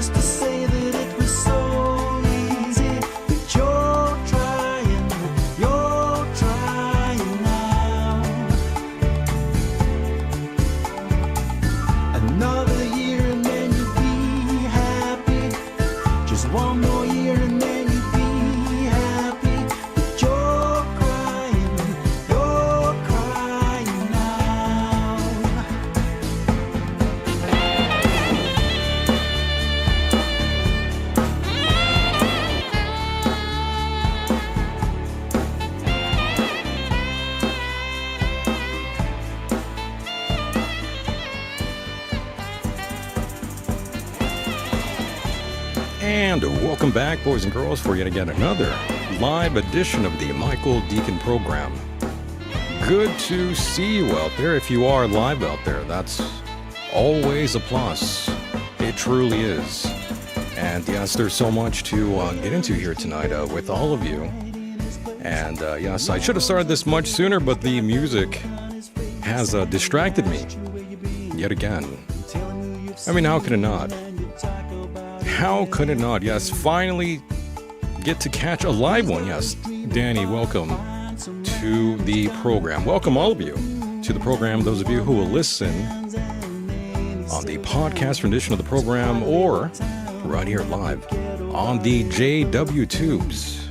used to say that it was so easy, but you're trying now. Another year and then you'll be happy. Just one more year and then you'll be happy. But you're crying now. And welcome back, boys and girls, for yet again another live edition of the Michael Decon program. Good to see you out there. If you are live out there, that's always a plus. It truly is. And yes, there's so much to get into here tonight with all of you. And yes, I should have started this much sooner, but the music has distracted me yet again. I mean, how could it not? How could it not? Yes, finally get to catch a live one. Yes, Danny, welcome to the program. Welcome all of you to the program. Those of you who will listen on the podcast rendition of the program or right here live on the JW Tubes.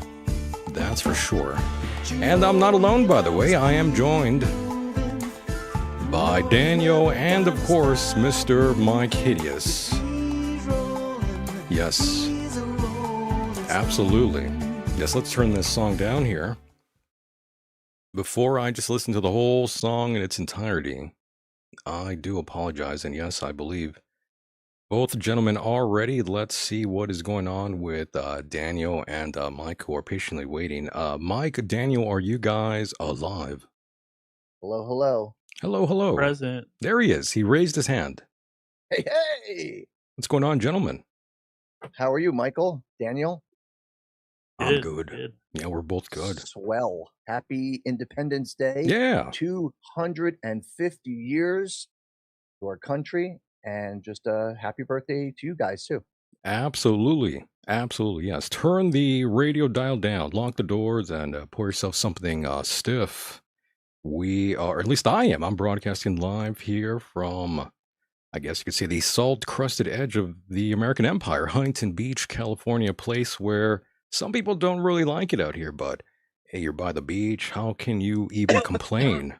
That's for sure. And I'm not alone, by the way. I am joined by Daniel and, of course, Mr. Mike Hideous. Yes, absolutely. Yes, let's turn this song down here. Before I just listen to the whole song in its entirety, I do apologize. And yes, I believe both gentlemen are ready. Let's see what is going on with Daniel and Mike, who are patiently waiting. Mike, Daniel, are you guys alive? Hello, hello. Hello, hello. Present. There he is. He raised his hand. Hey, hey. What's going on, gentlemen? How are you, Michael? Daniel? I'm good. Yeah, we're both good. Swell. Happy Independence Day. Yeah. 250 years to our country, and just a happy birthday to you guys, too. Absolutely. Absolutely, yes. Turn the radio dial down, lock the doors, and pour yourself something stiff. We are, at least I am, I'm broadcasting live here from, I guess you could say, the salt-crusted edge of the American Empire, Huntington Beach, California, a place where some people don't really like it out here, but hey, you're by the beach. How can you even complain?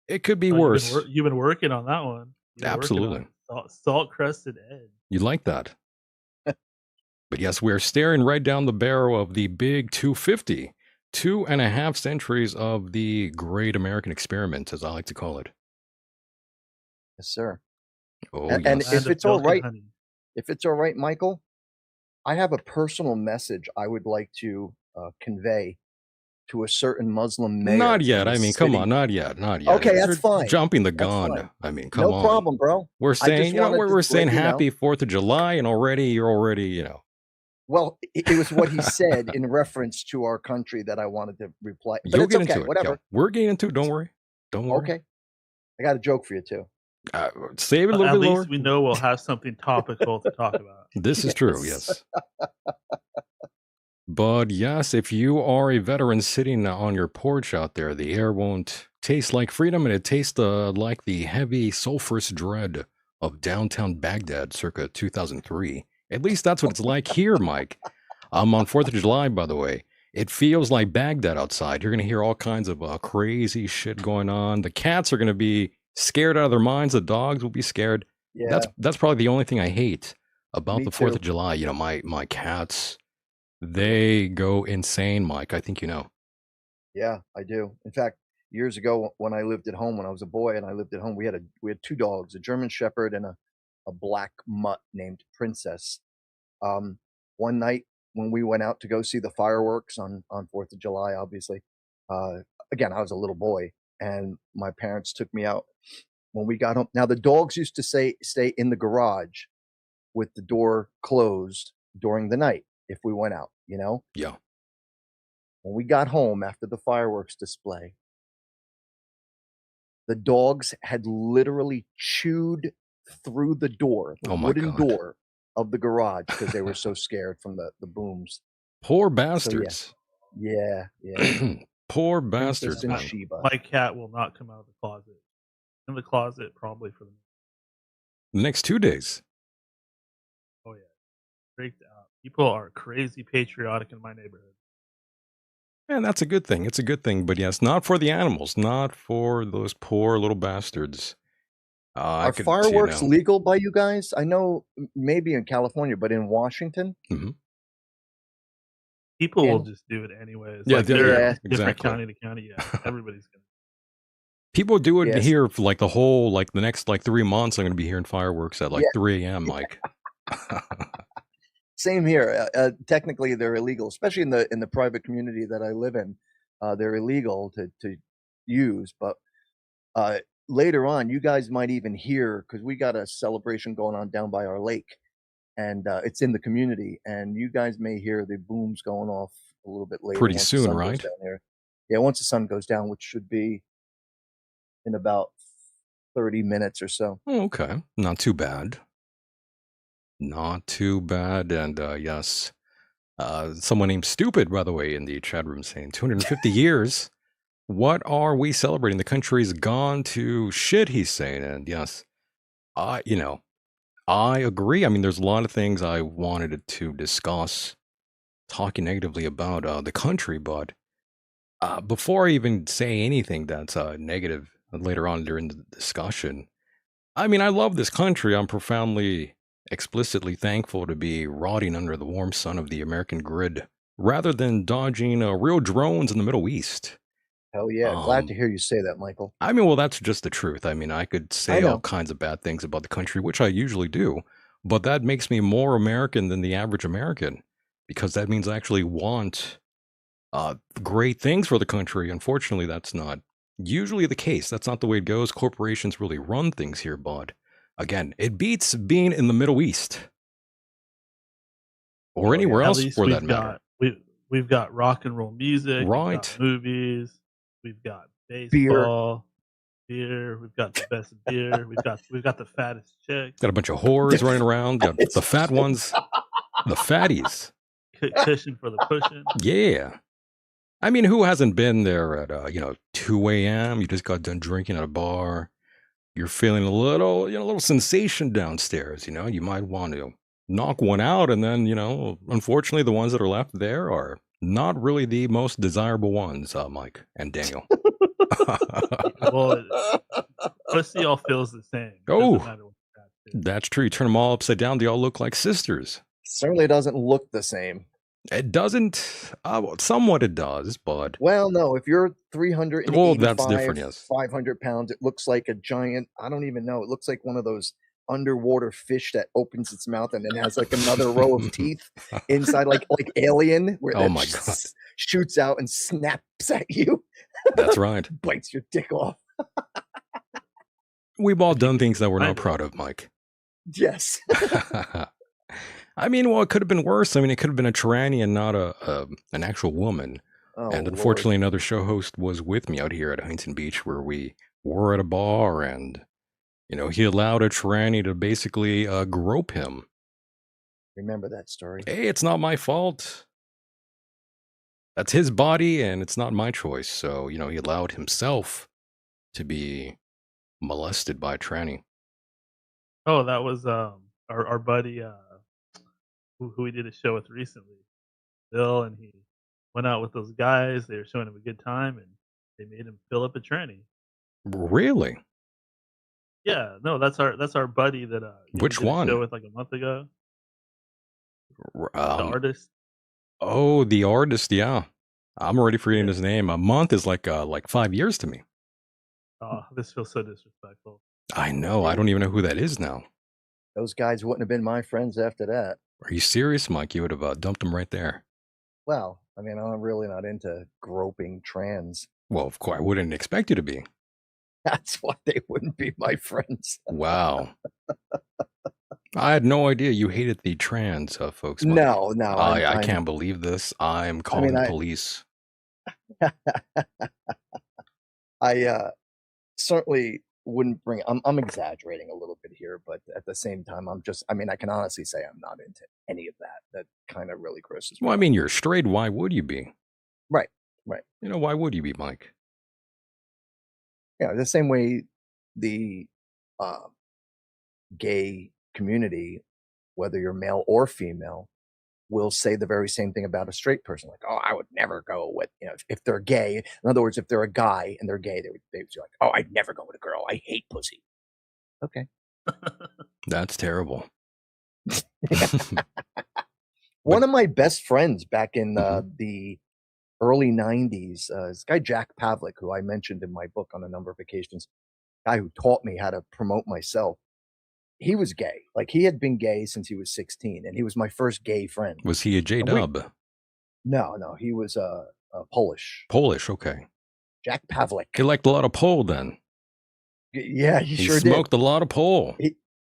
It could be worse. You've been working on that one. Absolutely. Salt-crusted edge. You like that? But yes, we're staring right down the barrel of the big 250, 2.5 centuries of the great American experiment, as I like to call it. Yes, sir. Oh, and yes. if it's all right, Michael, I have a personal message I would like to convey to a certain Muslim mayor. Not yet. I mean, come on, not yet. Okay, that's fine. Jumping the gun. I mean, come on. No problem, bro. We're saying, we're saying happy 4th of July, and you're already, Well, it was what he said in reference to our country that I wanted to reply. But You'll it's get okay, into it. whatever. Yeah, we're getting into it. Don't worry. Okay. I got a joke for you, too. Save it a little bit lower. At least we know we'll have something topical to talk about. This is true, yes. But yes, if you are a veteran sitting on your porch out there, the air won't taste like freedom, and it tastes like the heavy sulfurous dread of downtown Baghdad circa 2003. At least that's what it's like here, Mike. On 4th of July, by the way. It feels like Baghdad outside. You're going to hear all kinds of crazy shit going on. The cats are going to be scared out of their minds. The dogs will be scared. Yeah. That's probably the only thing I hate about Me the 4th too. of July. You know, my cats, they go insane, Mike. I think you know. Yeah, I do. In fact, years ago when I lived at home, when I was a boy and I lived at home, we had 2 dogs, a German Shepherd and a black mutt named Princess. One night when we went out to go see the fireworks on 4th of July, obviously, again, I was a little boy, and my parents took me out. When we got home, now the dogs used to stay in the garage with the door closed during the night if we went out, you know? Yeah. When we got home after the fireworks display, the dogs had literally chewed through the door, the Oh my wooden God. door, of the garage because they were so scared from the booms. Poor So bastards. yeah. Poor Princess bastards, and man. Sheba. My cat will not come out of the closet. In the closet, probably for the. The next 2 days. Oh yeah, freaked out. People are crazy patriotic in my neighborhood. And that's a good thing. It's a good thing. But yes, not for the animals, not for those poor little bastards. I Are could, fireworks legal by you guys? I know maybe in California, but in Washington? Mhm. People will And- just do it anyways. Yeah, Like yeah, they're yeah, different exactly. county to county. Yeah, everybody's gonna. People do it Yes. here for like the whole, like the next like 3 months. I'm going to be hearing fireworks at like Yeah. 3 a.m. Mike. Same here. Technically, they're illegal, especially in the private community that I live in. They're illegal to use, but later on, you guys might even hear because we got a celebration going on down by our lake, and it's in the community, and you guys may hear the booms going off a little bit later. Pretty once soon, the sun right? Goes down here. Yeah, once the sun goes down, which should be in about 30 minutes or so. Oh, okay. Not too bad. Not too bad. And yes, someone named Stupid, by the way, in the chat room saying 250 years. What are we celebrating? The country's gone to shit, he's saying. And yes, I agree. I mean, there's a lot of things I wanted to discuss talking negatively about the country, but before I even say anything that's negative later on during the discussion, I mean, I love this country. I'm profoundly, explicitly thankful to be rotting under the warm sun of the American grid rather than dodging real drones in the Middle East. Hell yeah. Glad to hear you say that, Michael. I mean, well, that's just the truth. I mean, I could say all know. kinds of bad things about the country, which I usually do, but that makes me more American than the average American because that means I actually want great things for the country. Unfortunately, that's not usually the case. That's not the way it goes. Corporations really run things here, but again, it beats being in the Middle East or anywhere At else least for we've that matter. got we've got rock and roll music, we've Right. got movies, we've got baseball, beer, we've got the best beer, we've got the fattest chicks, Got a bunch of whores running around. Got the fat ones, the fatties. cushion for the pushing. Yeah. I mean, who hasn't been there at 2 a.m.? You just got done drinking at a bar. You're feeling a little sensation downstairs. You might want to knock one out, and then unfortunately, the ones that are left there are not really the most desirable ones, Mike and Daniel. Well, pussy all feels the same. Oh. Doesn't matter what the fat is. That's true. You turn them all upside down; they all look like sisters. Certainly doesn't look the same. It doesn't. Well, somewhat it does, but Well, no, if you're 385, well, that's different. Yes. 500 pounds, it looks like a giant, I don't even know. It looks like one of those underwater fish that opens its mouth and then has like another row of teeth inside, like Alien, where Oh that my God. shoots out and snaps at you. That's right. Bites your dick off. We've all done things that we're not proud of, Mike. Yes. I mean, well, it could have been worse. I mean, it could have been a tranny and not an actual woman. Oh, and unfortunately, another show host was with me out here at Huntington Beach where we were at a bar and, he allowed a tranny to basically grope him. Remember that story. Hey, it's not my fault. That's his body and it's not my choice. So, he allowed himself to be molested by a tranny. Oh, that was our buddy who we did a show with recently, Bill, and he went out with those guys. They were showing him a good time, and they made him fill up a tranny. Really? Yeah, no, that's our buddy that Which we did one? a show with like a month ago. The artist. Oh, the artist, yeah. I'm already forgetting his name. A month is like 5 years to me. Oh, this feels so disrespectful. I know. I don't even know who that is now. Those guys wouldn't have been my friends after that. Are you serious, Mike? You would have dumped him right there. Well, I mean, I'm really not into groping trans. Well, of course, I wouldn't expect you to be. That's why they wouldn't be my friends. Wow. I had no idea you hated the trans folks, Mike. No. I can't believe this. I'm calling the police. I certainly wouldn't bring. I'm exaggerating a little bit here, but at the same time, I mean, I can honestly say I'm not into any of that. That kind of really grosses me Well, I out. mean, you're straight. Why would you be? Right. Why would you be, Mike? Yeah, the same way the uh, gay community, whether you're male or female, will say the very same thing about a straight person. Like, oh, I would never go with, if they're gay. In other words, if they're a guy and they're gay, they would be like, oh, I'd never go with a girl. I hate pussy. Okay. That's terrible. One of my best friends back in Mhm. the early 90s, this guy, Jack Pavlik, who I mentioned in my book on a number of occasions, guy who taught me how to promote myself. He was gay. Like, he had been gay since he was 16, and he was my first gay friend. Was he a J And we, Dub? no, he was Polish. Polish, okay. Jack Pavlik. He liked a lot of pole then. Yeah, he He sure did. smoked a lot of pole.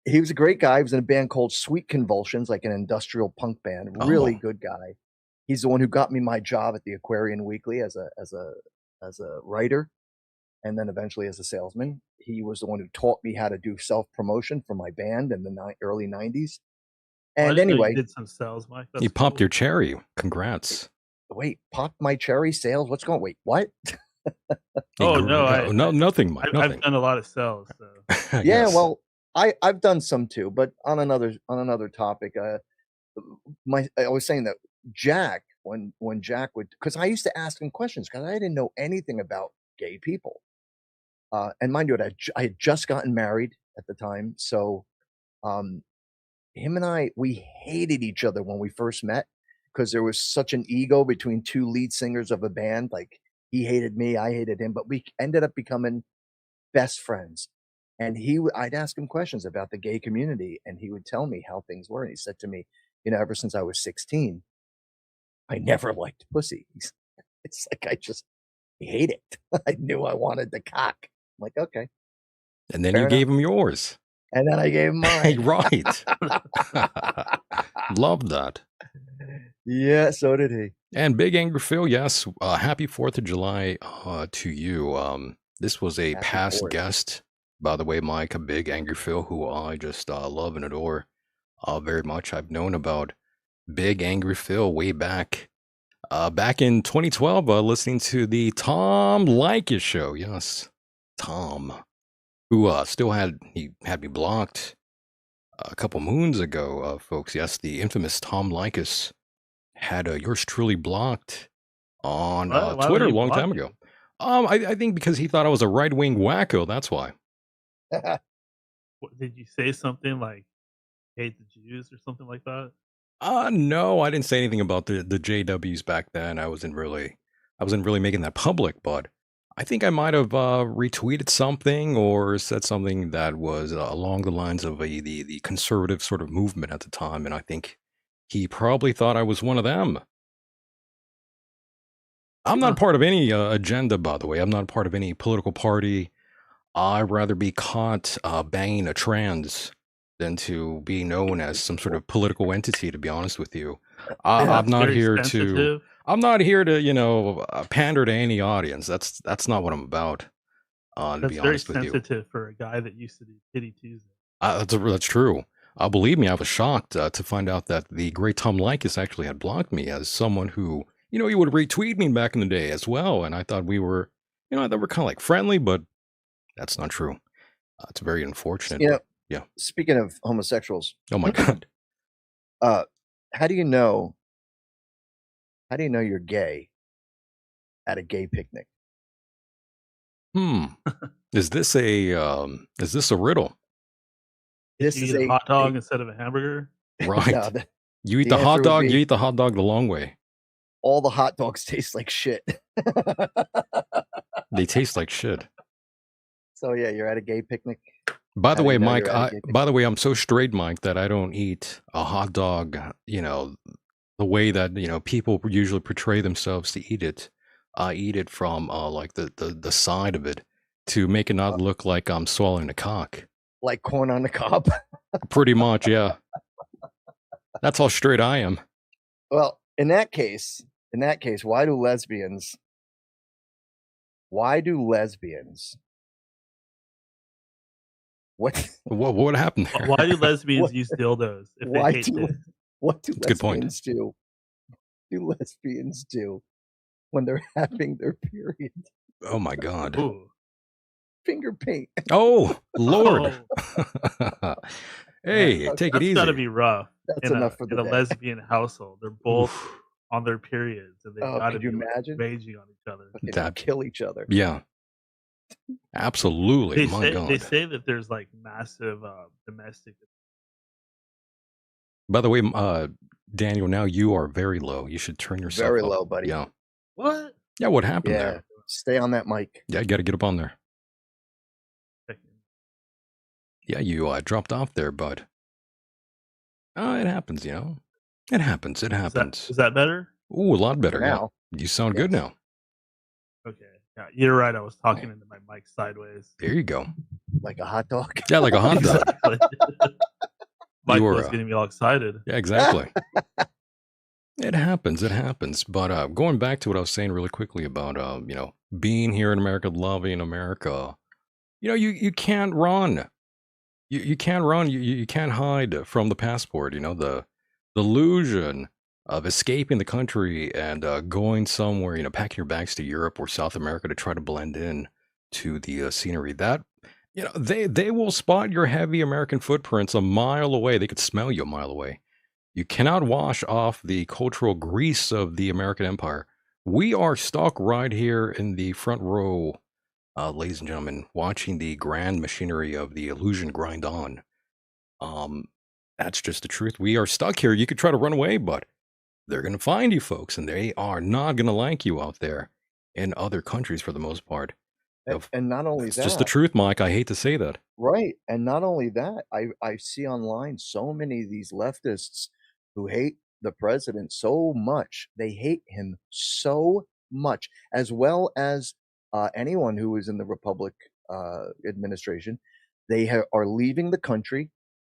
He was a great guy. He was in a band called Sweet Convulsions, like an industrial punk band. Really Oh. good guy. He's the one who got me my job at the Aquarian Weekly as a writer, and then eventually as a salesman. He was the one who taught me how to do self-promotion for my band in the early 90s. I And didn't know you anyway, did some sales, Mike. He That's popped cool. your cherry. Congrats. wait, popped my cherry sales? What's going? Wait, what? Oh, no, no, nothing, Mike. I've Nothing. done a lot of sales, so Yeah, Yes. well, I've done some too, but on another topic, I was saying that Jack, when Jack would, because I used to ask him questions because I didn't know anything about gay people. And mind you, I had just gotten married at the time, so um, him and we hated each other when we first met because there was such an ego between two lead singers of a band. Like, he hated me, I hated him, but we ended up becoming best friends. And I'd ask him questions about the gay community, and he would tell me how things were. And he said to me, ever since I was 16, I never liked pussy. It's like I just hate it. I knew I wanted the cock. I'm like, okay, And then fair you enough. gave him yours. And then I gave him mine. Right. Love that. Yeah, so did he. And Big Angry Phil, yes. Happy 4th of July to you. This was a Happy past 4th. guest, by the way, Mike, a Big Angry Phil, who I just love and adore very much. I've known about Big Angry Phil way back in 2012, listening to the Tom Leykis show. Yes, Tom, who he had me blocked a couple moons ago, folks. Yes, the infamous Tom Leykis had yours truly blocked on why would Twitter a he long block time you? ago. I think because he thought I was a right-wing wacko. That's why. What, did you say something like hate the Jews or something like that? No, I didn't say anything about the JWs back then. I wasn't really making that public, but I think I might have retweeted something or said something that was along the lines of the conservative sort of movement at the time, and I think he probably thought I was one of them. I'm not Huh. part of any agenda, by the way. I'm not part of any political party. I'd rather be caught banging a trans than to be known as some sort of political entity, to be honest with you. I'm That's not very here to sensitive. pander to any audience. That's not what I'm about, to That's be very honest with you. sensitive for a guy that used to do Titty Tuesday. That's true. Believe me, I was shocked to find out that the great Tom Leykis actually had blocked me as someone who, he would retweet me back in the day as well, and I thought we were, I thought we're kind of like friendly, but that's not true. It's very unfortunate. You know, But yeah. Speaking of homosexuals, Oh my God. how do you know you're gay at a gay picnic? Is this a riddle? This You is eat a hot dog instead of a hamburger? Right. no, You eat the the hot answer would dog, be- you eat the hot dog the long way. all the hot dogs taste like shit. They taste like shit. So yeah, you're at a gay picnic. By How the do way, you know Mike, you're at a gay by the way, I'm so straight, Mike, that I don't eat a hot dog, the way that, people usually portray themselves to eat it. I eat it from like the side of it to make it not look like I'm swallowing a cock. Like corn on the cob. Pretty much, yeah. That's how straight I am. Well, in that case, why do lesbians What? What happened there? Why do lesbians What? use dildos if Why they hate do dicks? what do That's a good point. lesbians do? Do lesbians do when they're having their period? Oh my God. Ooh. Finger paint. Oh Lord. Oh, Hey, man. take it That's gotta easy. be rough That's in enough for a the day. lesbian household. They're both Oof. on their periods, and they've Oh, gotta could you be, like, imagine? raging on each other. Fucking That kill each other. yeah, absolutely. My They God. say that there's, like, massive, domestic By the way, Daniel, now you are very low. You should turn yourself Very up. low, buddy. Yeah. What? Yeah, what happened Yeah. there? Stay on that mic. Yeah, you got to get up on there. Yeah, you dropped off there, bud. Oh, it happens, you know. It happens. It happens. Is that better? Ooh, a lot better For yeah. now. You sound good Yes. now. Okay. Yeah, you're right, I was talking into my mic sideways. There you go. Like a hot dog. Yeah, like a hot dog. Exactly. You Michael were, was getting me all excited. Yeah, exactly. It happens. It happens. But going back to what I was saying really quickly about you know, being here in America, loving America, you know, you can't run. You can't run. You can't hide from the passport. You know, the illusion of escaping the country and going somewhere. You know, packing your bags to Europe or South America to try to blend in to the scenery. That you know, they will spot your heavy American footprints a mile away. They could smell you a mile away. You cannot wash off the cultural grease of the American empire. We are stuck right here in the front row, ladies and gentlemen, watching the grand machinery of the illusion grind on. Um, that's just the truth. We are stuck here. You could try to run away, but they're going to find you, folks, and they are not going to like you out there in other countries for the most part. And not only It's that, just the truth, Mike. I hate to say that. right? And not only that, I see online so many of these leftists who hate the president so much. They hate him so much, as well as anyone who is in the Republic administration. They are leaving the country.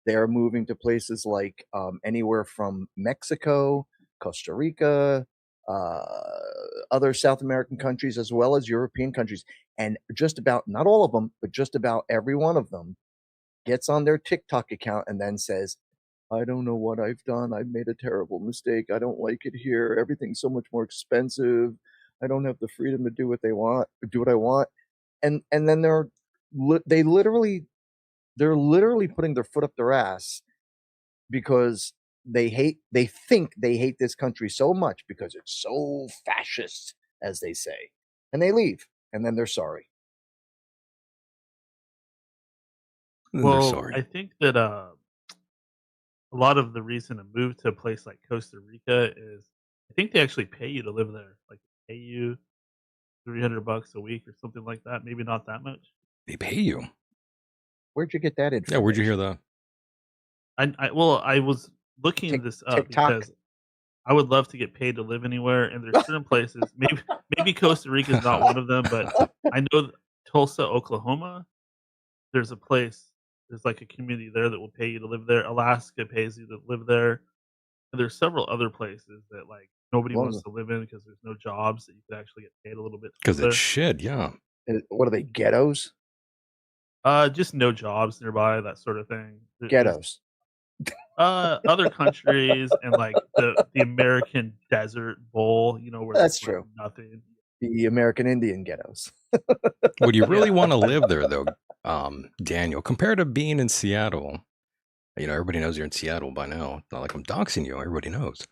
They are moving to places like anywhere from Mexico, Costa Rica, other South American countries, as well as European countries. And just about, not all of them, but just about every one of them gets on their TikTok account and then says, I don't know what I've done. I've made a terrible mistake. I don't like it here. Everything's so much more expensive. I don't have the freedom to do what they want, do what I want. And then they're literally putting their foot up their ass because they think they hate this country so much because it's so fascist, as they say. And they leave and then they're sorry. And they're Well, sorry. I think that a lot of the reason to move to a place like Costa Rica is I think they actually pay you to live there. Like pay you $300 a week or something like that. Maybe not that much. They pay you. Where'd you get that Yeah, information? where'd you hear that? I was looking this up TikTok? because I would love to get paid to live anywhere, and there's certain places. Maybe Costa Rica is not one of them, but I know Tulsa, Oklahoma. There's a place. There's like a community there that will pay you to live there. Alaska pays you to live there. And there's several other places that like nobody Well, wants to live in because there's no jobs that you could actually get paid a little bit to Because live it's shit, yeah. what are they, ghettos? there. Just no jobs nearby, that sort of thing. There's Ghettos. other countries and like the American Desert Bowl, you know, where That's there's, like, true. nothing. The American Indian ghettos. Would you really Yeah. want to live there, though, Daniel? Compared to being in Seattle, you know, everybody knows you're in Seattle by now. It's not like I'm doxing you. Everybody knows.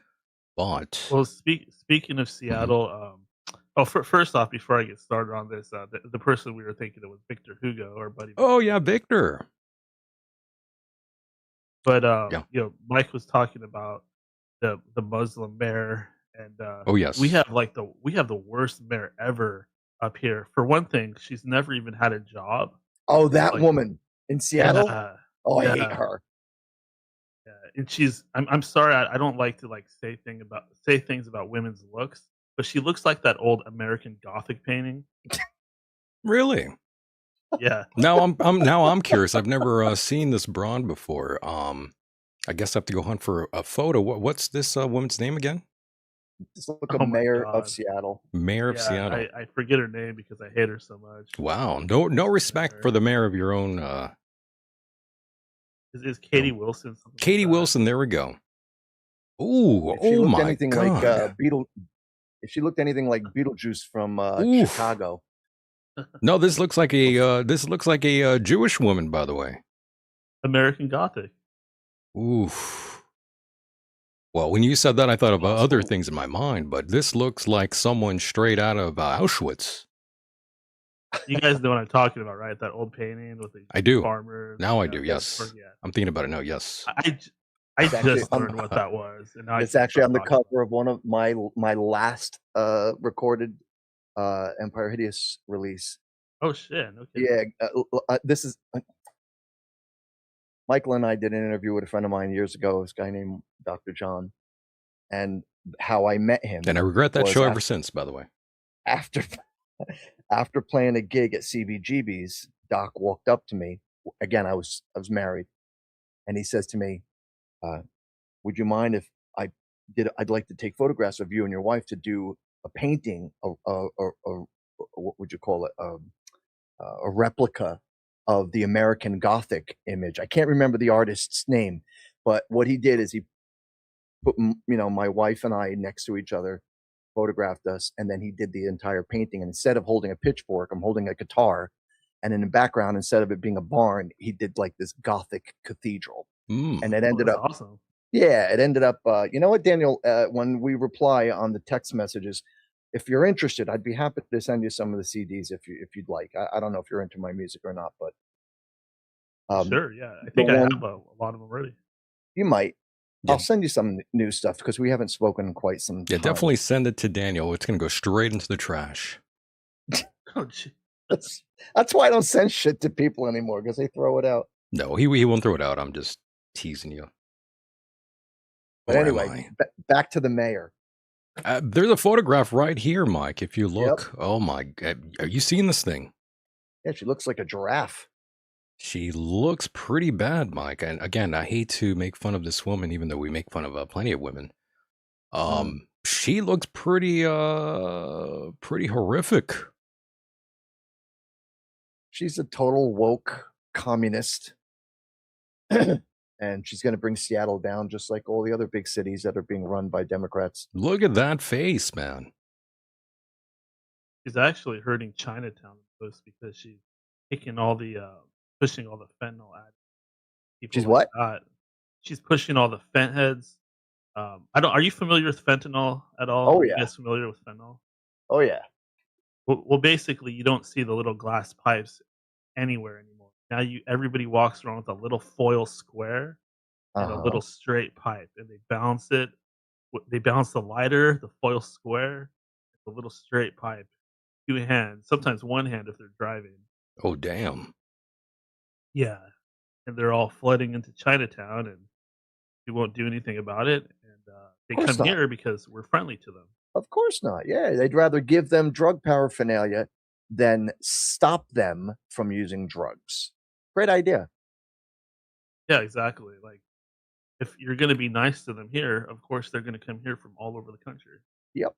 But Well, speaking of Seattle, first off, before I get started on this, the person we were thinking of was Victor Hugo, our buddy. oh yeah, Victor. But Yeah. you know, Mike was talking about the Muslim mayor, and Oh yes. we have the worst mayor ever up here. For one thing, she's never even had a job. Oh, that Like, woman in Seattle? Yeah, Oh, I hate yeah. her. yeah. And she's I'm sorry, I don't like to like say things about women's looks, but she looks like that old American Gothic painting. Really? Yeah. Now I'm curious. I've never seen this blonde before. I guess I have to go hunt for a photo. What's this woman's name again? Just look Oh a my mayor God. of Seattle. Mayor of Yeah, Seattle. I forget her name because I hate her so much. Wow. No respect for the mayor of your own Is Katie Wilson something Katie like that? Wilson, there we go. Ooh, If she oh looked my anything God. like if she looked anything like Beetlejuice from Oof. Chicago, No, this looks like a Jewish woman, by the way. American Gothic. Oof. Well, when you said that, I thought of other Possible. things in my mind, but this looks like someone straight out of Auschwitz. You guys know what I'm talking about, right? That old painting with the I do. farmer. Now I Yeah, do, Yes. yes. yeah. I'm thinking about it now, yes. I It's actually just learned what that was, and now I It's can't actually stop on the talking about cover of one of my last recorded Empire Hideous release. it. Oh shit! No kidding. Yeah, this is Michael and I did an interview with a friend of mine years ago. This guy named Dr. John, and how I met him. And I regret that was show ever since, by the way. after after playing a gig at CBGB's. Doc walked up to me. Again, I was married, and he says to me, "Would you mind if I'd like to take photographs of you and your wife to do a painting, what would you call it, a replica of the American Gothic image." I can't remember the artist's name, but what he did is he put my wife and I next to each other, photographed us, and then he did the entire painting. And instead of holding a pitchfork, I'm holding a guitar, and in the background, instead of it being a barn, he did like this Gothic cathedral, and it ended That's up awesome. yeah, it ended up, you know what, Daniel, when we reply on the text messages, if you're interested, I'd be happy to send you some of the CDs if you'd like. I don't know if you're into my music or not, but Sure, yeah. I the think I one have a lot of them already. you might. Yeah. I'll send you some new stuff because we haven't spoken in quite some Yeah, time. definitely send it to Daniel. It's going to go straight into the trash. Oh, gee. That's why I don't send shit to people anymore because they throw it out. No, he won't throw it out. I'm just teasing you. But Or am anyway, back to the mayor. there's a photograph right here, Mike. If you Yep. look, oh my God, are you seeing this thing? Yeah, she looks like a giraffe. She looks pretty bad, Mike. And again, I hate to make fun of this woman, even though we make fun of plenty of women. She looks pretty horrific. She's a total woke communist. And she's going to bring Seattle down just like all the other big cities that are being run by Democrats. Look at that face, man. She's actually hurting Chinatown most because she's taking all the pushing all the fentanyl at people. She's like what? that. She's pushing all the fent heads. I don't. Are you familiar with fentanyl at all? Oh, Are yeah. you guys familiar with fentanyl? Oh, yeah. Well, basically, you don't see the little glass pipes anywhere anymore. Now everybody walks around with a little foil square and a Uh-huh. little straight pipe, and they bounce it. They bounce the lighter, the foil square, the little straight pipe. 2 hands, sometimes 1 hand if they're driving. Oh, damn. Yeah, and they're all flooding into Chinatown, and we won't do anything about it. And they Of course come not. here because we're friendly to them. Of course not. Yeah, they'd rather give them drug paraphernalia than stop them from using drugs. Great idea. Yeah, exactly. Like, if you're going to be nice to them here, of course they're going to come here from all over the country. Yep.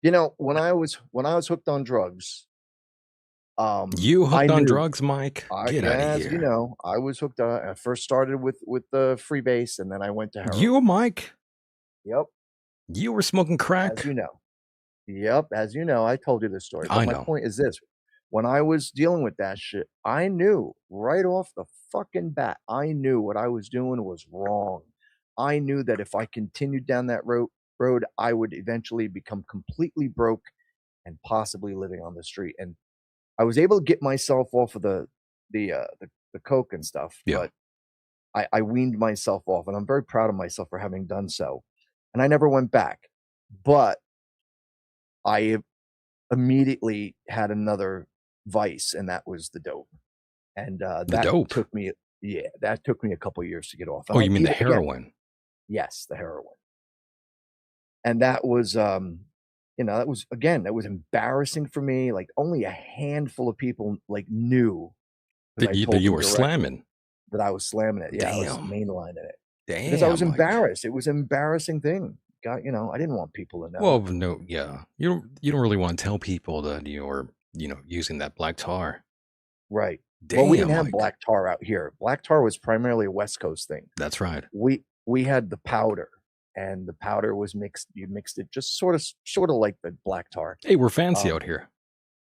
You know, when I was hooked on drugs, You I hooked on knew- drugs, Mike? Get out of as here. you know, I was hooked on. I first started with the freebase, and then I went to heroin. You, Mike? Yep. You were smoking crack? As you know. Yep, as you know, I told you this story. But I my know. point is this. When I was dealing with that shit, I knew right off the fucking bat, I knew what I was doing was wrong. I knew that if I continued down that road, I would eventually become completely broke and possibly living on the street. And I was able to get myself off of the coke and stuff, Yeah. but I weaned myself off, and I'm very proud of myself for having done so. And I never went back. But I immediately had another vice, and that was the dope. And that dope? took me a couple years to get off. And Oh, I you mean the again, heroin? yes, the heroin. And that was that was embarrassing for me. Like only a handful of people like knew That you were directly slamming? that I was slamming it. Yeah, I was Damn. mainlining it. Damn. Because I was Mike. embarrassed. It was an embarrassing thing. I didn't want people to know. Well, no, yeah. You don't really want to tell people that you're, using that black tar. Right. Well, we didn't Damn, have Mike. black tar out here. Black tar was primarily a West Coast thing. That's right. We had the powder, and the powder was mixed. You mixed it just sort of like the black tar. Hey, we're fancy Um, out here.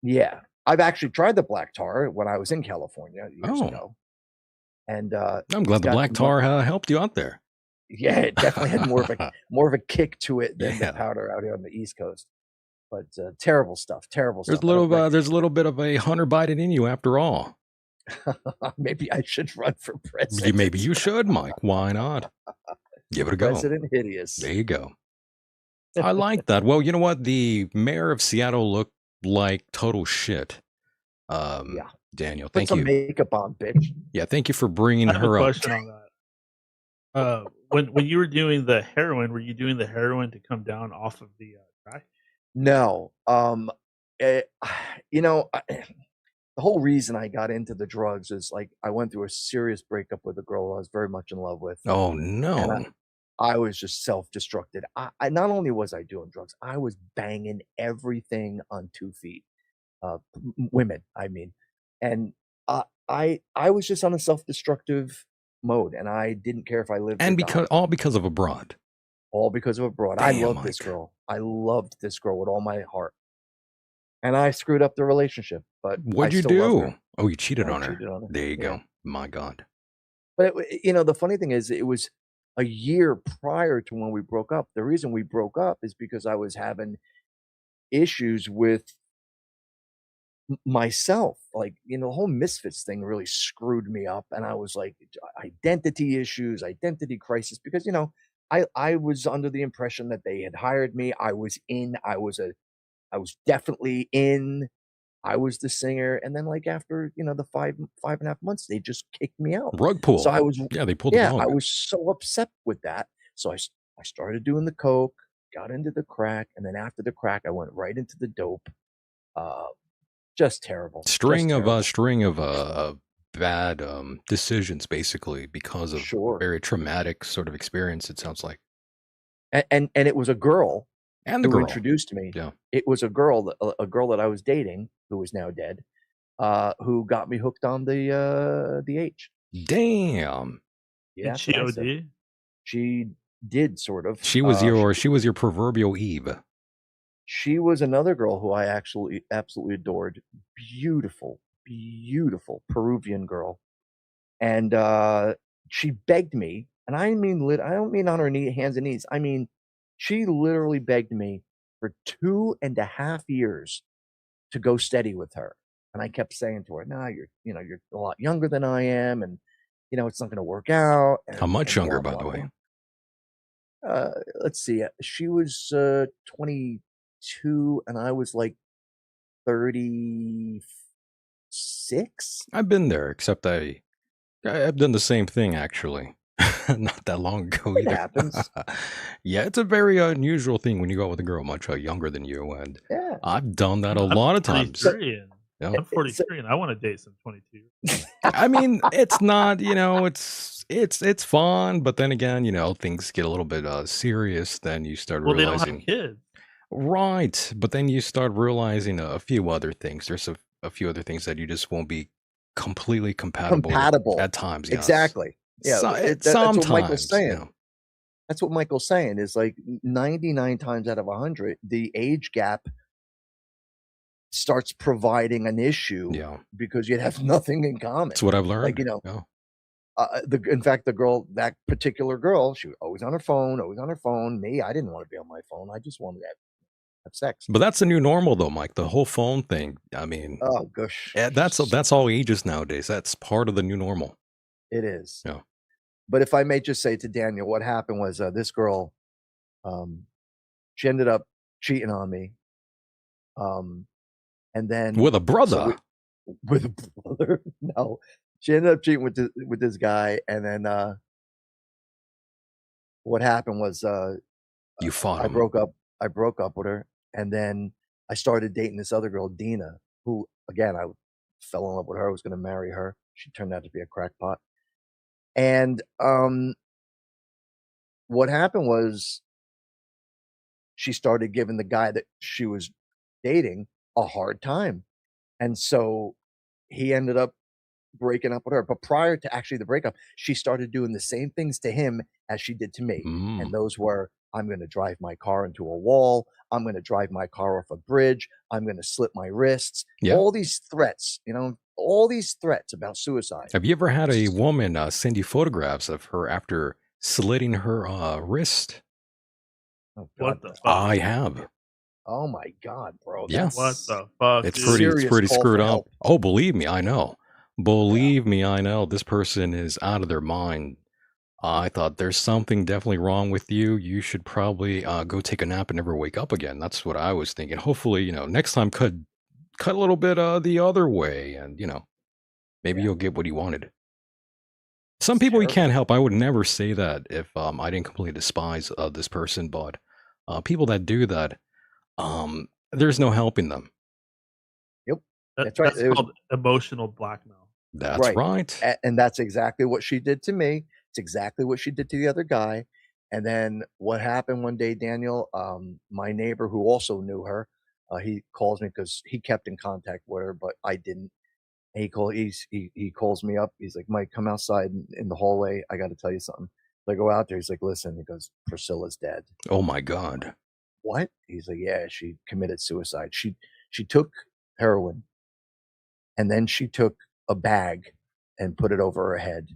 Yeah, I've actually tried the black tar when I was in California years Oh. ago, and I'm glad the black tar helped you out there. yeah, it definitely had more of a kick to it than Yeah. the powder out here on the East Coast. But terrible stuff. Terrible There's stuff. a little there's a little bit of a Hunter Biden in you after all. Maybe I should run for president. Maybe you should, Mike. Why not? Give it a go. President Hideous. There you go. I like that. Well, you know what? The mayor of Seattle looked like total shit. Yeah. Daniel, Put thank some you. makeup on, bitch. Yeah, thank you for bringing I have her a up. question on that. When you were doing the heroin, were you doing the heroin to come down off of the crack? No. You know, the whole reason I got into the drugs is like I went through a serious breakup with a girl I was very much in love with. Oh And no. I was just self-destructed. I not only was I doing drugs, I was banging everything on 2 feet. Women, I mean. And I was just on a self-destructive mode, and I didn't care if I lived And or died. all because of a broad. All because of a broad. I Damn, loved this Mike. girl. I loved this girl with all my heart. And I screwed up the relationship, but What'd I you still love do? her. Oh, you cheated I on her. cheated on her. There you Yeah. go. My God. But you know, the funny thing is, it was a year prior to when we broke up. The reason we broke up is because I was having issues with myself. Like, you know, the whole misfits thing really screwed me up, and I was like, identity issues, identity crisis, because you know, I was under the impression that they had hired me. I was definitely in. I was the singer, and then like after, you know, the 5.5 months, they just kicked me out. Rug pull. So I was Yeah, they pulled the I rug. was so upset with that. So I started doing the coke, got into the crack, and then after the crack, I went right into the dope. Just terrible. String of bad decisions, basically, because of Sure. very traumatic sort of experience, it sounds like. And it was a girl And the who girl. introduced me. Yeah. It was a girl that I was dating, who is now dead, who got me hooked on the H. Damn. Yeah, Did she that's what I said. OD? She did sort of. She was your proverbial Eve. She was another girl who I actually absolutely adored. Beautiful, beautiful Peruvian girl. And she begged me, and I don't mean on her hands and knees. I mean, she literally begged me for 2.5 years to go steady with her. And I kept saying to her, "No, you're a lot younger than I am, and you know, it's not going to work out." How much and younger, blah, by the blah, way? blah. Let's see. She was 22, and I was like 36. I've been there, except I've done the same thing, actually. Not that long ago It either. happens. Yeah, it's a very unusual thing when you go out with a girl much younger than you, and Yeah. I've done that a I'm lot of times. 43 and Yeah. I'm 43 and I want to date some 22. I mean, it's not, you know, it's fun, but then again, you know, things get a little bit serious. Then you start Well, they don't realizing, have kids. right? But then you start realizing a few other things. There's a few other things that you just won't be completely compatible at times. Yes. Exactly. Yeah. That's what Michael's saying. You know. That's what Michael's saying is like 99 times out of 100, the age gap starts providing an issue Yeah. because you'd have nothing in common. That's what I've learned. Like, you know, yeah. In fact, that particular girl, she was always on her phone. Me, I didn't want to be on my phone. I just wanted to have sex. But that's the new normal, though, Mike. The whole phone thing. I mean, Oh gosh, that's all ages nowadays. That's part of the new normal. It is. Yeah. But if I may just say to Daniel, what happened was this girl, she ended up cheating on me, and then with a brother. With a brother, no, she ended up cheating with this guy, and then what happened was you fought I him. I broke up with her, and then I started dating this other girl, Dina, who again I fell in love with her. I was going to marry her. She turned out to be a crackpot. And what happened was she started giving the guy that she was dating a hard time. And so he ended up breaking up with her. But prior to actually the breakup, she started doing the same things to him as she did to me. Mm. And those were, I'm going to drive my car into a wall. I'm going to drive my car off a bridge. I'm going to slit my wrists. Yeah. All these threats, all these threats about suicide. Have you ever had a woman send you photographs of her after slitting her wrist? Oh, What God, the no. fuck? I have. Oh my God, bro. Yeah. What the fuck, It's dude? pretty call screwed for up. help. Oh, believe me, I know. Believe me, I know. This person is out of their mind. I thought there's something definitely wrong with you. You should probably go take a nap and never wake up again. That's what I was thinking. Hopefully, next time cut a little bit the other way, and maybe Yeah. you'll get what you wanted. Some It's people you terrible. can't help. I would never say that if I didn't completely despise this person, but people that do that, there's no helping them. Yep. That's right. That's It was called emotional blackmail. That's right. And that's exactly what she did to me. It's exactly what she did to the other guy. And then what happened one day, Daniel, my neighbor who also knew her, he calls me because he kept in contact with her, but I didn't. And he calls me up. He's like, Mike, come outside in the hallway. I got to tell you something. So I go out there. He's like, listen. He goes, Priscilla's dead. Oh my God. What? He's like, yeah, she committed suicide. She took heroin, and then she took a bag and put it over her head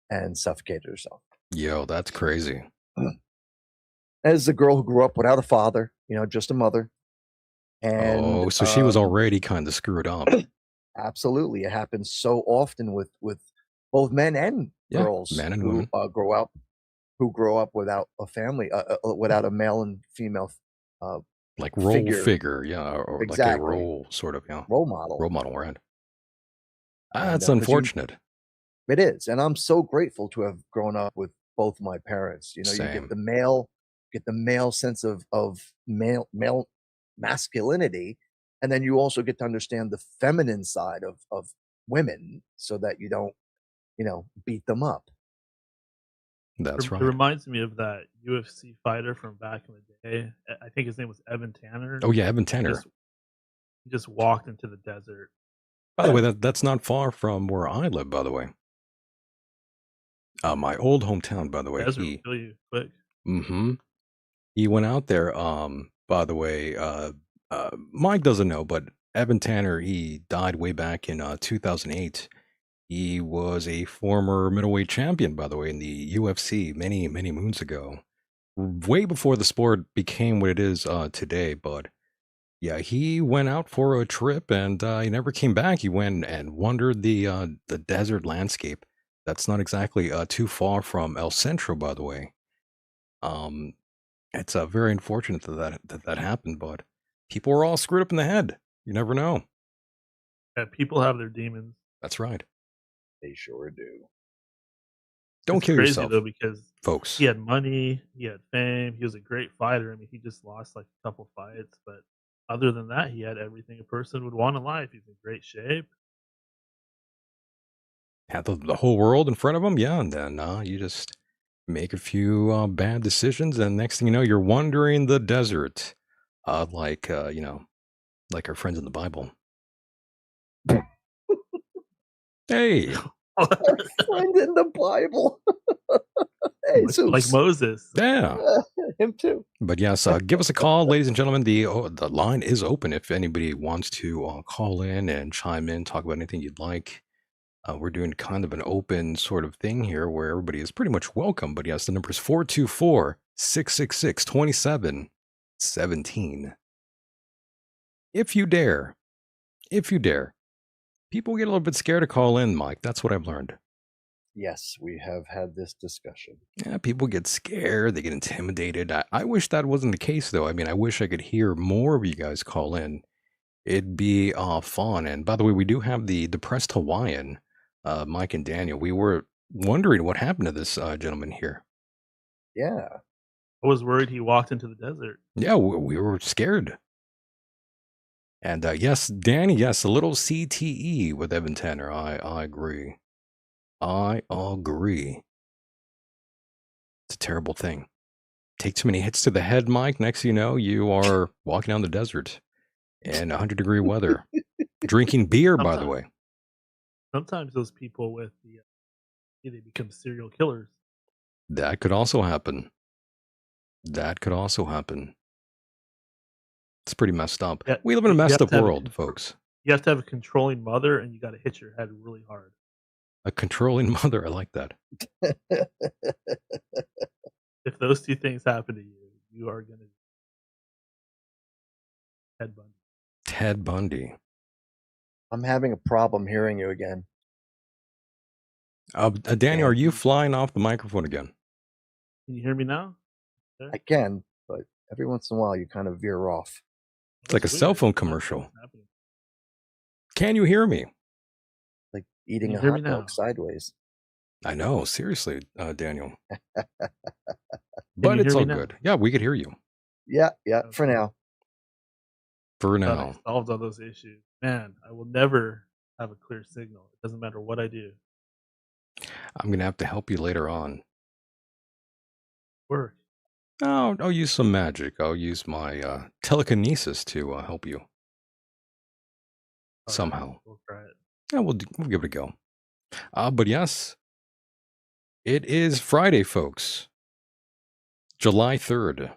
and suffocated herself. Yo, that's crazy. As a girl who grew up without a father, just a mother. And so she was already kind of screwed up. absolutely, it happens so often with both men and girls, men and who women. grow up without a family, without a male and female Like role figure, yeah, or like a Exactly. role sort of, role model. right? And, That's 'cause unfortunate. It is, and I'm so grateful to have grown up with both my parents. You Same. get the male sense of male masculinity, and then you also get to understand the feminine side of women, so that you don't, beat them up. That's It right. reminds me of that UFC fighter from back in the day. I think his name was Evan Tanner. Oh yeah, Evan Tanner. He just walked into the desert. By the way, that's not far from where I live. By the way, my old hometown. By the way, Desert will kill you quick. he went out there. By the way, Mike doesn't know, but Evan Tanner, he died way back in 2008. He was a former middleweight champion, by the way, in the UFC many, many moons ago, way before the sport became what it is today. But yeah, he went out for a trip and he never came back. He went and wandered the desert landscape. That's not exactly too far from El Centro, by the way. It's very unfortunate that happened, but people were all screwed up in the head. You never know. Yeah, people have their demons. That's right. They sure do. Don't It's kill crazy yourself, though, because folks. he had money, he had fame, he was a great fighter. I mean, he just lost like a couple fights, but other than that, he had everything a person would want in life. He's in great shape. Had the whole world in front of him, yeah, and then you just make a few bad decisions, and next thing you know, you're wandering the desert, like like our friends in the Bible. Hey, Our friend in the Bible. Hey, Like Moses. yeah. him too. But yes, give us a call, ladies and gentlemen. The line is open if anybody wants to call in and chime in, talk about anything you'd like. We're doing kind of an open sort of thing here where everybody is pretty much welcome. But yes, the number is 424-666-2717. If you dare. People get a little bit scared to call in, Mike. That's what I've learned. Yes, we have had this discussion. Yeah, people get scared. They get intimidated. I wish that wasn't the case, though. I mean, I wish I could hear more of you guys call in. It'd be fun. And by the way, we do have the depressed Hawaiian, Mike and Daniel. We were wondering what happened to this gentleman here. Yeah. I was worried he walked into the desert. Yeah, we were scared. And yes, Danny, yes, a little CTE with Evan Tanner. I agree. I agree. It's a terrible thing. Take too many hits to the head, Mike. Next thing you know, you are walking down the desert in 100-degree weather. Drinking beer, by the way. sometimes those people with they become serial killers. That could also happen. That could also happen. It's pretty messed up. Yeah, We live in a you messed have up to have world, folks. you have to have a controlling mother, and you gotta hit your head really hard. A controlling mother. I like that. If those 2 things happen to you, you are gonna Ted Bundy. Ted Bundy. I'm having a problem hearing you again. Daniel, are you And flying off the microphone again? Can you hear me now? There? I can, but every once in a while you kind of veer off, It's like a That's cell weird. phone I'm not sure commercial. what's happening. Can you hear me? like Can eating you a hear me hot dog now? sideways. I know, seriously, Daniel. Can But you it's hear me all now? good. Yeah, we could hear you Yeah, for Okay. now. for Thought I now. solved all those issues. Man, I will never have a clear signal. It doesn't matter what I do. I'm gonna have to help you later on. Work. Oh, I'll use some magic. I'll use my telekinesis to help you All right. somehow. We'll try it. Yeah, we'll give it a go. But yes, it is Friday, folks. July 3rd.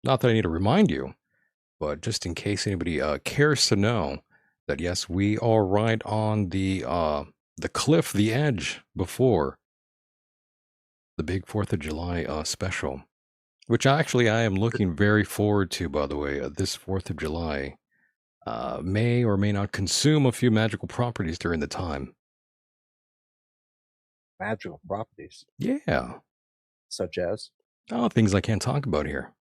Not that I need to remind you, but just in case anybody cares to know that yes, we are right on the cliff, the edge before the big 4th of July special, which actually I am looking very forward to, by the way. This 4th of July may or may not consume a few magical properties during the time. Magical properties, Yeah. such as Oh, things I can't talk about here.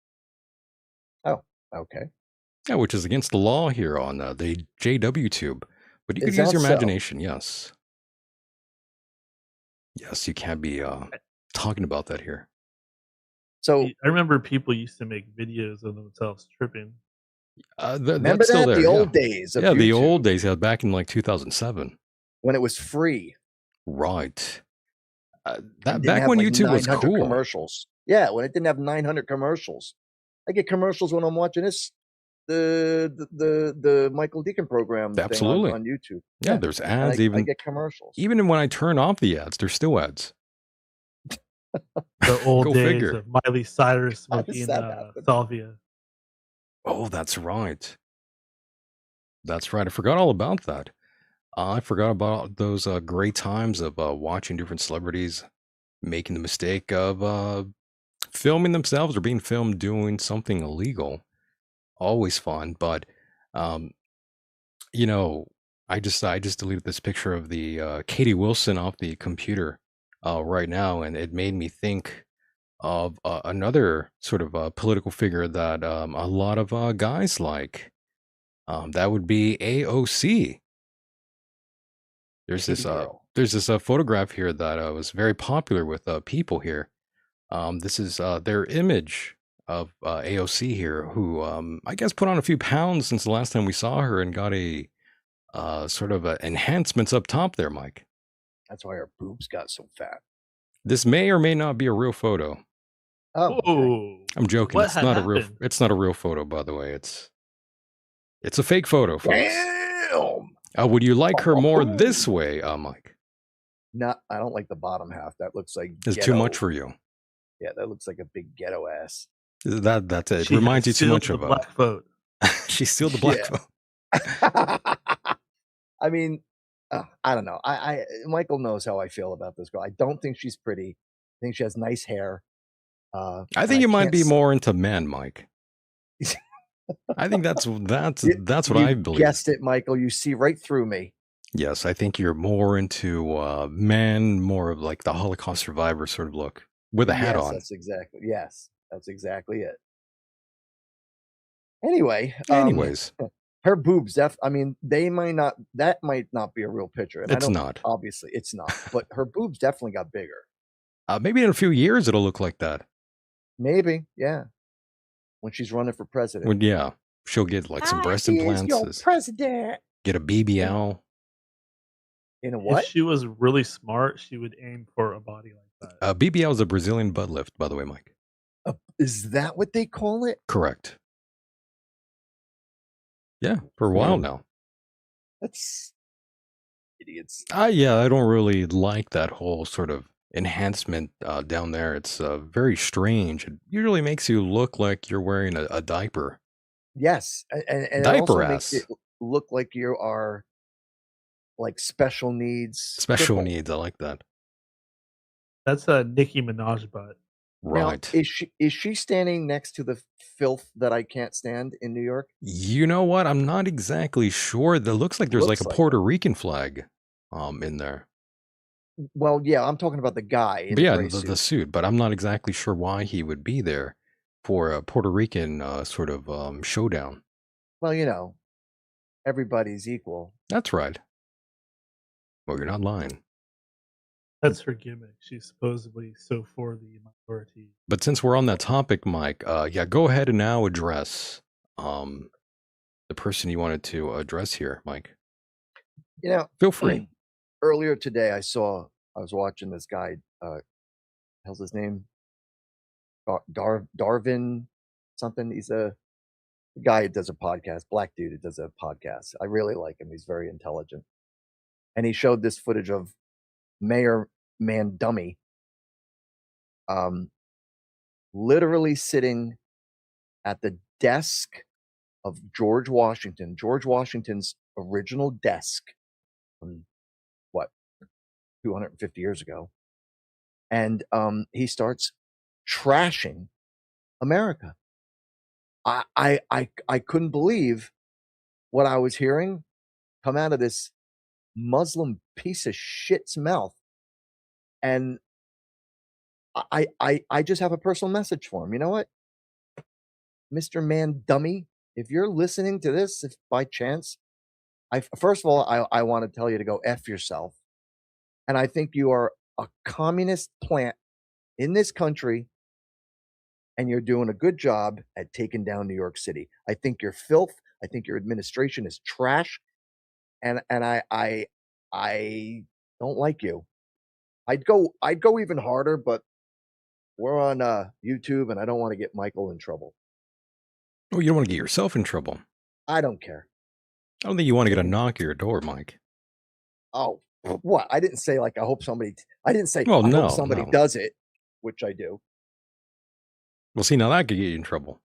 okay. Yeah, which is against the law here on the JW Tube. But you could Is use that your so? imagination, yes. Yes, you can't be I talking about that here. So I remember people used to make videos of themselves tripping. remember That's still that there, the yeah. old days of Yeah, the old YouTube days, yeah, back in like 2007. when it was free Right. and That didn't back have when like YouTube was 900 cool. commercials. Yeah, when it didn't have 900 commercials. I get commercials when I'm watching the Michael Decon program thing Absolutely. on YouTube. Yeah, there's And ads I get commercials. even when I turn off the ads, there's still ads. The old Go days figure. of Miley Cyrus How does smoking that happen? salvia. Oh, that's right. That's right. I forgot all about that. I forgot about those great times of watching different celebrities making the mistake of filming themselves or being filmed doing something illegal. Always fun, but um, you know, I just deleted this picture of the Katie Wilson off the computer right now, and it made me think of another sort of political figure that a lot of guys like. That would be AOC. There's Kitty this girl. photograph here that was very popular with people here. This is their image of AOC here, who I guess put on a few pounds since the last time we saw her and got a sort of enhancements up top there, Mike. That's why her boobs got so fat. This may or may not be a real photo. Oh, okay. Whoa! I'm joking. What It's had not a real. happened? It's not a real photo, by the way. It's a fake photo, folks. Damn. Would you like her more this way, Mike? No, I don't like the bottom half. That looks like Is ghetto. too much for you? Yeah, that looks like a big ghetto ass. That's it. She Reminds you has too sealed much the of black vote. She sealed the black Yeah. vote. I mean, I don't know. I Michael knows how I feel about this girl. I don't think she's pretty. I think she has nice hair. I and think you might can't be s- more into men, Mike. I think that's You- what you I believe. guessed it, Michael. You see right through me. Yes, I think you're more into men, more of like the Holocaust survivor sort of look with a hat Yes, on. that's exactly it. Anyway, Anyways, her boobs. I mean, that might not be a real picture. And it's not. Obviously, it's not. But her boobs definitely got bigger. Maybe in a few years it'll look like that. Maybe, yeah. When she's running for president. Yeah, she'll get like some breast implants, president. get a BBL. In a what? If she was really smart, she would aim for a body like that. BBL is a Brazilian butt lift, by the way, Mike. Is that what they call it? Correct. Yeah, for a while now. That's It's Yeah, I don't really like that whole sort of enhancement down there. It's very strange. It usually makes you look like you're wearing a diaper. yes, and it Diaper also makes it ass. look like you are like special needs Special crippled. needs. I like that. That's a Nicki Minaj butt. Now, Right. is she standing next to the filth that I can't stand in New York? You know what? I'm not exactly sure. That looks like there's like a Looks like it. Puerto Rican flag in there. Well, yeah, I'm talking about the guy in But the yeah, gray the suit. suit, but I'm not exactly sure why he would be there for a Puerto Rican sort of showdown. Well, everybody's equal. That's right. Well, you're not lying. That's her gimmick. She's supposedly so for the minority. But since we're on that topic, Mike, yeah, go ahead and now address the person you wanted to address here, Mike. You know, Feel free. earlier today I was watching this guy, how's his name? Darvin something. He's a guy who does a podcast, black dude who does a podcast. I really like him. He's very intelligent. And he showed this footage of Mayor Man Dummy literally sitting at the desk of George Washington's original desk from what 250 years ago. And he starts trashing America. I couldn't believe what I was hearing come out of this Muslim piece of shit's mouth. And I just have a personal message for him. You know what? Mr. Man Dummy, if you're listening to this, if by chance, first of all, I want to tell you to go F yourself. And I think you are a communist plant in this country, and you're doing a good job at taking down New York City. I think you're filth. I think your administration is trash. And I don't like you. I'd go even harder, but we're on YouTube and I don't want to get Michael in trouble. Oh, you don't want to get yourself in trouble. I don't care. I don't think you want to get a knock at your door, Mike. Oh, what? I didn't say like I hope somebody I didn't say Well, I no, hope somebody no. does it, which I do. Well, see, now that could get you in trouble.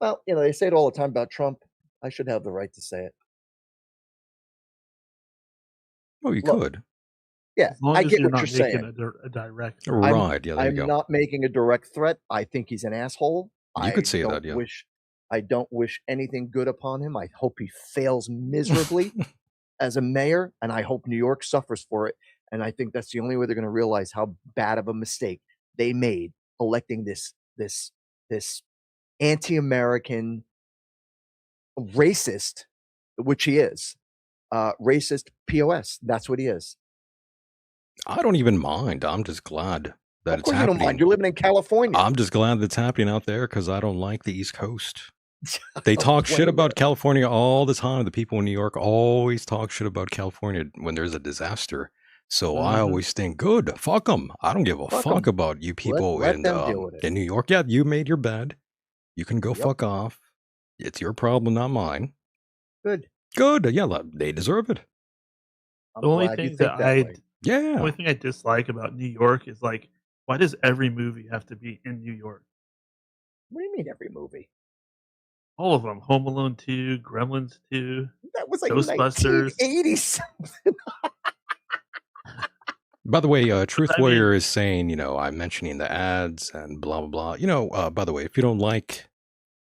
Well, they say it all the time about Trump. I should have the right to say it. Oh, you Look, could. yeah, As long I as get you're what you're not making saying. a direct. Right. Yeah, there you I'm go. not making a direct threat. I think he's an asshole. You could say that, yeah. I don't wish anything good upon him. I hope he fails miserably as a mayor, and I hope New York suffers for it. And I think that's the only way they're going to realize how bad of a mistake they made electing this anti-American racist, which he is, racist POS. That's what he is. I don't even mind. I'm just glad that Of it's course you don't happening. mind. You're living in California. I'm just glad that it's happening out there because I don't like the East Coast. They talk shit blame about California all the time. The people in New York always talk shit about California when there's a disaster. So I Mhm. always think, good, fuck them. I don't give a Fuck fuck 'em. about you people Let them deal with it. in New York. Yeah, you made your bed. You can go Yep. fuck off. It's your problem, not mine. Good. Good. Yeah, they deserve it. I'm The only glad you thing think that that way. the only Yeah. thing I dislike about New York is like, why does every movie have to be in New York? What do you mean every movie? All of them. Home Alone 2, Gremlins 2, That was like Ghostbusters. 1980 something. By the way, Truth I mean- Warrior is saying, I'm mentioning the ads and blah blah blah. By the way, if you don't like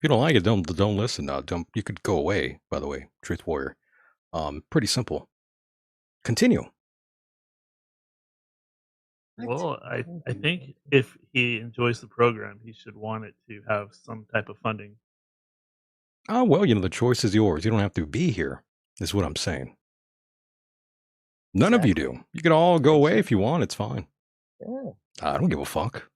it, don't listen. You could go away. By the way, Truth Warrior. Pretty simple. Continue. Well, I think if he enjoys the program, he should want it to have some type of funding. Oh, well, the choice is yours. You don't have to be here, is what I'm saying. None of you do. You could all go away if you want. It's fine. Yeah. I don't give a fuck.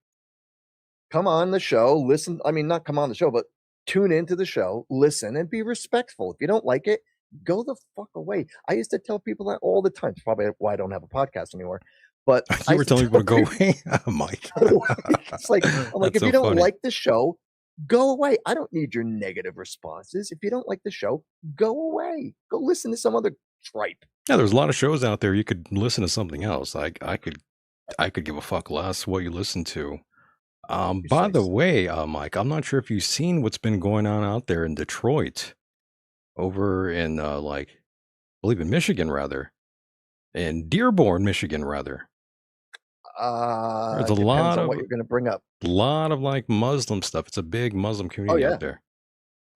Come on the show, listen. I mean, not come on the show, but tune into the show, listen, and be respectful. If you don't like it, go the fuck away. I used to tell people that all the time. It's probably why I don't have a podcast anymore. But You were telling people to go away, Mike. It's like, I'm like, That's if you so don't funny. like the show, go away. I don't need your negative responses. If you don't like the show, go away. Go listen to some other tripe. Yeah, there's a lot of shows out there you could listen to something else. I could give a fuck less what you listen to. By the Precisely. way, Mike, I'm not sure if you've seen what's been going on out there in Detroit, over in like, I believe in Michigan rather, in Dearborn, Michigan rather. There's a Depends lot on of what you're gonna bring up. like Muslim stuff. It's a big Muslim Oh, community out yeah. there.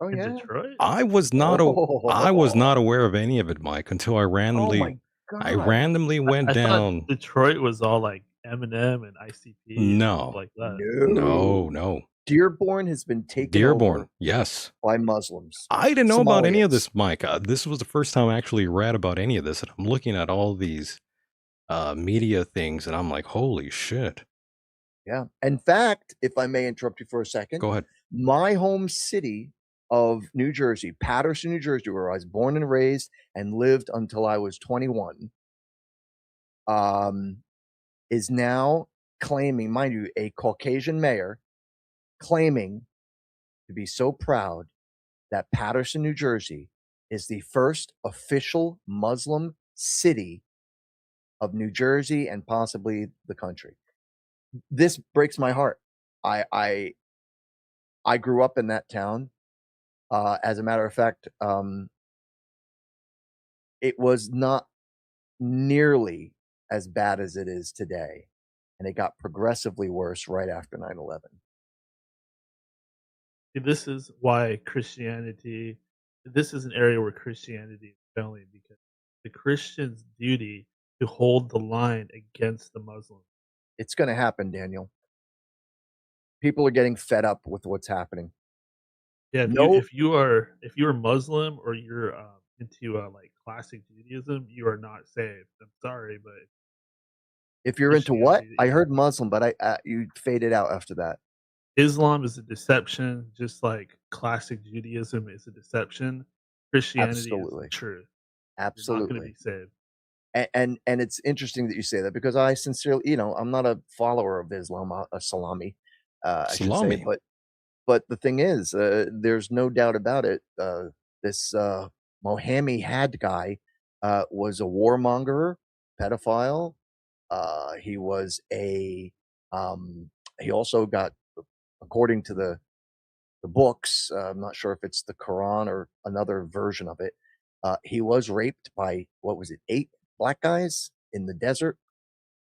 Oh, In yeah. Detroit? I was not Oh. aware of any of it, Mike, until Oh my I god. randomly went I thought down. Detroit was all like Eminem and ICP and people No, like that. no, No. no. Dearborn has been taken over Dearborn, yes. by Muslims. I didn't know about any of Somalis. this, Mike. This was the first time I actually read about any of this, and I'm looking at all these media things, and I'm like, holy shit. Yeah. In fact, if I may interrupt you for a second, Go ahead. my home city of New Jersey, Paterson, New Jersey, where I was born and raised and lived until I was 21, um, is now claiming, mind you, a Caucasian mayor claiming to be so proud that Paterson, New Jersey is the first official Muslim city of New Jersey and possibly the country. This breaks my heart. I grew up in that town. As a matter of fact, it was not nearly as bad as it is today, and it got progressively worse right after 9/11. See, this is why Christianity this is an area where Christianity is failing because the Christian's duty to hold the line against the Muslims. It's gonna happen, Daniel. People are getting fed up with what's happening. Yeah, No, if you are Muslim or you're into like classic Judaism, you are not saved. I'm sorry, but if you're into what? Christianity, I yeah. heard Muslim, but you faded out after that. Islam is a deception, just like classic Judaism is a deception. Christianity is the Absolutely. truth. You're not going to Absolutely. be saved. And it's interesting that you say that because I sincerely, I'm not a follower of Islam, a salami, I should say, Salami. but the thing is, there's no doubt about it. This Mohammed Had guy was a warmonger, pedophile. He was a he also got, according to the books, I'm not sure if it's the Quran or another version of it. He was raped by what was it, 8 black guys in the desert,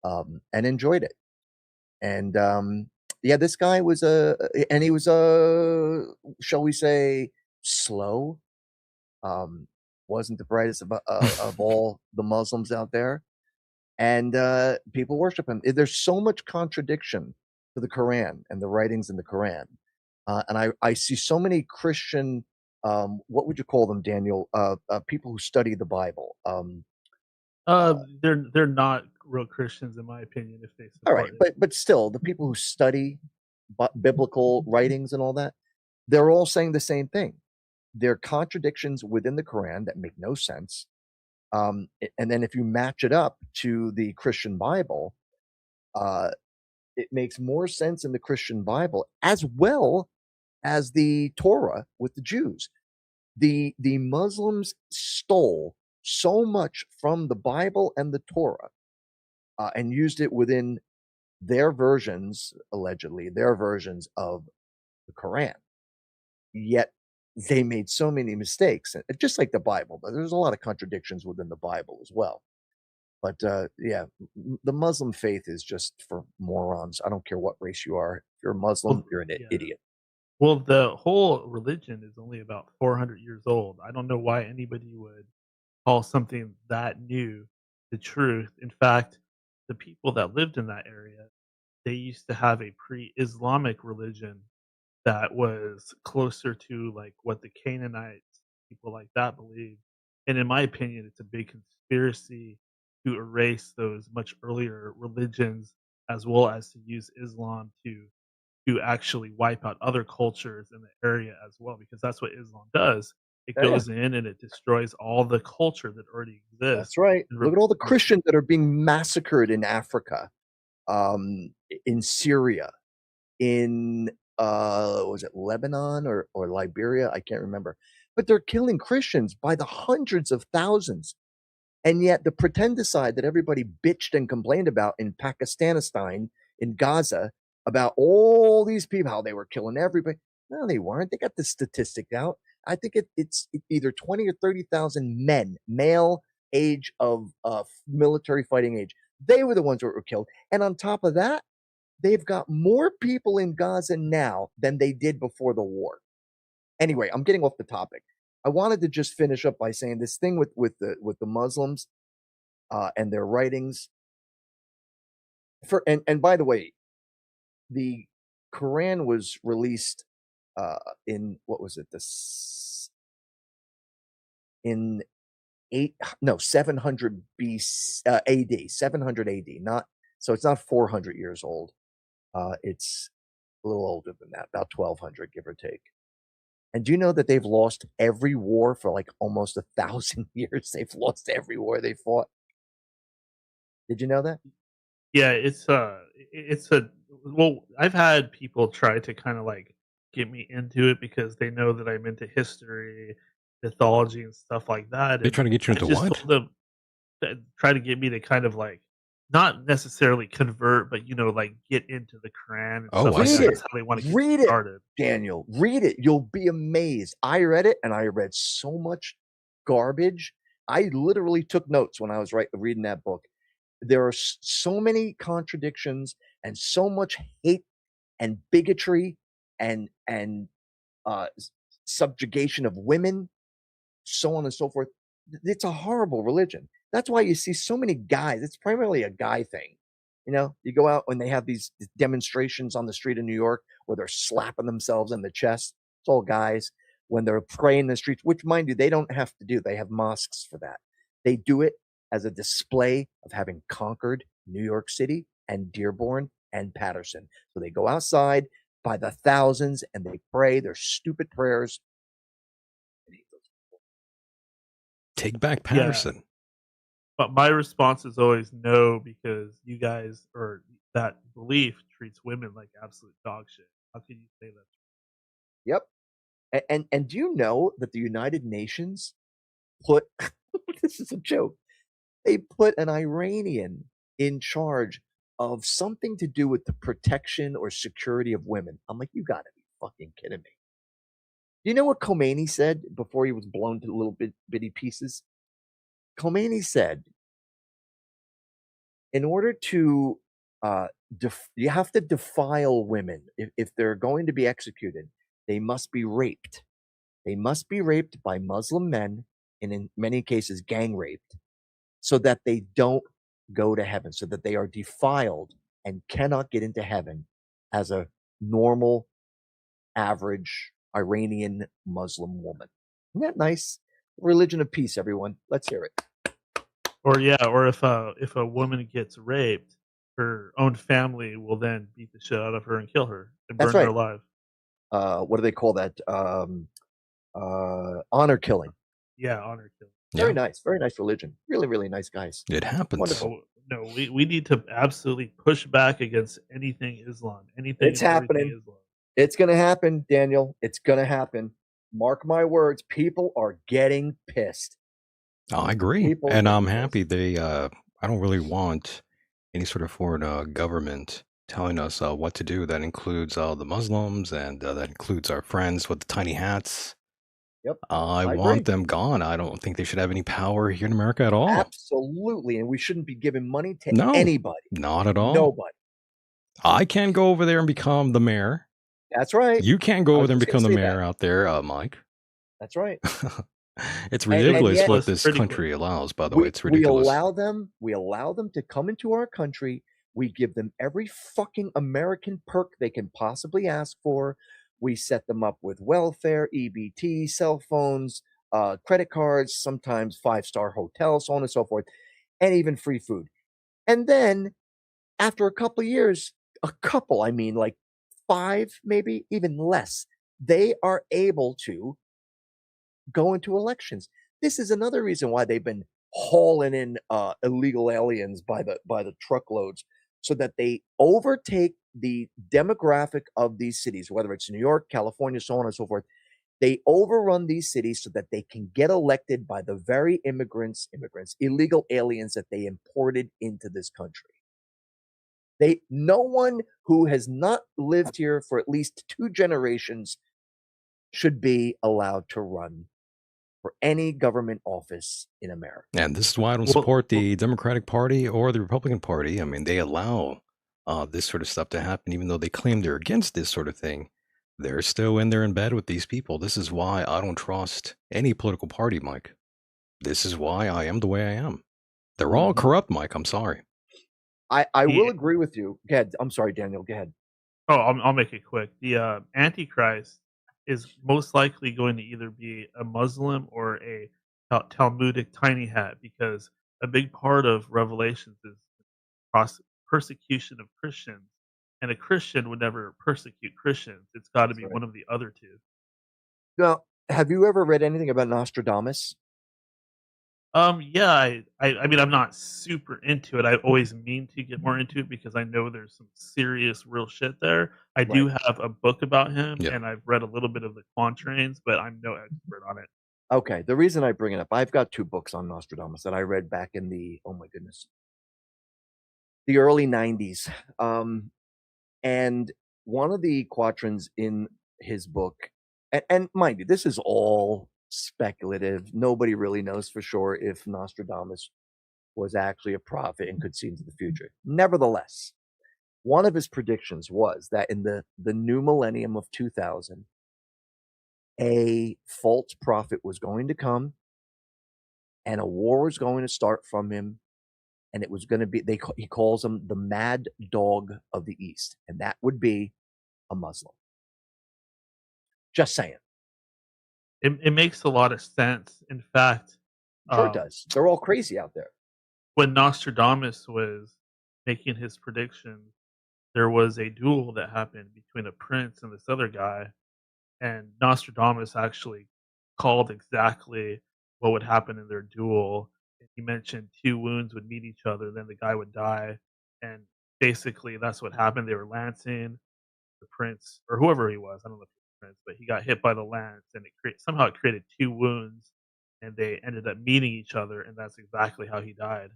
and enjoyed it. And yeah, this guy was and he was shall we say, slow. Um, wasn't the brightest of all the Muslims out there, and people worship him. There's so much contradiction to the Quran and the writings in the Quran, and I see so many Christian. What would you call them, Daniel? People who study the Bible. Uh, They're not real Christians, in my opinion, if they all right, support it. but still, the people who study biblical writings and all that, they're all saying the same thing. There are contradictions within the Quran that make no sense. And then if you match it up to the Christian Bible, uh, it makes more sense in the Christian Bible as well as the Torah with the Jews. The Muslims stole so much from the Bible and the Torah, and used it within their versions, allegedly, their versions of the Quran. Yet they made so many mistakes, just like the Bible, but there's a lot of contradictions within the Bible as well. But yeah, the Muslim faith is just for morons. I don't care what race you are. If you're a Muslim, Well, you're an yeah. idiot. Well, the whole religion is only about 400 years old. I don't know why anybody would call something that new the truth. In fact, the people that lived in that area, they used to have a pre-Islamic religion that was closer to like what the Canaanites, people like that believed. And in my opinion, it's a big conspiracy to erase those much earlier religions as well as to use Islam to actually wipe out other cultures in the area as well, because that's what Islam does. It Yeah, yeah, goes in and it destroys all the culture that already exists that's right. and Look at all the replaces it. Christians that are being massacred in Africa, in Syria, in was it Lebanon or Liberia? I can't remember. But they're killing Christians by the hundreds of thousands. And yet the pretendicide that everybody bitched and complained about in Pakistan, in Gaza, about all these people, how they were killing everybody. No, they weren't. They got the statistic out. I think it's either 20 or 30,000 men, male age of military fighting age. They were the ones that were killed. And on top of that, they've got more people in Gaza now than they did before the war. Anyway, I'm getting off the topic. I wanted to just finish up by saying this thing with the Muslims and their writings. And by the way, the Quran was released in what was it? In 700 AD, 700 AD. Not so it's not 400 years old. It's a little older than that, about 1200, give or take. And do you know that they've lost every war for like almost 1,000 years? They've lost every war they fought. Did you know that? Yeah, it's a well, I've had people try to kind of like get me into it because they know that I'm into history, mythology, and stuff like that. They And trying to get you I into just what? told them that try to get me to kind of like not necessarily convert, but like get into the Quran and Oh, stuff I like Read that. see. it. That's how they want to get Read me it, started. Daniel. Read it. You'll be amazed. I read it and I read so much garbage. I literally took notes when I was reading that book. There are so many contradictions and so much hate and bigotry and subjugation of women, so on and so forth. It's a horrible religion. That's why you see so many guys. It's primarily a guy thing. You go out when they have these demonstrations on the street in New York where they're slapping themselves in the chest. It's all guys. When they're praying in the streets, which, mind you, they don't have to do. They have mosques for that. They do it as a display of having conquered New York City and Dearborn and Patterson. So they go outside by the thousands and they pray their stupid prayers. Take back Yeah, Patterson. but my response is always no because you guys or that belief treats women like absolute dog shit. How can you say that? Yep. And do you know that the United Nations put this is a joke. They put an Iranian in charge of something to do with the protection or security of women. I'm like, you gotta be fucking kidding me. Do you know what Khomeini said before he was blown to little bitty pieces? Khomeini said, in order to you have to defile women if they're going to be executed, they must be raped. They must be raped by Muslim men, and in many cases, gang raped, so that they don't go to heaven, so that they are defiled and cannot get into heaven as a normal, average Iranian Muslim woman. Isn't that nice? Religion of peace, everyone. Let's hear it. Or yeah, or if a woman gets raped, her own family will then beat the shit out of her and kill her and That's burn her right. alive. What do they call that? Honor killing. Yeah, honor killing. Very nice. Very nice religion. Really, really nice guys. It happens. Wonderful. No, we need to absolutely push back against anything Islam, anything It's and everything happening. Islam. It's going to happen, Daniel. It's going to happen. Mark my words. People are getting pissed. Oh, I agree. People And get I'm pissed. happy I don't really want any sort of foreign government telling us what to do. That includes the Muslims and that includes our friends with the tiny hats. Yep. I I want agree. them gone. I don't think they should have any power here in America at all. Absolutely. And we shouldn't be giving money to No, anybody. not at all. Nobody. I can't go over there and become the mayor. That's right. You can't go I over was there and just gonna become the say mayor that. out there, Mike. That's right. It's And ridiculous yet what List this pretty country close. allows, by the way. It's we ridiculous. allow them to come into our country. We give them every fucking American perk they can possibly ask for. We set them up with welfare, EBT, cell phones, credit cards, sometimes 5-star hotels, so on and so forth, and even free food. And then after a couple of years, I mean like 5, maybe even less, they are able to go into elections. This is another reason why they've been hauling in illegal aliens by the truckloads, so that they overtake the demographic of these cities, whether it's New York, California, so on and so forth, They overrun these cities so that they can get elected by the very immigrants, illegal aliens that they imported into this country. No one who has not lived here for at least 2 generations should be allowed to run for any government office in America. And this is why I don't Well, support the Democratic Party or the Republican Party. I mean, they allow this sort of stuff to happen, even though they claim they're against this sort of thing. They're still in there in bed with these people. This is why I don't trust any political party, Mike. This is why I am the way I am. They're all corrupt, Mike. I'm sorry. I will agree with you. Go ahead. I'm sorry, Daniel. Go ahead. Oh, I'll make it quick. The Antichrist is most likely going to either be a Muslim or a Talmudic tiny hat, because a big part of Revelations is persecution of Christians, and a Christian would never persecute Christians. It's got to That's be right. one of the other two. Now, have you ever read anything about Nostradamus? Yeah, I mean, I'm not super into it. I always mean to get more into it because I know there's some serious, real shit there. I do Right. have a book about him, Yeah. and I've read a little bit of the Quatrains, but I'm no expert on it. Okay. The reason I bring it up, I've got 2 books on Nostradamus that I read back in the, oh my goodness, the early 90s. And one of the quatrains in his book, and mind you, this is all speculative. Nobody really knows for sure if Nostradamus was actually a prophet and could see into the future. Nevertheless, one of his predictions was that in the new millennium of 2000, a false prophet was going to come and a war was going to start from him, and it was going to be, he calls him the mad dog of the East, and that would be a Muslim. Just saying. It makes a lot of sense. In fact, Sure does. They're all crazy out there. when Nostradamus was making his predictions, there was a duel that happened between a prince and this other guy, and Nostradamus actually called exactly what would happen in their duel. And he mentioned 2 wounds would meet each other, then the guy would die, and basically that's what happened. They were lancing the prince or whoever he was. I don't know if he was the prince, but he got hit by the lance, and somehow it created 2 wounds, and they ended up meeting each other, and that's exactly how he died.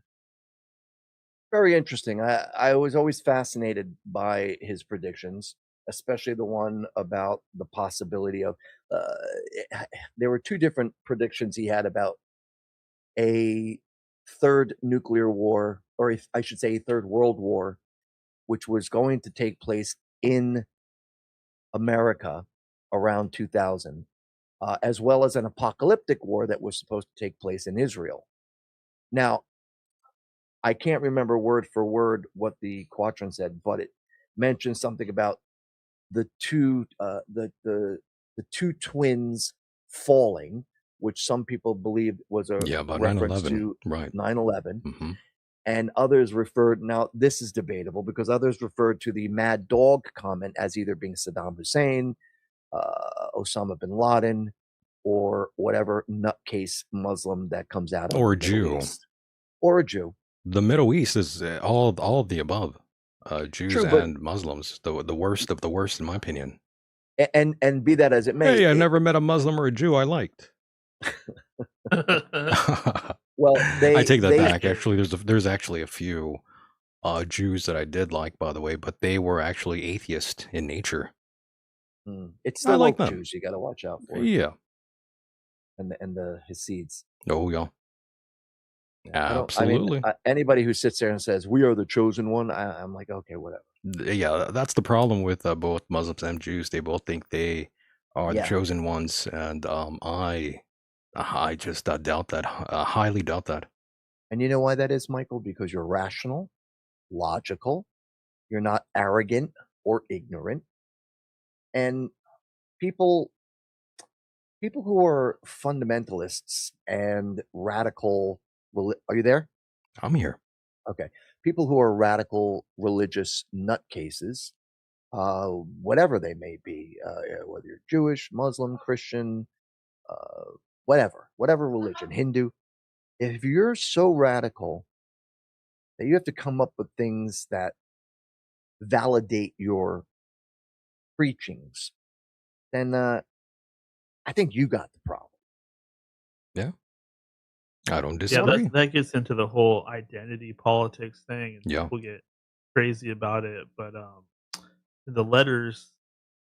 Very interesting. I was always fascinated by his predictions, especially the one about the possibility of. Uh, there were 2 different predictions he had about a third nuclear war, or I should say, a third world war, which was going to take place in America around 2000, as well as an apocalyptic war that was supposed to take place in Israel. Now, I can't remember word for word what the quatrain said, but it mentioned something about the two twins falling, which some people believed was a Yeah, about reference 9/11. to Right. 9/11, Hmm. and others referred. Now this is debatable because others referred to the mad dog comment as either being Saddam Hussein, Osama bin Laden, or whatever nutcase Muslim that comes out of Or the a Middle Jew. East, or a Jew. The Middle East is all of the above. Jews True, but and Muslims, the worst of the worst, in my opinion. and be that as it may, Hey, I never met a Muslim or a Jew I liked. well, I take that they back. Actually, there's actually a few Jews that I did like, by the way, but they were actually atheist in nature. it's I the like woke them. Jews you got to watch out for, Yeah. and the Hasids. Oh, yeah. I don't. I mean, Absolutely. anybody who sits there and says we are the chosen one, I'm like, okay, whatever. Yeah, that's the problem with both Muslims and Jews. They both think they are the Yeah, chosen ones, and I just doubt that. Highly doubt that. and you know why that is, Michael? Because you're rational, logical. You're not arrogant or ignorant, and people people who are fundamentalists and radical. Are you there? I'm here. Okay. People who are radical religious nutcases, whatever they may be, whether you're Jewish, Muslim, Christian, uh, whatever religion, Hindu, if you're so radical that you have to come up with things that validate your preachings, then I I think you got the problem. Yeah, I don't Yeah, disagree. that gets into the whole identity politics thing, and Yeah. people get crazy about it. But the letters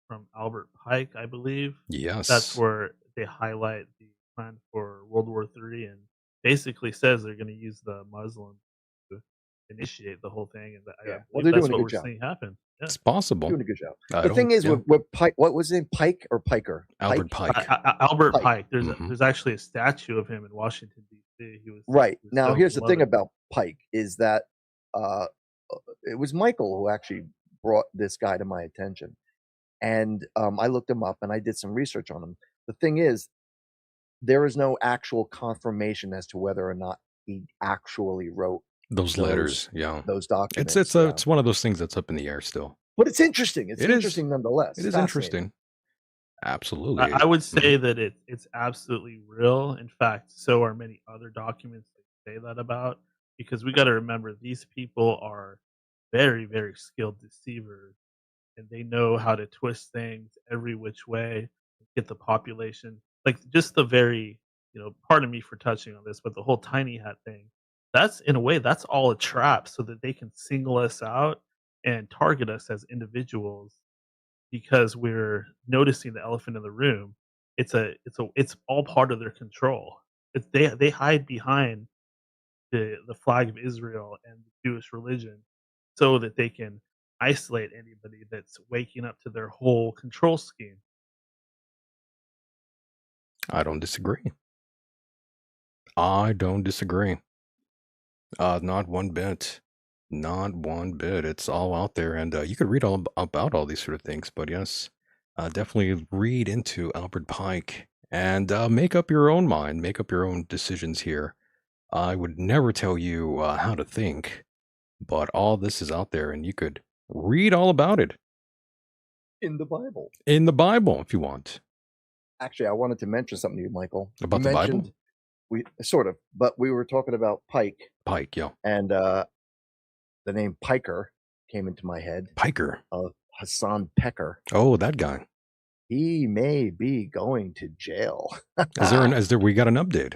from Albert Pike, I believe, that's Yes. where they highlight the plan for World War III, and basically says they're going to use the Muslims to initiate the whole thing, and I Yeah. Well, believe they're that's doing a what good we're job. seeing happen. Yeah, It's possible. Doing a good job. I The thing don't. is Yeah. with Pike, what was his name? Pike or Piker? Albert Pike? Pike. Albert Pike. Pike. Hmm. There's actually a statue of him in Washington D.C. He Right. was Now, so here's the thing beloved. about Pike is that uh, it was Michael who actually brought this guy to my attention. And I looked him up and I did some research on him. The thing is, there is no actual confirmation as to whether or not he actually wrote Those letters. Yeah. those It's documents. Yeah. it's one of those things that's up in the air still. But it's interesting. It's It is. interesting nonetheless. It is Fascinating. interesting. Absolutely. I would Mhm. say that it's absolutely real. In fact, so are many other documents that say that about, because we got to remember these people are very, very skilled deceivers, and they know how to twist things every which way, get the population like just the very, pardon me for touching on this, but the whole tiny hat thing, that's in a way that's all a trap so that they can single us out and target us as individuals because we're noticing the elephant in the room. It's all part of their control. They hide behind the flag of Israel and the Jewish religion so that they can isolate anybody that's waking up to their whole control scheme. I don't disagree. I don't disagree. Not one bit. Not one bit. It's all out there, and you could read all about all these sort of things. But yes, definitely read into Albert Pike and make up your own mind. Make up your own decisions here. I would never tell you how to think, but all this is out there, and you could read all about it In the Bible. in the Bible if you want. Actually, I wanted to mention something to you, Michael. About You the Bible? mentioned we sort of, but we were talking about Pike, Pike, yeah. and the name Piker came into my head. Piker. Hassan Pecker. Oh, that guy. He may be going to jail. Is there? We got an update.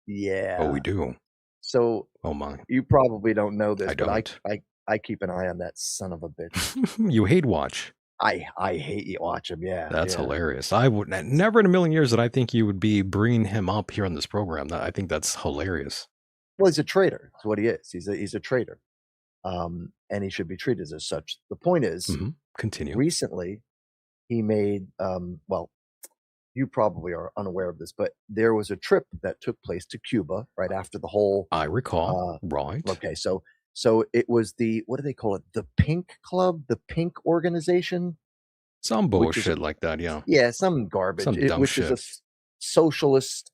Yeah. Oh, we do. So Oh my. you probably don't know this, I but don't. I keep an eye on that son of a bitch. You hate watch. I hate you watch him. Yeah, That's yeah. hilarious. I would never in a million years that I think you would be bringing him up here on this program. I think that's hilarious. Well, he's a traitor. That's what he is. He's a traitor, and he should be treated as such. The point is, Continue. recently he made well, you probably are unaware of this, but there was a trip that took place to Cuba right after the whole. I recall. Right. Okay, so it was what do they call it? The Pink Club, the Pink Organization. Some Which is- bullshit like that, yeah. Yeah, some garbage. Some dumb which is a shit. socialist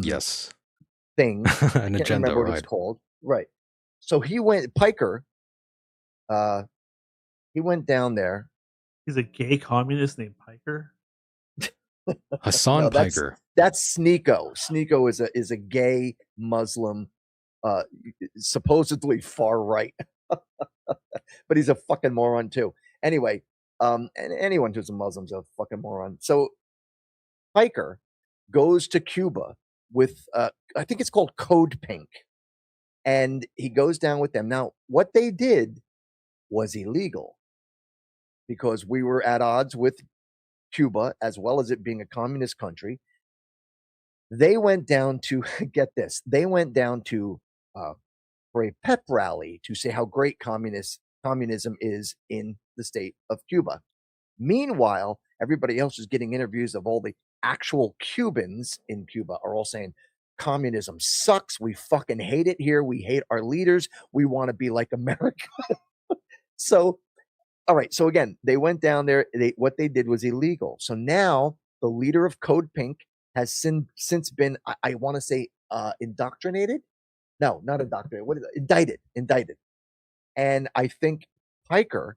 Yes. thing. An Can't agenda, remember what right? it's called. Right. So he went Piker. He went down there. He's a gay communist named Piker. Hassan No, Piker. That's Sneeko. Sneeko is a gay Muslim, supposedly far right, but he's a fucking moron too. Anyway, and anyone who's a Muslim's a fucking moron. So Piker goes to Cuba with I think it's called Code Pink, and he goes down with them. Now, what they did was illegal because we were at odds with Cuba, as well as it being a communist country. They went down to get this. They went down to for a pep rally to say how great communism is in the state of Cuba. Meanwhile, everybody else is getting interviews of all the actual Cubans in Cuba are all saying communism sucks. We fucking hate it here. We hate our leaders. We want to be like America. So all right. So again, they went down there. What they did was illegal. So now the leader of Code Pink has since been, I want to say, indoctrinated. No, not indoctrinated. What is it? Indicted. And I think Pecker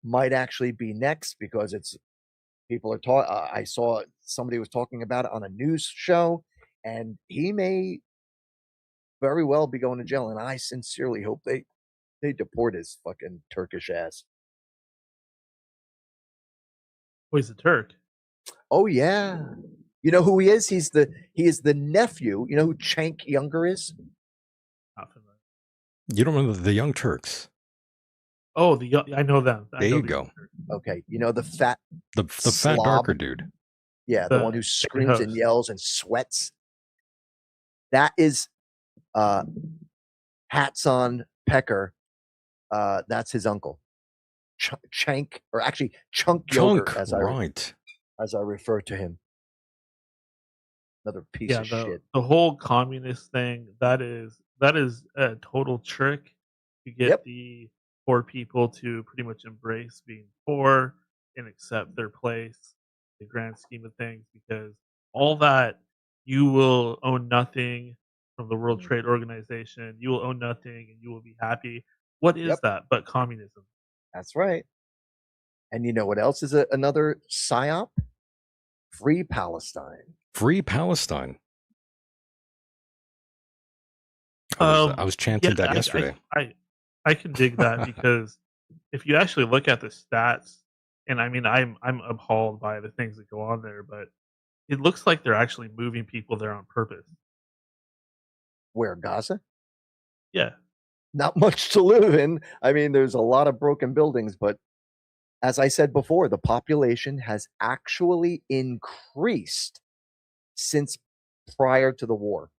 might actually be next because people are talking. I saw somebody was talking about it on a news show, and he may very well be going to jail. And I sincerely hope they deport his fucking Turkish ass. Oh, he's a Turk. Oh yeah. You know who he is? He is the nephew. You know who Cenk Younger is? Not familiar. You don't remember the Young Turks? Oh, I know them. I There know you the go. Okay, you know the fat The fat slob? darker dude. Yeah, the one the who main screams and host. yells and sweats. That is uh hats on Pecker. That's his uncle. Chank, or actually Chunk Yogurt, Chunk, right? as I refer to him. Another piece Yeah, of shit. the whole communist thing, that is a total trick to get Yep. the poor people to pretty much embrace being poor and accept their place in the grand scheme of things, because all that, you will own nothing from the World Trade Organization, you will own nothing and you will be happy. What is Yep. that but communism? That's right. And you know what else is another psyop? Free Palestine. Free Palestine. I was Yeah, chanting that yesterday. I can dig that, because if you actually look at the stats, and I mean, I'm appalled by the things that go on there, but it looks like they're actually moving people there on purpose. Where, Gaza? Yeah. Not much to live in. I mean, there's a lot of broken buildings, but as I said before, the population has actually increased since prior to the war.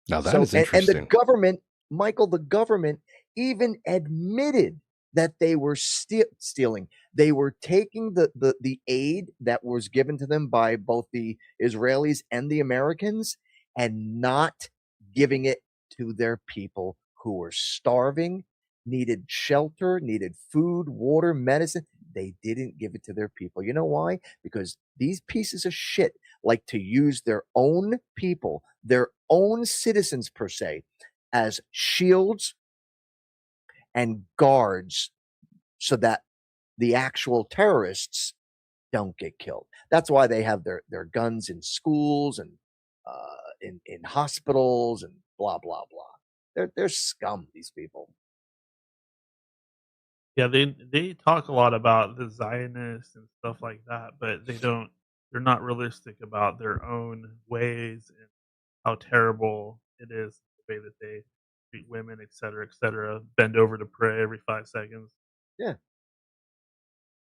Now that So, is and the interesting. government, Michael, the government even admitted that they were stealing. They were taking the aid that was given to them by both the Israelis and the Americans and not giving it to their people who were starving, needed shelter, needed food, water, medicine. They didn't give it to their people. You know why? Because these pieces of shit like to use their own people, their own citizens per se, as shields and guards so that the actual terrorists don't get killed. That's why they have their guns in schools and in hospitals and blah blah blah. They're scum, these people. Yeah, they talk a lot about the Zionists and stuff like that, but they're not realistic about their own ways and how terrible it is, the way that they treat women, et cetera, bend over to pray every 5 seconds. Yeah.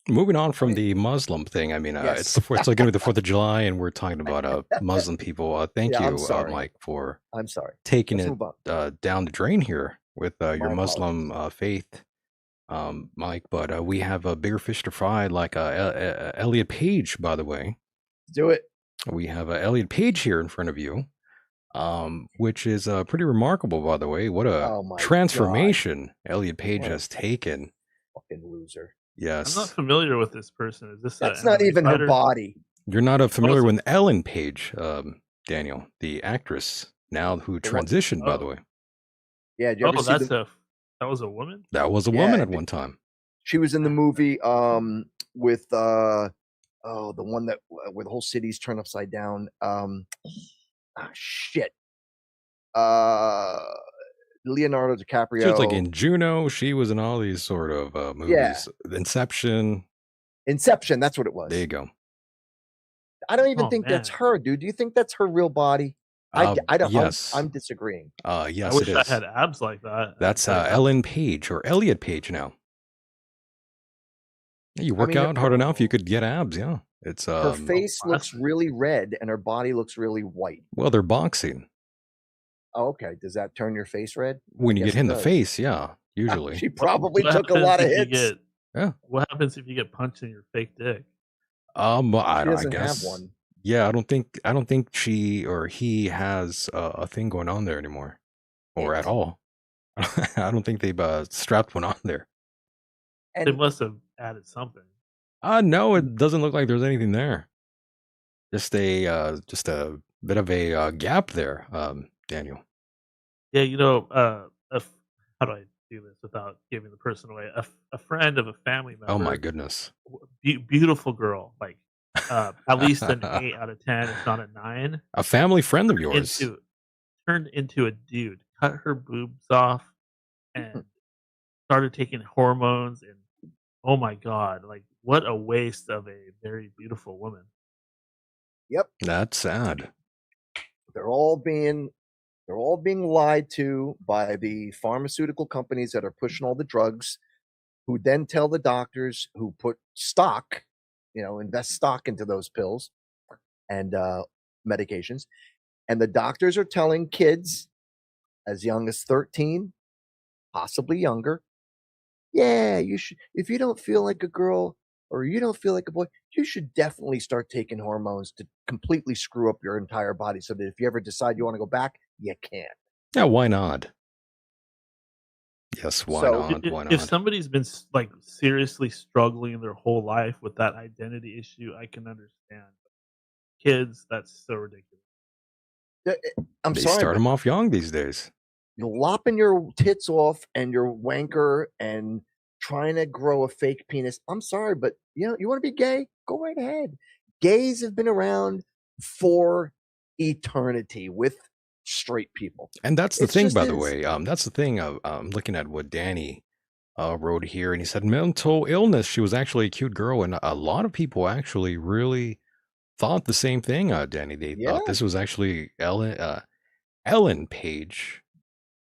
Moving on I from mean, the Muslim thing, I mean, yes. it's like going to be the 4th of July, and we're talking about Muslim people. Thank Yeah, I'm you, sorry. Mike, for I'm sorry. taking Let's it move on. down the drain here with your My Muslim apologies. faith, Mike. But we have a bigger fish to fry, like Elliot Page, by the way. Do it. We have Elliot Page here in front of you, which is pretty remarkable, by the way. What a Oh my God. transformation Elliot Page What a has taken. fucking loser. I'm not Yes. familiar with this person. Is this a That's not MMA even her fighter? body. You're not familiar it? with Ellen Page, Daniel, the actress now who The one- transitioned, by the Oh. way. Yeah, did you ever Oh, see the that was a woman? That was a Yeah, woman at one time. she was in the movie with the one that where the whole city's turned upside down. Shit. Leonardo DiCaprio. She was like in Juno. She was in all these sort of movies. Inception. Inception, that's what it was. There you go. I don't even Oh, think that's man. her, dude. Do you think that's her real body? I don't. Yes. I'm disagreeing. Yes, I wish it I is. had abs like that. That's Ellen Page or Elliot Page now. You work out hard enough, you could get abs. Yeah, it's her face looks plastic. really red and her body looks really white. well, they're boxing. Oh, okay. Does that turn your face red? When I you guess get hit in it the does. face, yeah, usually. She probably What took a lot of happens if you hits. Yeah. What happens if you get punched in your fake dick? I She doesn't guess. have one. Yeah, I don't think she or he has a thing going on there anymore, or at all. I don't think they've strapped one on there. They And must have added something. No, it doesn't look like there's anything there. Just a bit of a gap there, Daniel. Yeah, how do I do this without giving the person away? A friend of a family member. Oh my goodness. Beautiful girl, like at least an 8 out of 10, if not a 9. A family friend of yours. Turned into a dude, cut her boobs off, and started taking hormones and Oh my god, like, what a waste of a very beautiful woman. Yep, That's sad. they're all being they're all being lied to by the pharmaceutical companies that are pushing all the drugs, who then tell the doctors who put stock, invest stock into those pills and medications, and the doctors are telling kids as young as 13, possibly younger, yeah, you should. If you don't feel like a girl or you don't feel like a boy, you should definitely start taking hormones to completely screw up your entire body so that if you ever decide you want to go back, you can. Yeah, why not? Yes, why So, not? Why If not? somebody's been like seriously struggling their whole life with that identity issue, I can understand. Kids, that's so ridiculous. I'm They sorry, start but them off young these days. lopping your tits off and your wanker and trying to grow a fake penis. I'm sorry, but you want to be gay? Go right ahead. Gays have been around for eternity with straight people. And that's the It's thing, just by the is. way. That's the thing. I'm looking at what Danny wrote here, and he said mental illness. She was actually a cute girl, and a lot of people actually really thought the same thing. Danny, they Yeah, thought this was actually Ellen Page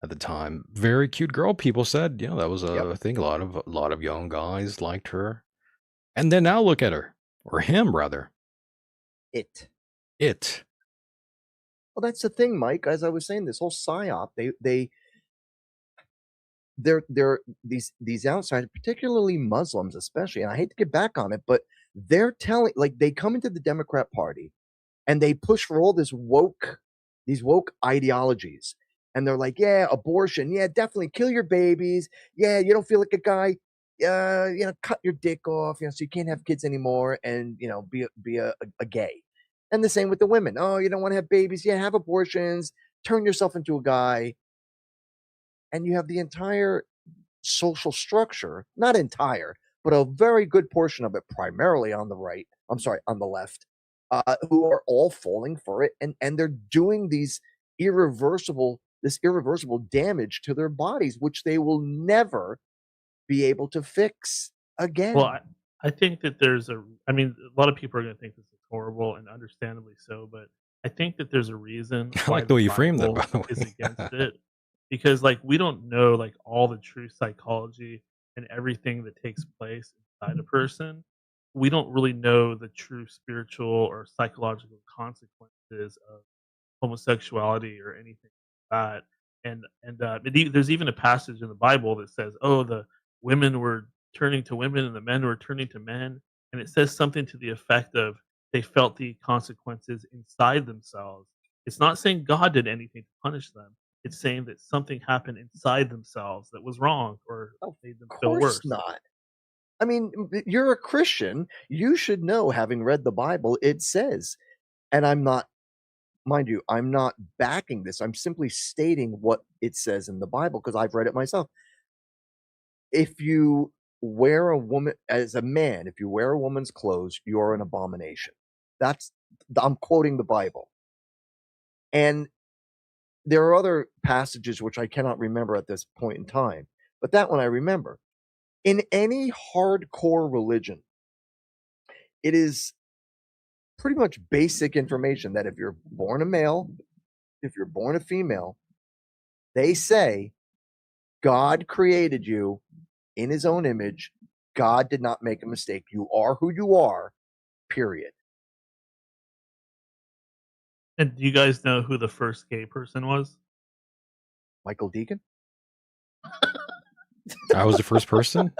at the time. Very cute girl. People said, that was yep. a thing. A lot of young guys liked her, and then now look at her, or him rather. It. It. Well, that's the thing, Mike. As I was saying, this whole psyop, they're these outsiders, particularly Muslims, especially. And I hate to get back on it, but they're telling, like, they come into the Democrat Party and they push for all these woke ideologies. And they're like, yeah, abortion, yeah, definitely kill your babies. Yeah, you don't feel like a guy, cut your dick off, so you can't have kids anymore, and be a gay. And the same with the women. Oh, you don't want to have babies? Yeah, have abortions, turn yourself into a guy, and you have the entire social structure, not entire, but a very good portion of it, primarily on the right. I'm sorry, on the left, who are all falling for it, and they're doing this irreversible damage to their bodies, which they will never be able to fix Well, again. I think that there's I mean, a lot of people are going to think this is horrible and understandably so, but I think that there's a reason I why like the the way you framed that, by Bible the is against way. it because like we don't know like all the true psychology and everything that takes place inside a person. We don't really know the true spiritual or psychological consequences of homosexuality or anything like that. There's even a passage in the Bible that says, "Oh, the women were turning to women and the men were turning to men," and it says something to the effect of they felt the consequences inside themselves. It's not saying God did anything to punish them. It's saying that something happened inside themselves that was wrong or Of made them feel course worse. not. I mean, you're a Christian. You should know, having read the Bible, it says, and I'm not, mind you, I'm not backing this. I'm simply stating what it says in the Bible because I've read it myself. If you wear a woman as a man, if you wear a woman's clothes, you're an abomination. That's I'm quoting the Bible. And there are other passages which I cannot remember at this point in time, but that one I remember. In any hardcore religion, it is pretty much basic information that if you're born a male, if you're born a female, they say God created you in his own image. God did not make a mistake. You are who you are, period. And do you guys know who the first gay person was? Michael Deacon? I was the first person.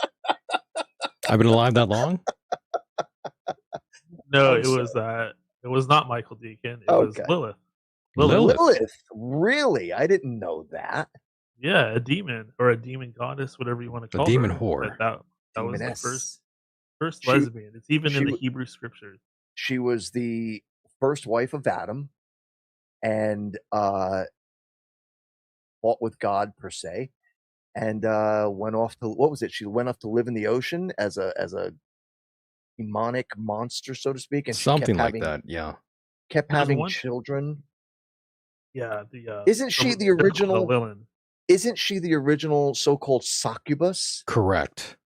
I've been alive that long. No, I'm sorry. it was not Michael Deacon. It was Okay. Lilith. Lilith. Lilith? Really? I didn't know that. Yeah, a demon or a demon goddess, whatever you want to A call demon her. whore. But that was the Demoness. first She lesbian. It's even in she the w- Hebrew scriptures. she was the first wife of Adam and fought with God per se, and went off to what was it? She went off to live in the ocean as a demonic monster, so to speak, and she Something like that. Yeah. kept There was having one, children. yeah, Isn't she the the original? Lilin. Isn't she the original so-called succubus? Correct.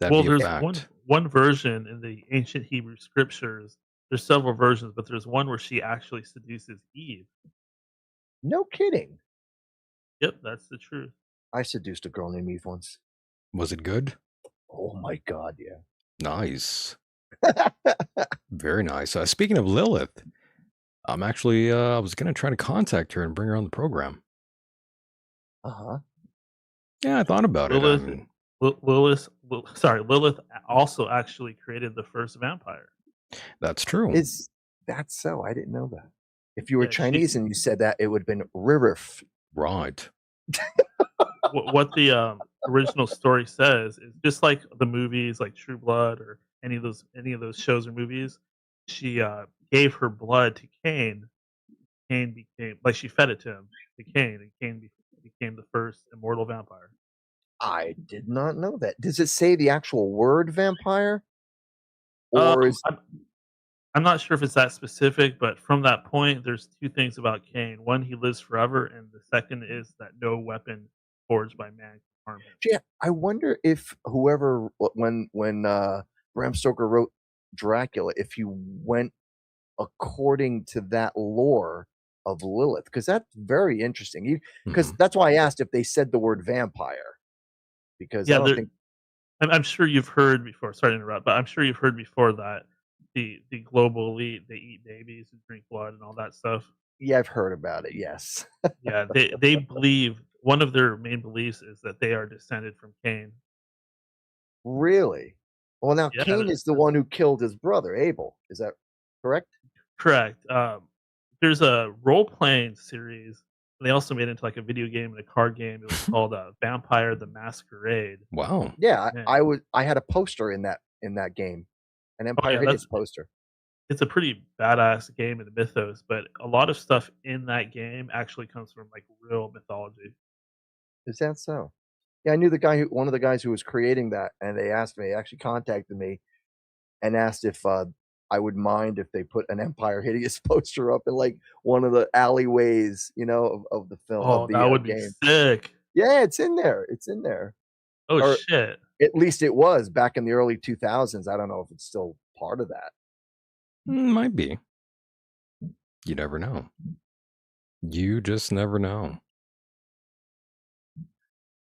That'd Well, be a there's one fact. one version in the ancient Hebrew scriptures. There's several versions, but there's one where she actually seduces Eve. No kidding. Yep, that's the truth. I seduced a girl named Eve once. Was it good? Oh my God, yeah. Nice. Very nice. Speaking of Lilith, I'm actually, I was going to try to contact her and bring her on the program. Uh-huh. Yeah, I thought about it. I Lilith, mean, Lilith also actually created the first vampire. that's true. Is that so? I didn't know that. If you were Yeah, Chinese and you said that, it would have been Ririf. Right. what the original story says is just like the movies, like True Blood or any of those shows or movies. She gave her blood to Cain. Cain became like she fed it to him to Cain, and became the first immortal vampire. I did not know that. Does it say the actual word vampire? Or is I'm not sure if it's that specific, but from that point, there's two things about Cain. One, he lives forever, and the second is that no weapon forged by man can harm him. yeah, I wonder if whoever when Bram Stoker wrote Dracula, if he went according to that lore of Lilith, because that's very interesting. Because Mhm. that's why I asked if they said the word vampire, because I Yeah, don't think I'm sure you've heard before. Sorry to interrupt, but I'm sure you've heard before that the global elite, they eat babies and drink blood and all that stuff. yeah, I've heard about it. Yes. Yeah, they believe one of their main beliefs is that they are descended from Cain. Really? Well, now Yeah, Cain is the one who killed his brother Abel. Is that correct? correct. There's a role playing series. They also made it into like a video game and a card game. It was called Vampire the Masquerade. Wow. Yeah, Man. I had a poster in that game, an Oh Empire yeah, Hideous poster. it's a pretty badass game in the mythos, but a lot of stuff in that game actually comes from like real mythology. Is that so? Yeah, I knew one of the guys who was creating that, and they asked me, actually contacted me and asked if I would mind if they put an Empire Hideous poster up in like one of the alleyways, of the film of Oh, that the would be game. sick. Yeah, it's in there. It's in there. Oh Or shit. at least it was back in the early 2000s. I don't know if it's still part of that. Might be. You never know. You just never know.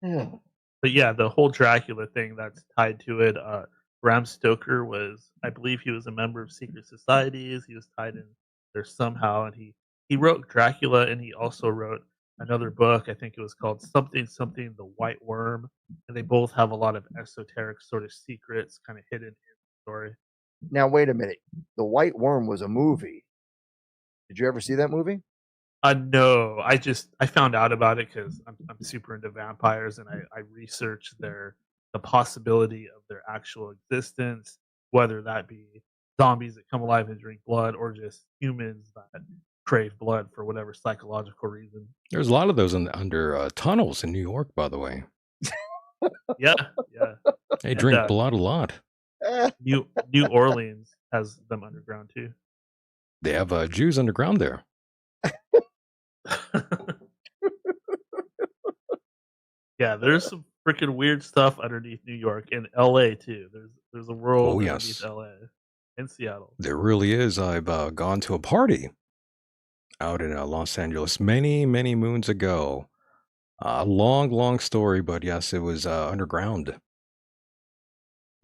Yeah. But yeah, the whole Dracula thing that's tied to it. Bram Stoker was, I believe, he was a member of secret societies. He was tied in there somehow, and he wrote Dracula, and he also wrote another book. I think it was called something something the White Worm, and they both have a lot of esoteric sort of secrets kind of hidden in the story. Now wait a minute. The White Worm was a movie. Did you ever see that movie? No, I found out about it because I'm super into vampires, and I researched the possibility of their actual existence, whether that be zombies that come alive and drink blood, or just humans that crave blood for whatever psychological reason. There's a lot of those under tunnels in New York, by the way. Yeah, yeah. They And drink blood a lot. New Orleans has them underground too. They have Jews underground there. Yeah, there's some freaking weird stuff underneath New York and LA too. There's a world Oh, underneath yes. LA and Seattle. There really is. I've gone to a party out in Los Angeles many, many moons ago. Long, long story, but yes, it was underground.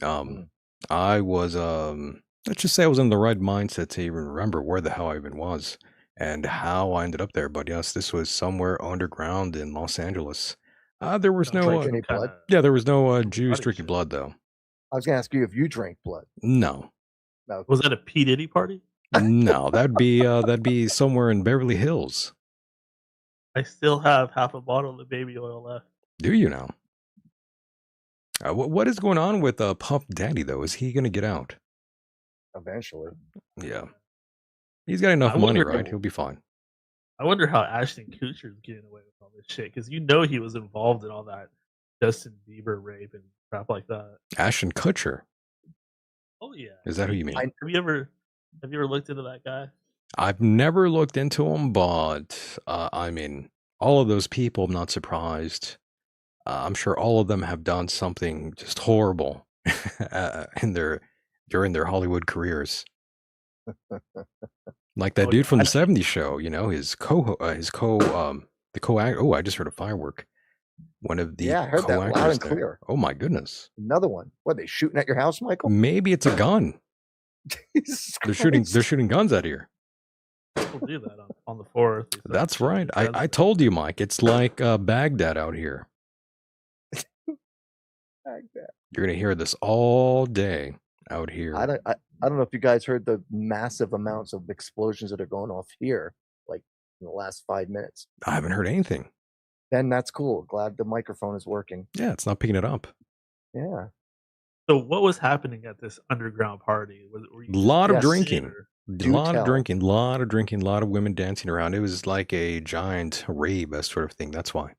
Mm. I was, let's just say I was in the right mindset to even remember where the hell I even was and how I ended up there. But yes, this was somewhere underground in Los Angeles. There was Sounds no, Drink like any some blood? kinda yeah, there was no Jews naughty drinking shit. blood though. I was gonna ask you if you drank blood. No, No. Was that a P. Diddy party? no, that'd be somewhere in Beverly Hills. I still have half a bottle of baby oil left. Do you now? What is going on with Puff Daddy though? Is he gonna get out? Eventually. Yeah, he's got enough I money, wonder right? He'll be fine. I wonder how Ashton Kutcher's getting away with all this shit, because you know he was involved in all that Justin Bieber rape and crap like that. Ashton Kutcher. Oh yeah. Is that who you mean? Have you ever looked into that guy? I've never looked into him, but I mean, all of those people, I'm not surprised. I'm sure all of them have done something just horrible in their during their Hollywood careers. Like that Oh dude yeah, from the '70s show, the co-act. Oh, I just heard a firework. One of the Yeah, I heard that loud co-actors and there. clear. Oh my goodness. Another one. What, they shooting at your house, Michael? Maybe it's a gun. Jesus They're Christ. shooting guns out here. people do that on the 4th. They start That's shooting right. guns I at told you, Mike. It's like Baghdad out here. Baghdad. You're gonna hear this all day out I here. don't know if you guys heard the massive amounts of explosions that are going off here, like in the last 5 minutes. I haven't heard anything. Then that's cool. Glad the microphone is working. Yeah, it's not picking it up. Yeah. So what was happening at this underground party? Were you A just lot of Yes. drinking. or Do lot of tell. drinking, lot of drinking, lot of women dancing around. It was like a giant rave, that sort of thing. That's why.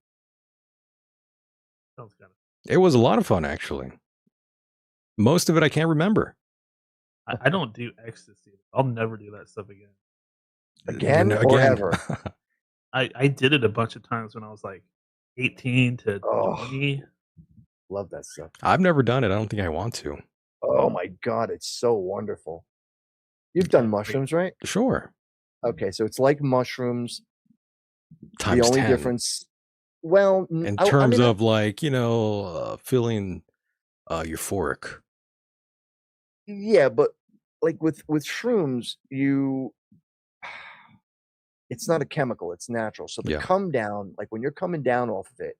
sounds kind of It was a lot of fun, actually. Most of it I can't remember. I don't do ecstasy. I'll never do that stuff again. Again or Again. ever? I did it a bunch of times when I was like 18 to Oh. 20. Love that stuff. I've never done it. I don't think I want to. Oh my God, it's so wonderful. You've done mushrooms, right? Sure. Okay, so it's like mushrooms. Times the only 10. difference, well, In I terms mean, of like, feeling euphoric. yeah, but like with shrooms, it's not a chemical, it's natural. So the Yeah. come down, like when you're coming down off of it,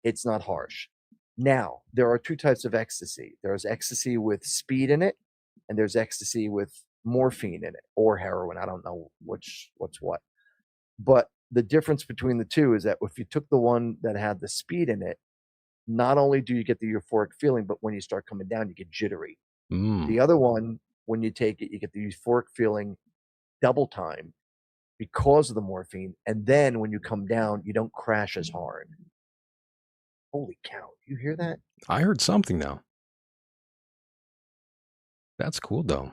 it's not harsh. Now, there are two types of ecstasy. There's ecstasy with speed in it, and there's ecstasy with morphine in it or heroin. I don't know what's what. But the difference between the two is that if you took the one that had the speed in it, not only do you get the euphoric feeling, but when you start coming down, you get jittery. Mm. The other one, when you take it, you get the euphoric feeling double time because of the morphine. And then when you come down, you don't crash as hard. Holy cow. You hear that? I heard something now. That's cool, though.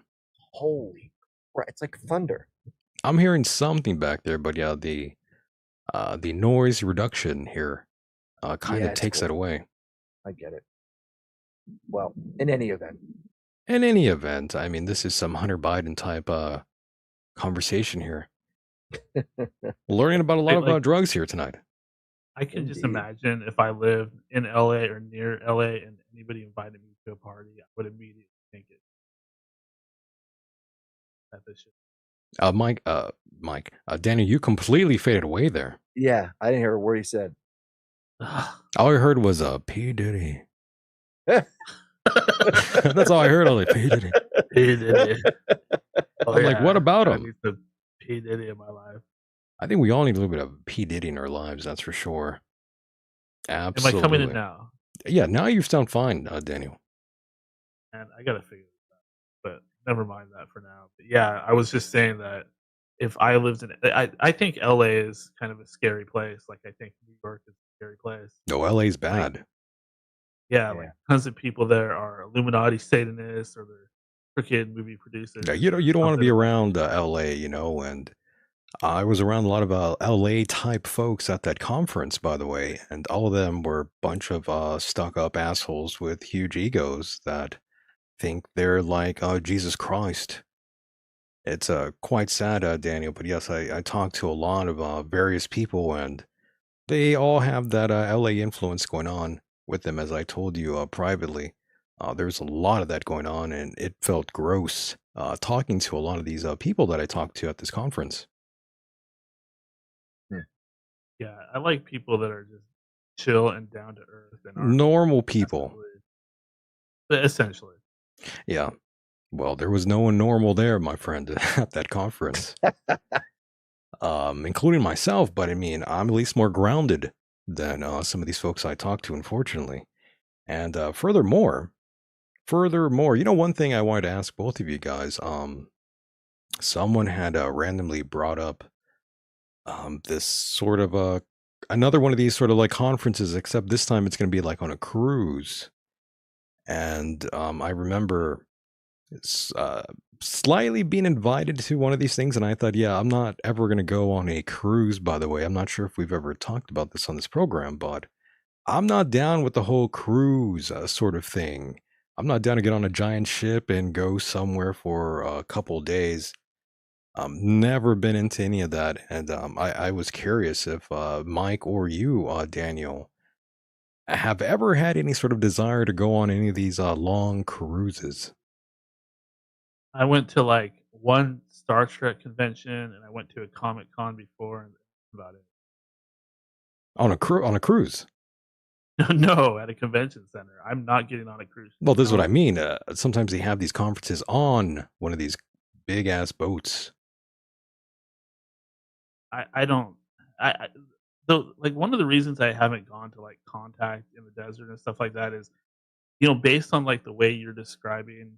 Holy crap. It's like thunder. I'm hearing something back there, but yeah, the noise reduction here kind Yeah, of it's takes cool. that away. I get it. Well, in any event. In any event, I mean, this is some Hunter Biden type conversation here. Learning about a lot of Like- drugs here tonight. I can just Indeed. imagine if I lived in LA or near LA and anybody invited me to a party, I would immediately think it. That this shit. Mike, Daniel, you completely faded away there. Yeah, I didn't hear a word he said. All I heard was P. Diddy. That's all I heard. I was like, P. Diddy. P. Diddy. Oh, I'm like, what about I him? need some P. Diddy in my life. I think we all need a little bit of P. Diddy in our lives, that's for sure. Absolutely. Am I coming in now? Yeah, now you sound fine, Daniel. And I gotta figure this out. But never mind that for now. But yeah, I was just saying that if I lived in I think LA is kind of a scary place. Like I think New York is a scary place. No, LA's bad. Yeah, Yeah. like tons of people there are Illuminati Satanists or they're crooked movie producers. Yeah, you don't want to something be like- around LA, and I was around a lot of LA type folks at that conference, by the way, and all of them were a bunch of stuck up assholes with huge egos that think they're like Jesus Christ. It's quite sad, Daniel, but yes, I talked to a lot of various people, and they all have that LA influence going on with them, as I told you privately. There's a lot of that going on, and it felt gross talking to a lot of these people that I talked to at this conference. Yeah, I like people that are just chill and down to earth and aren't Normal people. necessarily- But essentially. Yeah. Well, there was no one normal there, my friend, at that conference. Including myself, but I mean, I'm at least more grounded than some of these folks I talked to, unfortunately. And furthermore, one thing I wanted to ask both of you guys, someone had randomly brought up this sort of another one of these sort of like conferences, except this time it's going to be like on a cruise. And I remember slightly being invited to one of these things, and I thought, yeah, I'm not ever going to go on a cruise, by the way. I'm not sure if we've ever talked about this on this program, but I'm not down with the whole cruise sort of thing. I'm not down to get on a giant ship and go somewhere for a couple days. Never been into any of that, and I was curious if Mike or you, Daniel, have ever had any sort of desire to go on any of these long cruises I went to, like, one Star Trek convention, and I went to a Comic Con before, and that's about it. on a cruise. No, at a convention center. I'm not getting on a cruise ship. Well, this is what I No. mean. Sometimes they have these conferences on one of these big ass boats. I don't I so, like, one of the reasons I haven't gone to, like, Contact in the desert and stuff like that is, based on, like, the way you're describing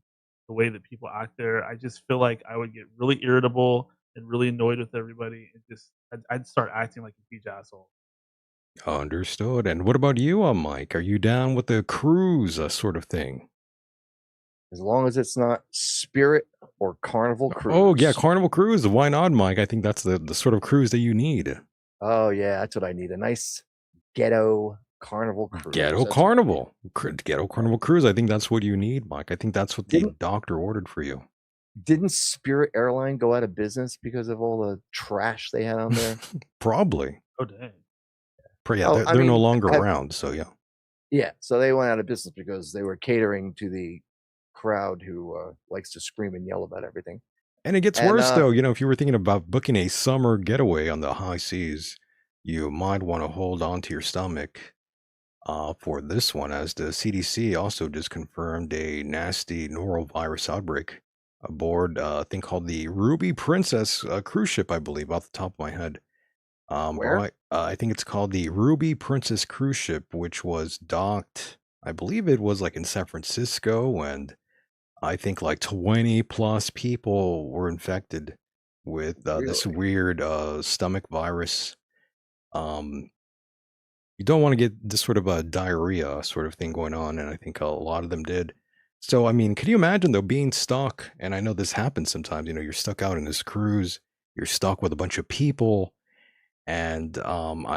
the way that people act there, I just feel like I would get really irritable and really annoyed with everybody and just I'd start acting like a huge asshole. Understood. And what about you, Mike? Are you down with the cruise sort of thing? As long as it's not Spirit or Carnival Oh yeah, Cruise. Carnival Cruise. Why not, Mike? I think that's the sort of cruise that you need. Oh yeah, that's what I need. A nice ghetto Carnival Cruise. Ghetto That's what I need. Carnival. Ghetto Carnival Cruise. I think that's what you need, Mike. I think that's what the Didn't doctor ordered for you. didn't Spirit Airline go out of business because of all the trash they had on there? Probably. Oh, dang. Yeah, Oh, I they're no mean, longer around. So yeah. yeah. So they went out of business because they were catering to the crowd who likes to scream and yell about everything. And it gets And worse though. If you were thinking about booking a summer getaway on the high seas, you might want to hold on to your stomach for this one, as the CDC also just confirmed a nasty norovirus outbreak aboard a thing called the Ruby Princess cruise ship, I believe, off the top of my head. where? I think it's called the Ruby Princess cruise ship, which was docked. I believe it was like in San Francisco, and I think like 20 plus people were infected with this Really? weird stomach virus. Um, you don't want to get this sort of a diarrhea sort of thing going on, and I think a lot of them did. So, I mean, could you imagine though being stuck? And I know this happens sometimes. You're stuck out in this cruise. You're stuck with a bunch of people, and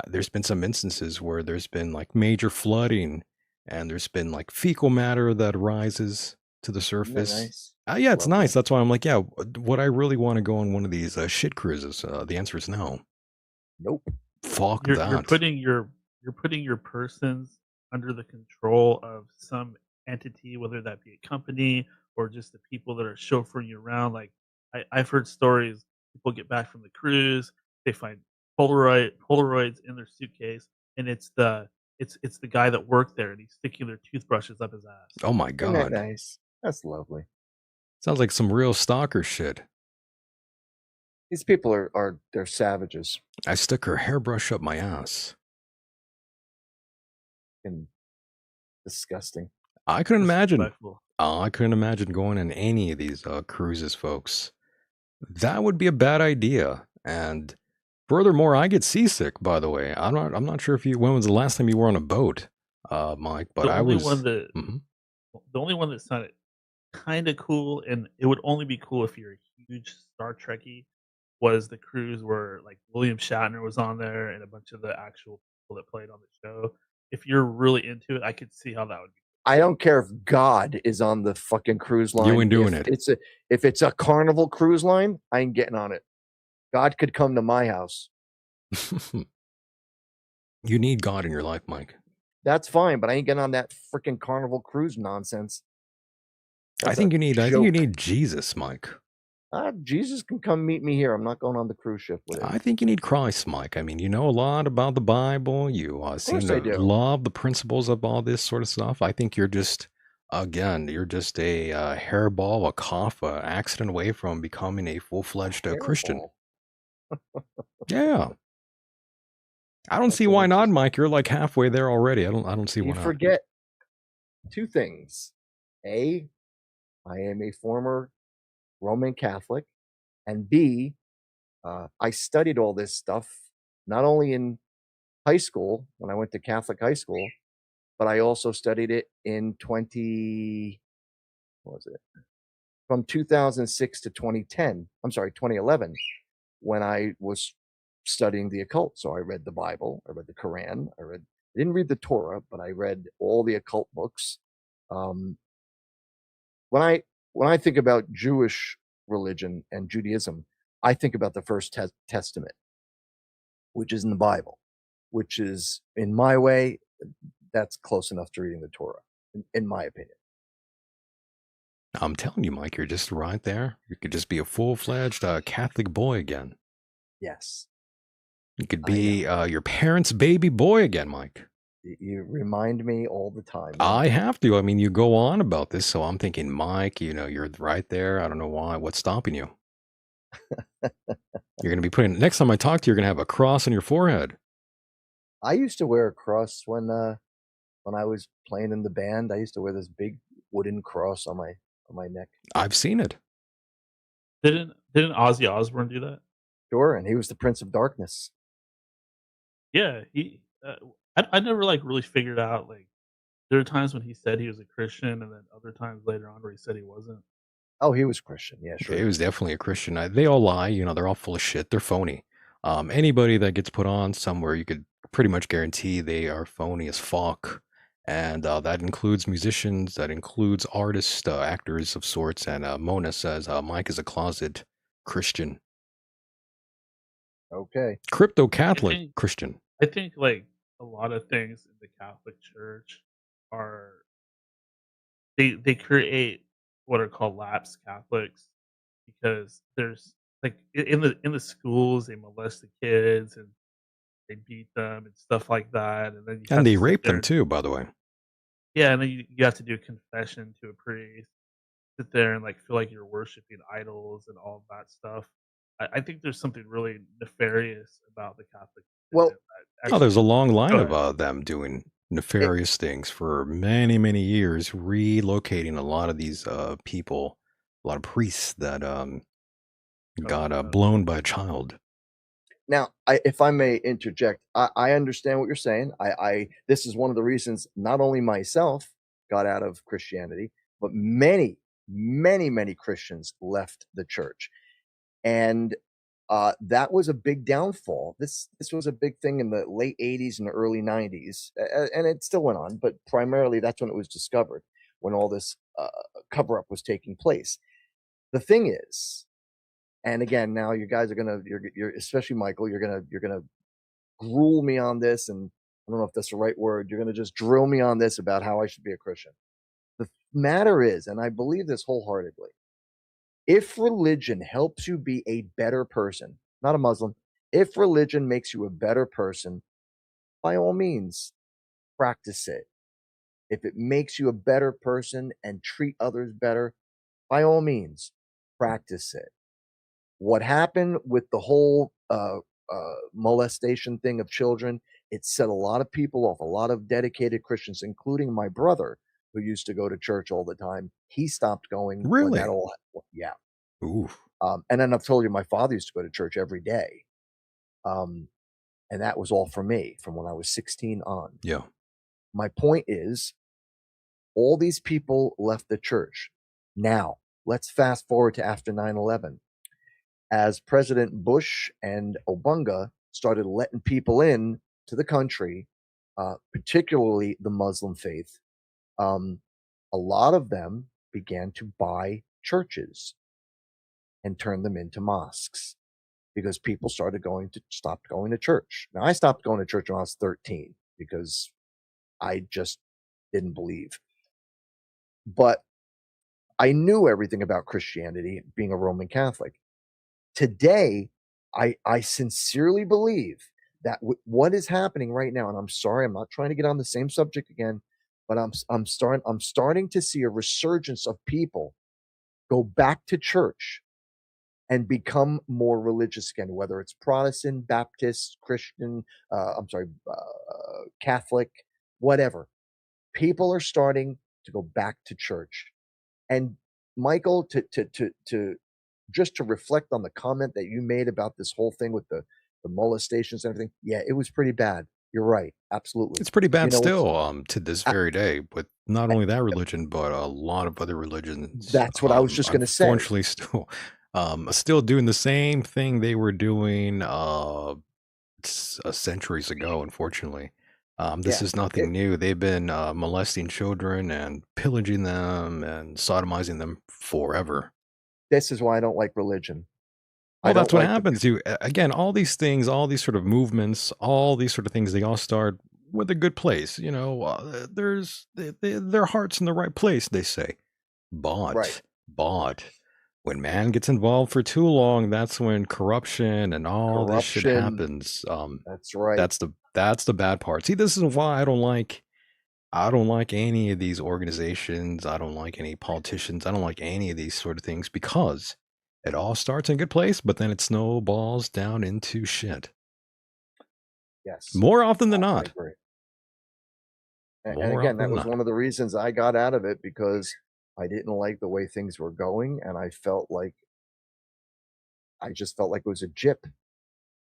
there's been some instances where there's been like major flooding, and there's been like fecal matter that rises to the Isn't that surface. nice? Yeah, it's Lovely. nice. That's why I'm like, yeah, would I really want to go on one of these shit cruises? The answer is no. Nope. Fuck You're that. putting your persons under the control of some entity, whether that be a company or just the people that are chauffeuring you around. Like I've heard stories, people get back from the cruise, they find Polaroids in their suitcase, and it's the guy that worked there, and he's sticking their toothbrushes up his ass. Oh my Isn't that god. nice? That's lovely. Sounds like some real stalker shit. These people are they're savages I stuck her hairbrush up my ass. and disgusting. I couldn't imagine. Disrespectful. I couldn't imagine going on any of these cruises, folks. That would be a bad idea. And furthermore, I get seasick, by the way. I'm not sure if you when was the last time you were on a boat, Mike, but The I only one was that mhm. the only one that sounded kinda cool, and it would only be cool if you're a huge Star Trekkie, was the cruise where, like, William Shatner was on there and a bunch of the actual people that played on the show. If you're really into it, I could see how that would be. I don't care if God is on the fucking cruise You line. ain't doing it. If it's a Carnival cruise line, I ain't getting on it. God could come to my house. You need God in your life, Mike. That's fine, but I ain't getting on that freaking Carnival cruise nonsense. I That's think a you need joke. Jesus, Mike. Jesus can come meet me here. I'm not going on the cruise ship with him. I think you need Christ, Mike. I mean, you know a lot about the Bible. You seem course to I do. love the principles of all this sort of stuff. I think you're just, again, you're just a hairball, a cough, a accident away from becoming a full-fledged Christian. Hairball. Yeah, I don't That's see an why not, interesting. Mike. You're like halfway there already. I don't see You why not. forget two things. A, I am a former Roman Catholic, and B, I studied all this stuff not only in high school when I went to Catholic high school, but I also studied it in what was it? From 2006 to 2010. I'm sorry, 2011, when I was studying the occult. So I read the Bible, I read the Quran, I didn't read the Torah, but I read all the occult books. Um, when I think about Jewish religion and Judaism, I think about the First Testament, which is in the Bible, which is, in my way, that's close enough to reading the Torah, in my opinion. I'm telling you, Mike, you're just right there. You could just be a full-fledged Catholic boy again. Yes, You could I know. be your parents' baby boy again, Mike. You remind me all the time. I have to. I mean, you go on about this, so I'm thinking, Mike, you're right there. I don't know why. What's stopping you? You're going to be putting, next time I talk to you, you're going to have a cross on your forehead. I used to wear a cross when I was playing in the band. I used to wear this big wooden cross on my neck. I've seen it. Didn't Ozzy Osbourne do that? Sure, and he was the Prince of Darkness. Yeah, he. I never like really figured out like there are times when he said he was a Christian, and then other times later on where he said he wasn't. Oh, he was Christian. Yeah, He sure. was definitely a Christian. They all lie. They're all full of shit. They're phony. Anybody that gets put on somewhere, you could pretty much guarantee they are phony as fuck. And that includes musicians, that includes artists, actors of sorts. And Mona says Mike is a closet Christian, Okay. crypto I Catholic think Christian. I think like a lot of things in the Catholic Church are they create what are called lapsed Catholics because there's like in the schools they molest the kids and they beat them and stuff like that, and then you And have they to sit rape them there. too, by the way. Yeah, and then you have to do a confession to a priest, sit there and like feel like you're worshiping idols and all of that stuff. I think there's something really nefarious about the Catholic Well, religion that Oh, there's a actually. long line Go of ahead. them doing it, nefarious things for many, many years, relocating a lot of these people, a lot of priests that Oh got yeah. blown by a child. now, if I may interject, I understand what you're saying. This is one of the reasons not only myself got out of Christianity, but many, many, many Christians left the church, and that was a big downfall. This was a big thing in the late '80s and the early '90s, and it still went on. But primarily, that's when it was discovered, when all this cover up was taking place. The thing is, and again, now you guys are gonna, you're especially Michael, you're gonna gruel me on this, and I don't know if that's the right word. You're gonna just drill me on this about how I should be a Christian. The matter is, and I believe this wholeheartedly, if religion helps you be a better person, not a Muslim, if religion makes you a better person, by all means, practice it. If it makes you a better person and treat others better, by all means, practice it. What happened with the whole molestation thing of children, it set a lot of people off, a lot of dedicated Christians, including my brother, who used to go to church all the time. He stopped going when that Really? all, yeah. Ooh. And then I've told you, my father used to go to church every day. Um, and that was all for me from when I was 16 on. Yeah. My point is, all these people left the church. Now, let's fast forward to after 9/11. As President Bush and Obama started letting people in to the country, particularly the Muslim faith, um, a lot of them began to buy churches and turn them into mosques because people stopped going to church. Now, I stopped going to church when I was 13 because I just didn't believe. But I knew everything about Christianity, being a Roman Catholic. Today, I sincerely believe that what is happening right now, and I'm sorry, I'm not trying to get on the same subject again, but I'm starting to see a resurgence of people go back to church and become more religious again, whether it's Protestant, Baptist, Christian, Catholic, whatever. People are starting to go back to church. And Michael, to just to reflect on the comment that you made about this whole thing with the molestations and everything, yeah, it was pretty bad. You're right, absolutely. It's pretty But you bad know what's still, to this I, very day, with not only that religion, but a lot of other religions, that's what I was just going to say. unfortunately still doing the same thing they were doing centuries ago, unfortunately. This Yeah. is It, nothing new. They've been molesting children and pillaging them and sodomizing them forever. this is why I don't like religion. I Well, don't that's what like the happens. Again, all these things, all these sort of movements, all these sort of things, they all start with a good place. Their heart's in the right place, they say. right But when man gets involved for too long, that's when corruption and all this shit corruption. happens. That's right. That's the bad part. See, this is why I don't like any of these organizations. I don't like any politicians. I don't like any of these sort of things because it all starts in a good place, but then it snowballs down into shit. Yes, More often than I not. agree. And More again, often that than was not. one of the reasons I got out of it because I didn't like the way things were going, and I just felt like it was a jip.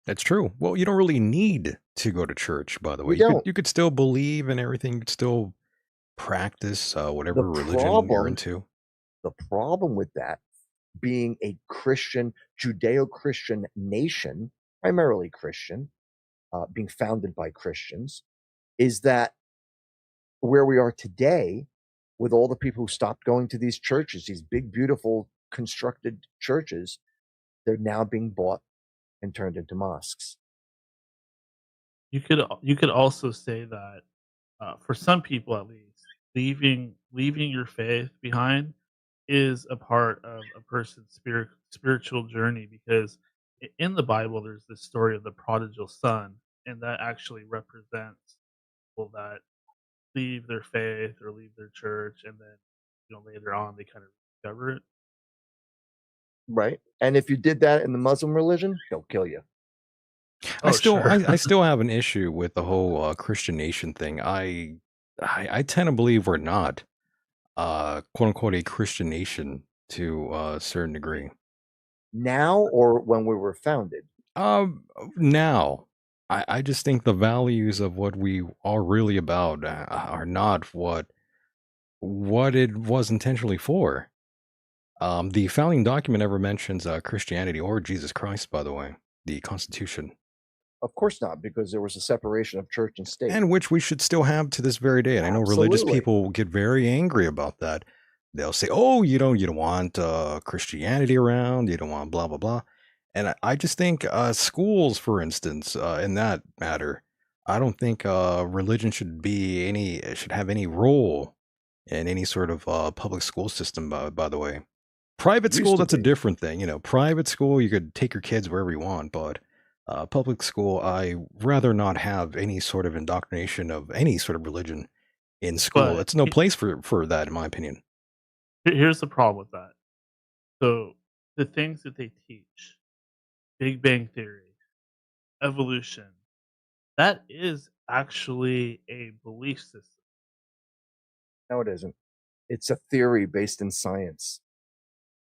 That's true. Well, you don't really need to go to church, by the way. You You could don't. you could still believe in everything. You could still practice The whatever religion you're problem, into. the problem with that being a Christian, Judeo-Christian nation, primarily Christian, being founded by Christians, is that where we are today, with all the people who stopped going to these churches, these big, beautiful, constructed churches, they're now being bought and turned into mosques. You could also say that for some people at least, leaving your faith behind is a part of a person's spiritual journey because in the Bible there's this story of the prodigal son, and that actually represents people that leave their faith or leave their church, and then later on they kind of discover it. Right. And if you did that in the Muslim religion, they'll kill you. I Oh, still sure. I still have an issue with the whole Christian nation thing. I tend to believe we're not quote unquote a Christian nation to a certain degree. Now or when we were founded. Now, I just think the values of what we are really about are not what it was intentionally for. The founding document never mentions Christianity or Jesus Christ, by the way, the Constitution, Of course not, because there was a separation of church and state. and which we should still have to this very day. And I know religious Absolutely. people get very angry about that. They'll say, "Oh, you don't want Christianity around. You don't want blah blah blah." And I just think schools, for instance, in that matter, I don't think religion should have any role in any sort of public school system. By the way, private school, Used to that's a be. different thing. Private school, you could take your kids wherever you want, but public school, I rather not have any sort of indoctrination of any sort of religion in school. But It's no place for that, in my opinion. here's the problem with that. So the things that they teach, Big Bang Theory, evolution, that is actually a belief system. No, it isn't. It's a theory based in science.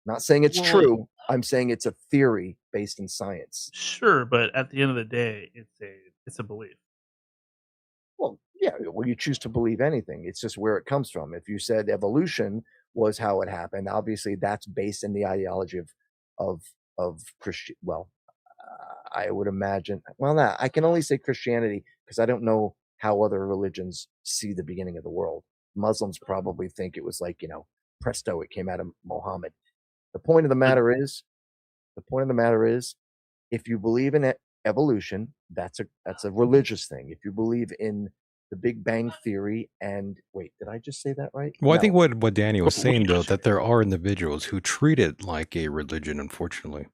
Not saying it's Well, true. I'm saying it's a theory based in science. sure, but at the end of the day, it's a belief. Well, yeah, well, you choose to believe anything. It's just where it comes from. If you said evolution was how it happened, obviously that's based in the ideology of Christian. Well, I would imagine. Well, nah, I can only say Christianity because I don't know how other religions see the beginning of the world. Muslims probably think it was like presto, it came out of Muhammad. The point of the But matter is, the point of the matter is, if you believe in evolution, that's a religious thing. If you believe in the Big Bang theory, and wait, did I just say that right? Well, I think No, what Daniel was we saying though, got you. that there are individuals who treat it like a religion, unfortunately.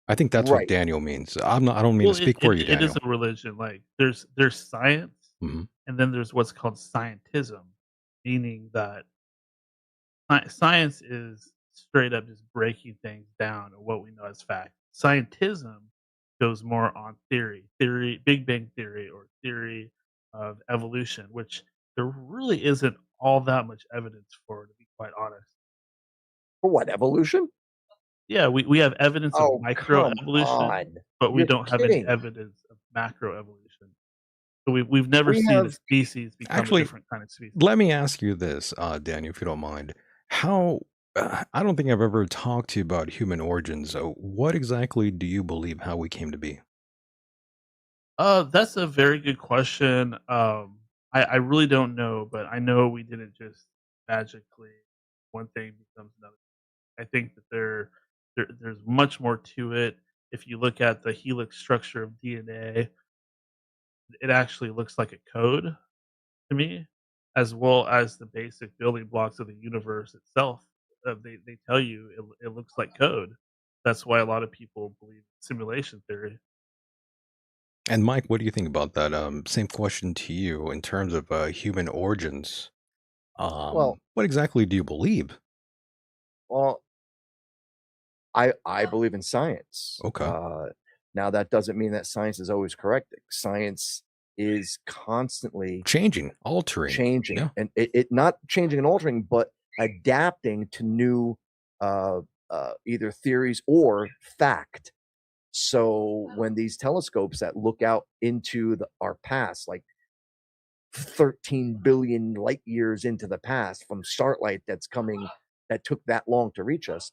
I think that's what right. Daniel means. I don't mean to Well, speak for you, it is Daniel. a religion. Like there's science, Mhm. and then there's what's called scientism, meaning that science is straight up just breaking things down of what we know as fact. Scientism goes more on theory, Big Bang theory, or theory of evolution, which there really isn't all that much evidence for, to be quite honest. For what, evolution? Yeah, we have evidence of Oh, come microevolution, on. but we You're don't have any kidding. evidence of macroevolution. So we've never We seen a have species become a Actually, different kind of species. let me ask you this, Daniel, if you don't mind. How I don't think I've ever talked to you about human origins. So what exactly do you believe how we came to be? That's a very good question. I really don't know, but I know we didn't just magically one thing becomes another. I think that there's much more to it. If you look at the helix structure of DNA, it actually looks like a code to me, as well as the basic building blocks of the universe itself. They tell you it looks like code. That's why a lot of people believe simulation theory. And Mike, what do you think about that? Same question to you in terms of human origins. Well, What exactly do you believe? well, I believe in science. Okay. Now that doesn't mean that science is always correct. Science is constantly Changing, altering. changing, Yeah. and it not changing and altering, but adapting to new uh, either theories or fact. So when these telescopes that look out into our past, like 13 billion light years into the past from starlight that's coming that took that long to reach us,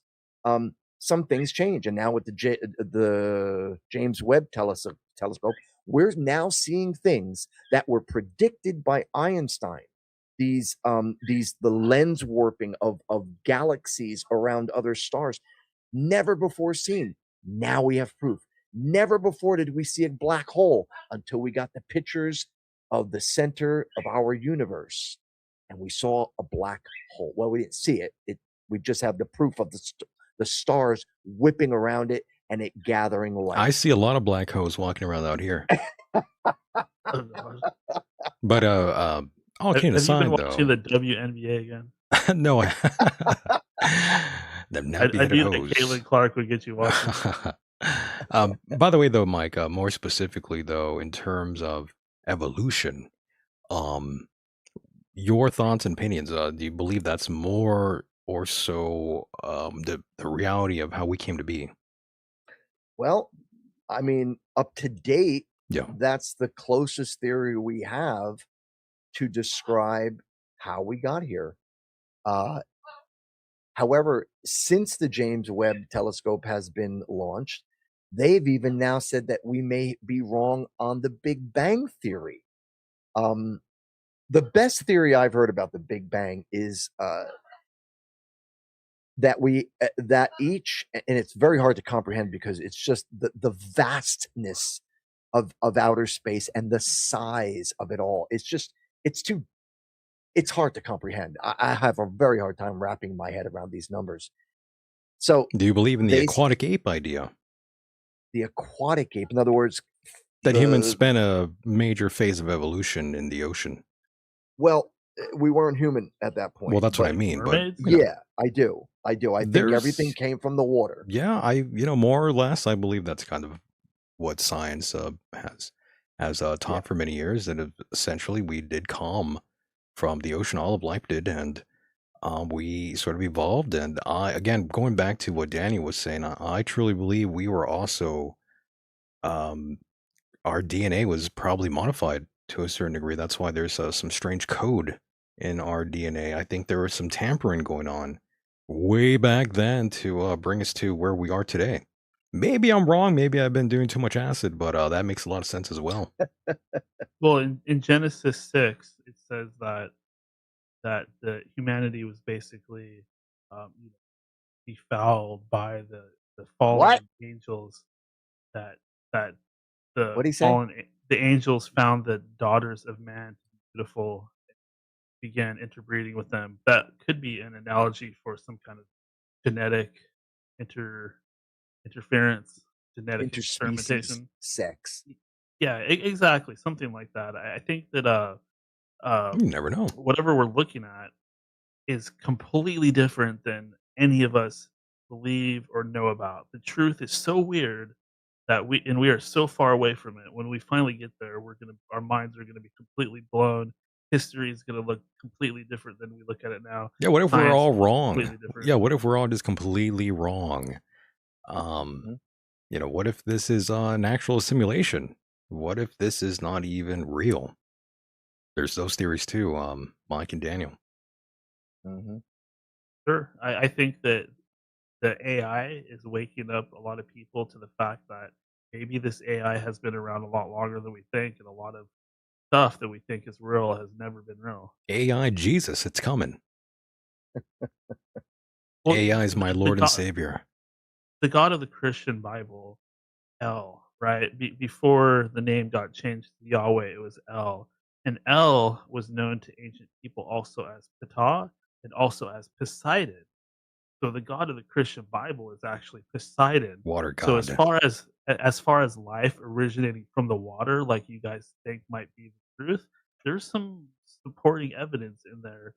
some things change. And now with the James Webb telescope, we're now seeing things that were predicted by Einstein. These the lens warping of galaxies around other stars, never before seen. Now we have proof. Never before did we see a black hole until we got the pictures of the center of our universe, and we saw a black hole. Well, we didn't see it. We just have the proof of the stars whipping around it and it gathering I light. see a lot of black holes walking around out here. Oh gosh. But all kidding Have you been aside watching though, the WNBA again? no, them I nappy-headed knew that hose. Caitlin Clark would get you watching. By the way, though, Mike, more specifically, though, in terms of evolution, um, your thoughts and opinions, do you believe that's more or so the reality of how we came to be? Well, I mean, up to date, Yeah. that's the closest theory we have to describe how we got here. Uh, However, since the James Webb telescope has been launched, they've even now said that we may be wrong on the Big Bang theory. Um, the best theory I've heard about the Big Bang is that each, and it's very hard to comprehend because it's just the vastness of outer space and the size of it all. It's too it's hard to comprehend. I have a very hard time wrapping my head around these numbers. So Do you believe in the they aquatic ape idea the aquatic ape, in other words, that humans the spent a major phase of evolution in the ocean? well, we weren't human at that Well, point, that's what I but mean. But Mermaids? yeah, I do. I do. I think everything there's came from the water. yeah, more or less, I believe that's kind of what science has Yeah. taught for many years. That essentially we did come from the ocean, all of life did, and we sort of evolved. And I, again, going back to what Danny was saying, I truly believe we were also um, our DNA was probably modified to a certain degree. That's why there's some strange code in our DNA. I think there was some tampering going on way back then to bring us to where we are today. Maybe I'm wrong. Maybe I've been doing too much acid, but that makes a lot of sense as well. Well, in Genesis 6, it says that the humanity was basically, you know, befouled by the What? fallen angels that that What'd he say? the angels found the daughters of man to be beautiful, began interbreeding with them. That could be an analogy for some kind of genetic inter interference, genetic Interspecies experimentation. sex. Yeah, exactly, something like that. I think that You never know. whatever we're looking at is completely different than any of us believe or know about. The truth is so weird that we are so far away from it. When we finally get there, our minds are gonna be completely blown. History is gonna look completely different than we look at it now. Yeah, what if we're Science all will look wrong? completely different. Yeah, what if we're all just completely wrong? Um, Mhm. what if this is an actual simulation? What if this is not even real? There's those theories too, Mike and Daniel. Mhm. Sure. I think that the AI is waking up a lot of people to the fact that maybe this AI has been around a lot longer than we think, and a lot of stuff that we think is real has never been real. AI Jesus, it's coming. Well, AI is my the Lord and God Savior. the God of the Christian Bible, El, right? Before the name got changed to Yahweh, it was El, and El was known to ancient people also as Ptah and also as Poseidon. So the God of the Christian Bible is actually Poseidon. Water So God. as far as life originating from the water, like you guys think might be the truth, there's some supporting evidence in there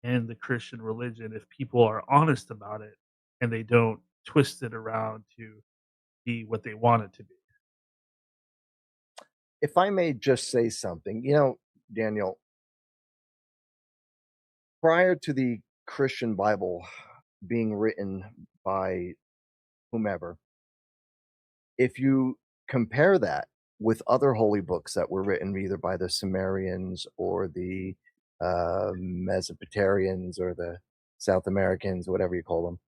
in the Christian religion if people are honest about it and they don't twist it around to be what they want it to be. If I may just say something, you know, Daniel, prior to the Christian Bible being written by whomever, if you compare that with other holy books that were written either by the Sumerians or the Mesopotamians or the South Americans, whatever you call them,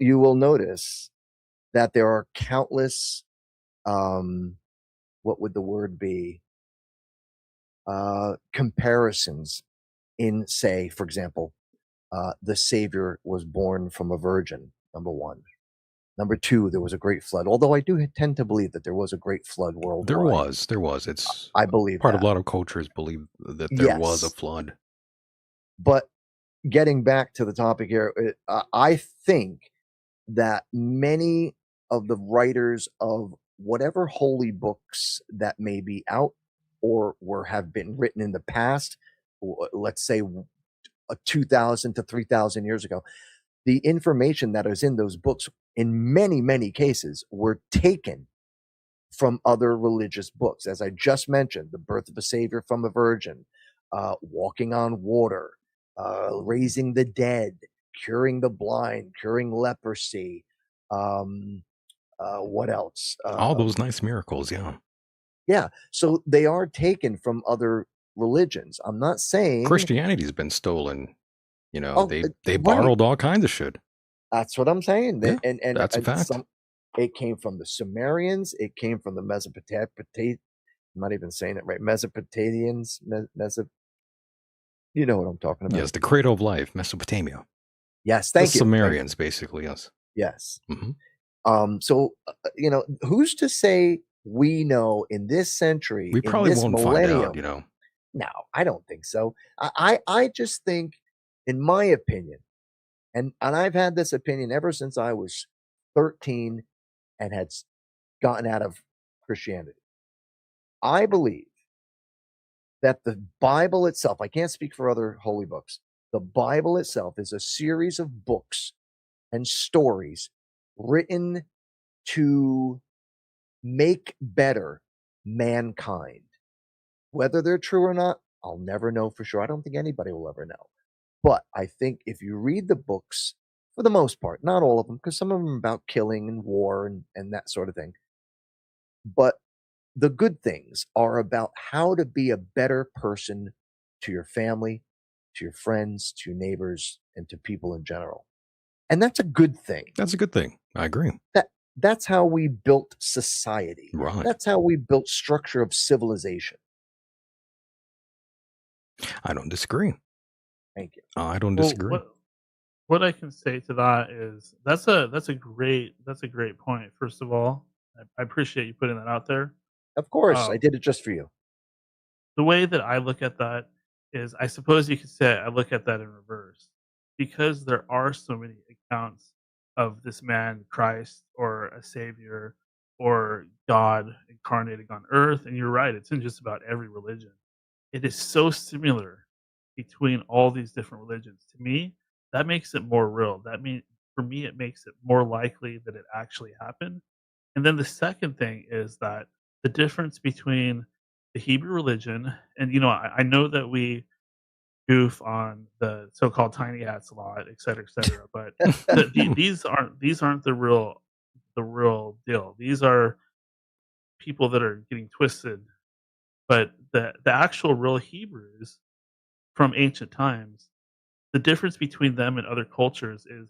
you will notice that there are countless what would the word be? Comparisons in, say, for example, the Savior was born from a virgin, number one. Number two, there was a great flood. Although I do tend to believe that there was a great flood worldwide. There was. It's I believe part of a that. lot of cultures believe that there was a Yes. flood. But getting back to the topic here, I think that many of the writers of whatever holy books that may be out or were have been written in the past, let's say 2000 to 3000 years ago, the information that is in those books in many cases were taken from other religious books. As I just mentioned, the birth of a savior from a virgin, walking on water, raising the dead, curing the blind, curing leprosy. What else? All those nice miracles, yeah. Yeah. So they are taken from other religions. I'm not saying, Christianity's been stolen. oh, They right. borrowed all kinds of shit. That's what I'm saying. Yeah, And that's a fact. some, it came from the Sumerians. It came from the I'm not even saying it right. Mesopotamians, you know what I'm talking Yes, about. the cradle of life, Mesopotamia. Yes, The thank you. Thank you. Sumerians, basically, yes. Yes. Hmm. So you know, who's to say we know in this century, We in probably this won't find out, millennium? No, I don't think so. I just think, in my opinion, and I've had this opinion ever since I was 13 and had gotten out of Christianity. I believe that the Bible itself, I can't speak for other holy books, the Bible itself is a series of books and stories written to make better mankind. Whether they're true or not, I'll never know for sure. I don't think anybody will ever know. But I think if you read the books, for the most part, not all of them, because some of them are about killing and war and that sort of thing. But the good things are about how to be a better person to your family, to your friends, to your neighbors, and to people in general. And that's a good thing. That's a good thing. I agree. That's how we built society. Right. That's how we built structure of civilization. I don't disagree. Thank you. I don't Well, disagree. what I can say to that is that's a great point. First of all, I appreciate you putting that out there. Of course, I Um, did it just for you. the way that I look at that is, I suppose you could say I look at that in reverse, because there are so many accounts of this man Christ or a savior or God incarnating on earth, and you're right, it's in just about every religion. It is so similar between all these different religions. To me, that makes it more real. That mean For me, it makes it more likely that it actually happened. And then the second thing is that the difference between the Hebrew religion, and I know that we goof on the so-called tiny hats a lot, et cetera, but these aren't the real deal. These are people that are getting twisted. But the actual real Hebrews from ancient times, the difference between them and other cultures is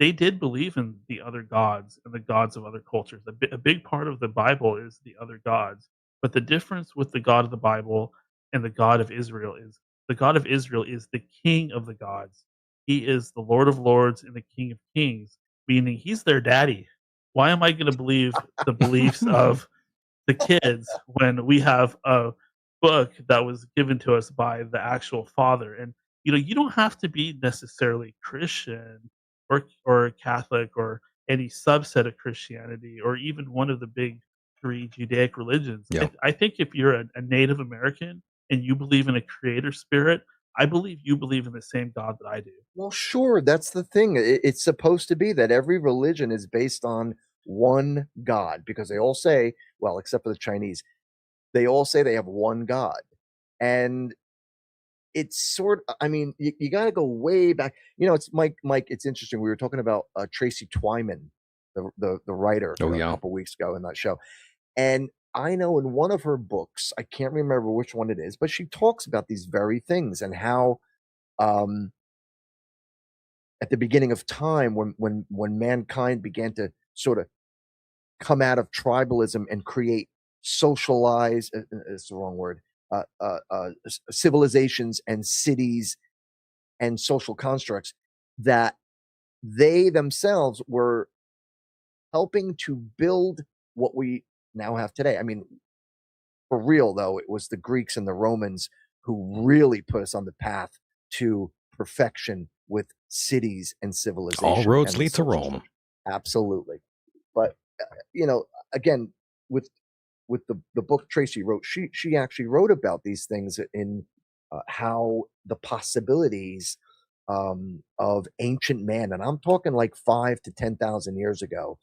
they did believe in the other gods and the gods of other cultures. A big part of the Bible is the other gods. But the difference with the God of the Bible and the God of Israel is the God of Israel is the king of the gods. He is the Lord of lords and the King of kings, meaning he's their daddy. Why am I going to believe the beliefs of the kids when we have a book that was given to us by the actual father? And you don't have to be necessarily Christian or Catholic or any subset of Christianity or even one of the big three Judaic religions. Yeah. I think if you're a Native American and you believe in a creator spirit, I believe you believe in the same God that I do. Well, sure, that's the thing. It's supposed to be that every religion is based on one God because they all say, well, except for the Chinese, they all say they have one God. And it's I mean, you got to go way back. It's Mike, it's interesting. We were talking about Tracy Twyman, the writer, Oh, a yeah. couple weeks ago in that show. And I know in one of her books, I can't remember which one it is, but she talks about these very things and how um at the beginning of time when mankind began to sort of come out of tribalism and create socialized it's the wrong word civilizations and cities and social constructs that they themselves were helping to build what we now have today. I mean, for real though, it was the Greeks and the Romans who really put us on the path to perfection with cities and civilization. All roads and lead to social Rome. structure. Absolutely. But again, with the book Tracy wrote, she actually wrote about these things in how the possibilities of ancient man, and I'm talking like 5 to 10,000 years ago,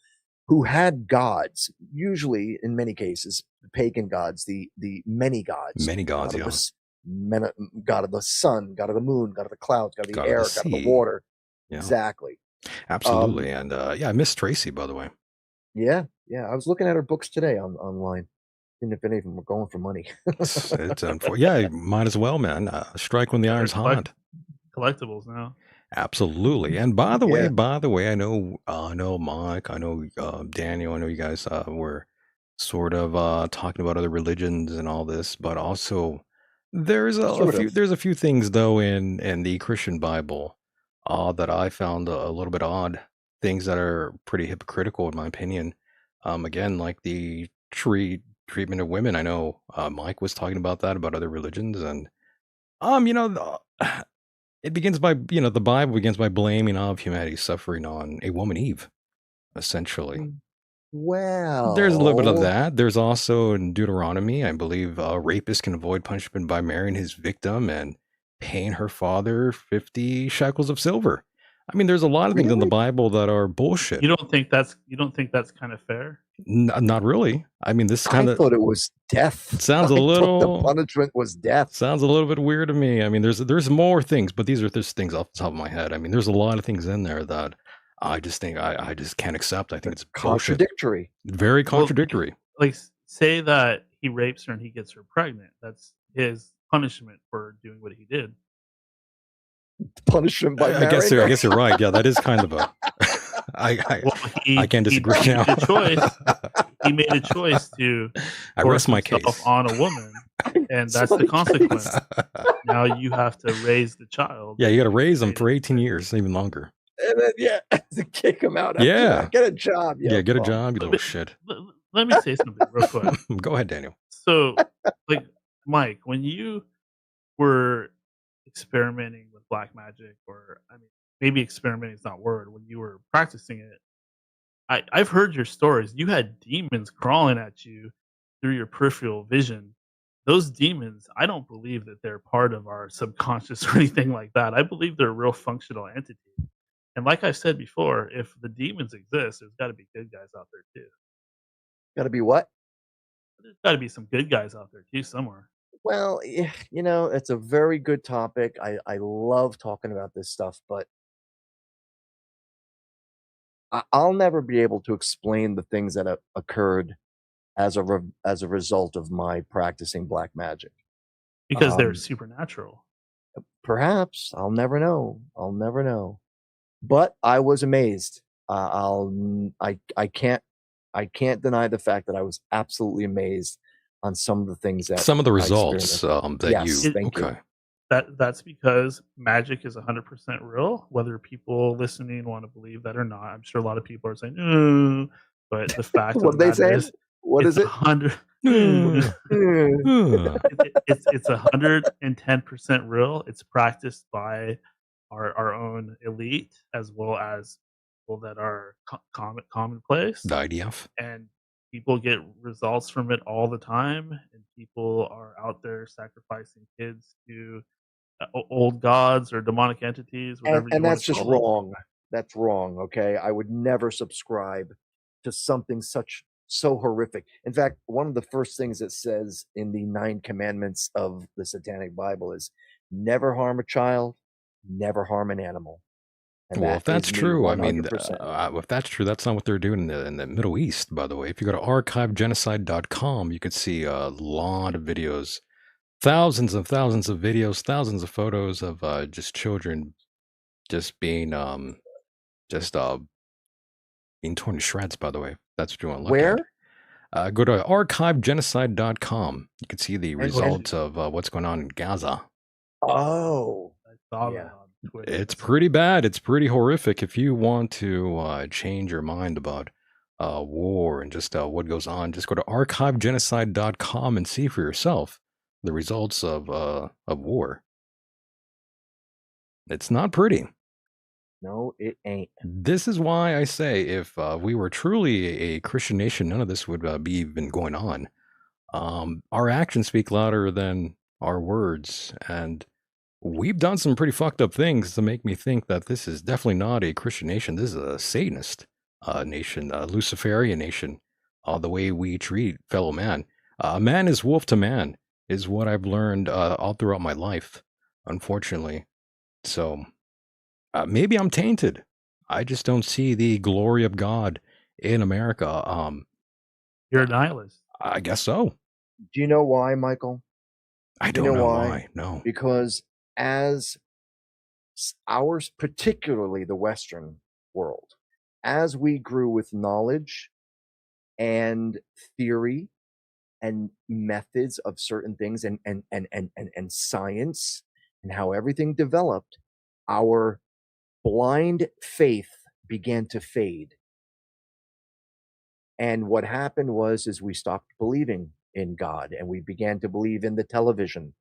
who had gods, usually in many cases pagan gods, the many gods, Many gods, god of yeah. God of the sun, god of the moon, god of the clouds, god of the God of air, the god of the sea. water. Yeah. Exactly. Absolutely. And yeah, I miss Tracy, by the way. Yeah, I was looking at her books today online. And if any of them were going for money. It's yeah, might as well, man. Strike when the Yeah, they're iron's hot. collectibles now. Absolutely. And by the Yeah. way, I know Mike, I know Daniel, I know you guys were sort of talking about other religions and all this, but also Sort of. there's a few things though in the Christian Bible that I found a little bit odd, things that are pretty hypocritical in my opinion. Again, like the treatment of women. I know Mike was talking about that about other religions and you know it begins by, the Bible begins by blaming all of humanity's suffering on a woman, Eve, essentially. There's a little bit of Well, that. There's also in Deuteronomy, I believe, a rapist can avoid punishment by marrying his victim and paying her father 50 shekels of silver. I mean, there's a lot of things in the really? Bible that are bullshit. You don't think that's kind of fair? Not really. I mean, this I kind of thought it was death. sounds a I thought the little punishment was death. sounds a little bit weird to me. I mean, there's more things, but these are just things off the top of my head. I mean, there's a lot of things in there that I just think I just can't accept. I think it's bullshit. Contradictory. Very Well, contradictory. like say that he rapes her and he gets her pregnant. That's his punishment for doing what he did. Punishment by I guess marrying I her. guess you're right. Yeah, that is kind of a Well, I can't disagree he now. made a choice. He made a choice to I force rest my himself case. on a woman, and that's the consequence. Now you have to raise the child. Yeah, you got to raise them Made for it. 18 years, even longer. And then, to kick him out after Yeah. that. Get a job. Yeah, get a bum. job, you Let little me, shit. let me say something real quick. Go ahead, Daniel. So, like, Mike, when you were experimenting with black magic, or I mean, maybe experimenting is not a word, when you were practicing it, I've heard your stories. You had demons crawling at you through your peripheral vision. Those demons, I don't believe that they're part of our subconscious or anything like that. I believe they're a real functional entity. And like I said before, if the demons exist, there's got to be good guys out there too. Gotta be what? There's got to be some good guys out there too somewhere. Well, it's a very good topic. I love talking about this stuff, but I'll never be able to explain the things that occurred as as a result of my practicing black magic. Because they're Um, supernatural. Perhaps I'll never know. I'll never know. But I was amazed. I can't deny the fact that I was absolutely amazed on some of the things that Some of the I results experienced. that Yes, you It, thank you. okay. that's because magic is 100% real. Whether people listening want to believe that or not, I'm sure a lot of people are saying, but the fact of What the are they matter saying? is, What it's is a it? hundred. Uh, uh. It's 110% real. It's practiced by our own elite as well as people that are commonplace, The IDF. and people get results from it all the time. And people are out there sacrificing kids to old gods or demonic entities, whatever you And want that's to just call them. wrong. That's wrong, okay? I would never subscribe to something so horrific. In fact, one of the first things it says in the 9 commandments of the Satanic Bible is never harm a child, never harm an animal. And Well, if that that's is me true, I mean, 100%. if that's true, that's not what they're doing in the Middle East, by the way. If you go to archivegenocide.com, you could see a lot of videos, thousands of videos, thousands of photos of just children just just being torn to shreds, by the way. That's what you want to look at. Where? Go to archivegenocide.com. You can see the Oh, And results of what's going on in Gaza. oh, I saw yeah. that on Twitter. It's That's pretty bad. It's pretty horrific. If you want to change your mind about war and just what goes on, just go to archivegenocide.com and see for yourself the results of war. It's not pretty. No, it ain't. This is why I say if we were truly a Christian nation, none of this would be even going on. Our actions speak louder than our words, and we've done some pretty fucked up things to make me think that this is definitely not a Christian nation. This is a Satanist nation, a Luciferian nation. The way we treat fellow man, man is wolf to man, is what I've learned all throughout my life, unfortunately. So maybe I'm tainted. I just don't see the glory of God in America. You're a nihilist. I guess so. Do you know why, Michael? I Do you don't know know why? why. No. Because as ours, particularly the Western world, as we grew with knowledge and theory and methods of certain things and science and how everything developed, our blind faith began to fade. And what happened is we stopped believing in God and we began to believe in the television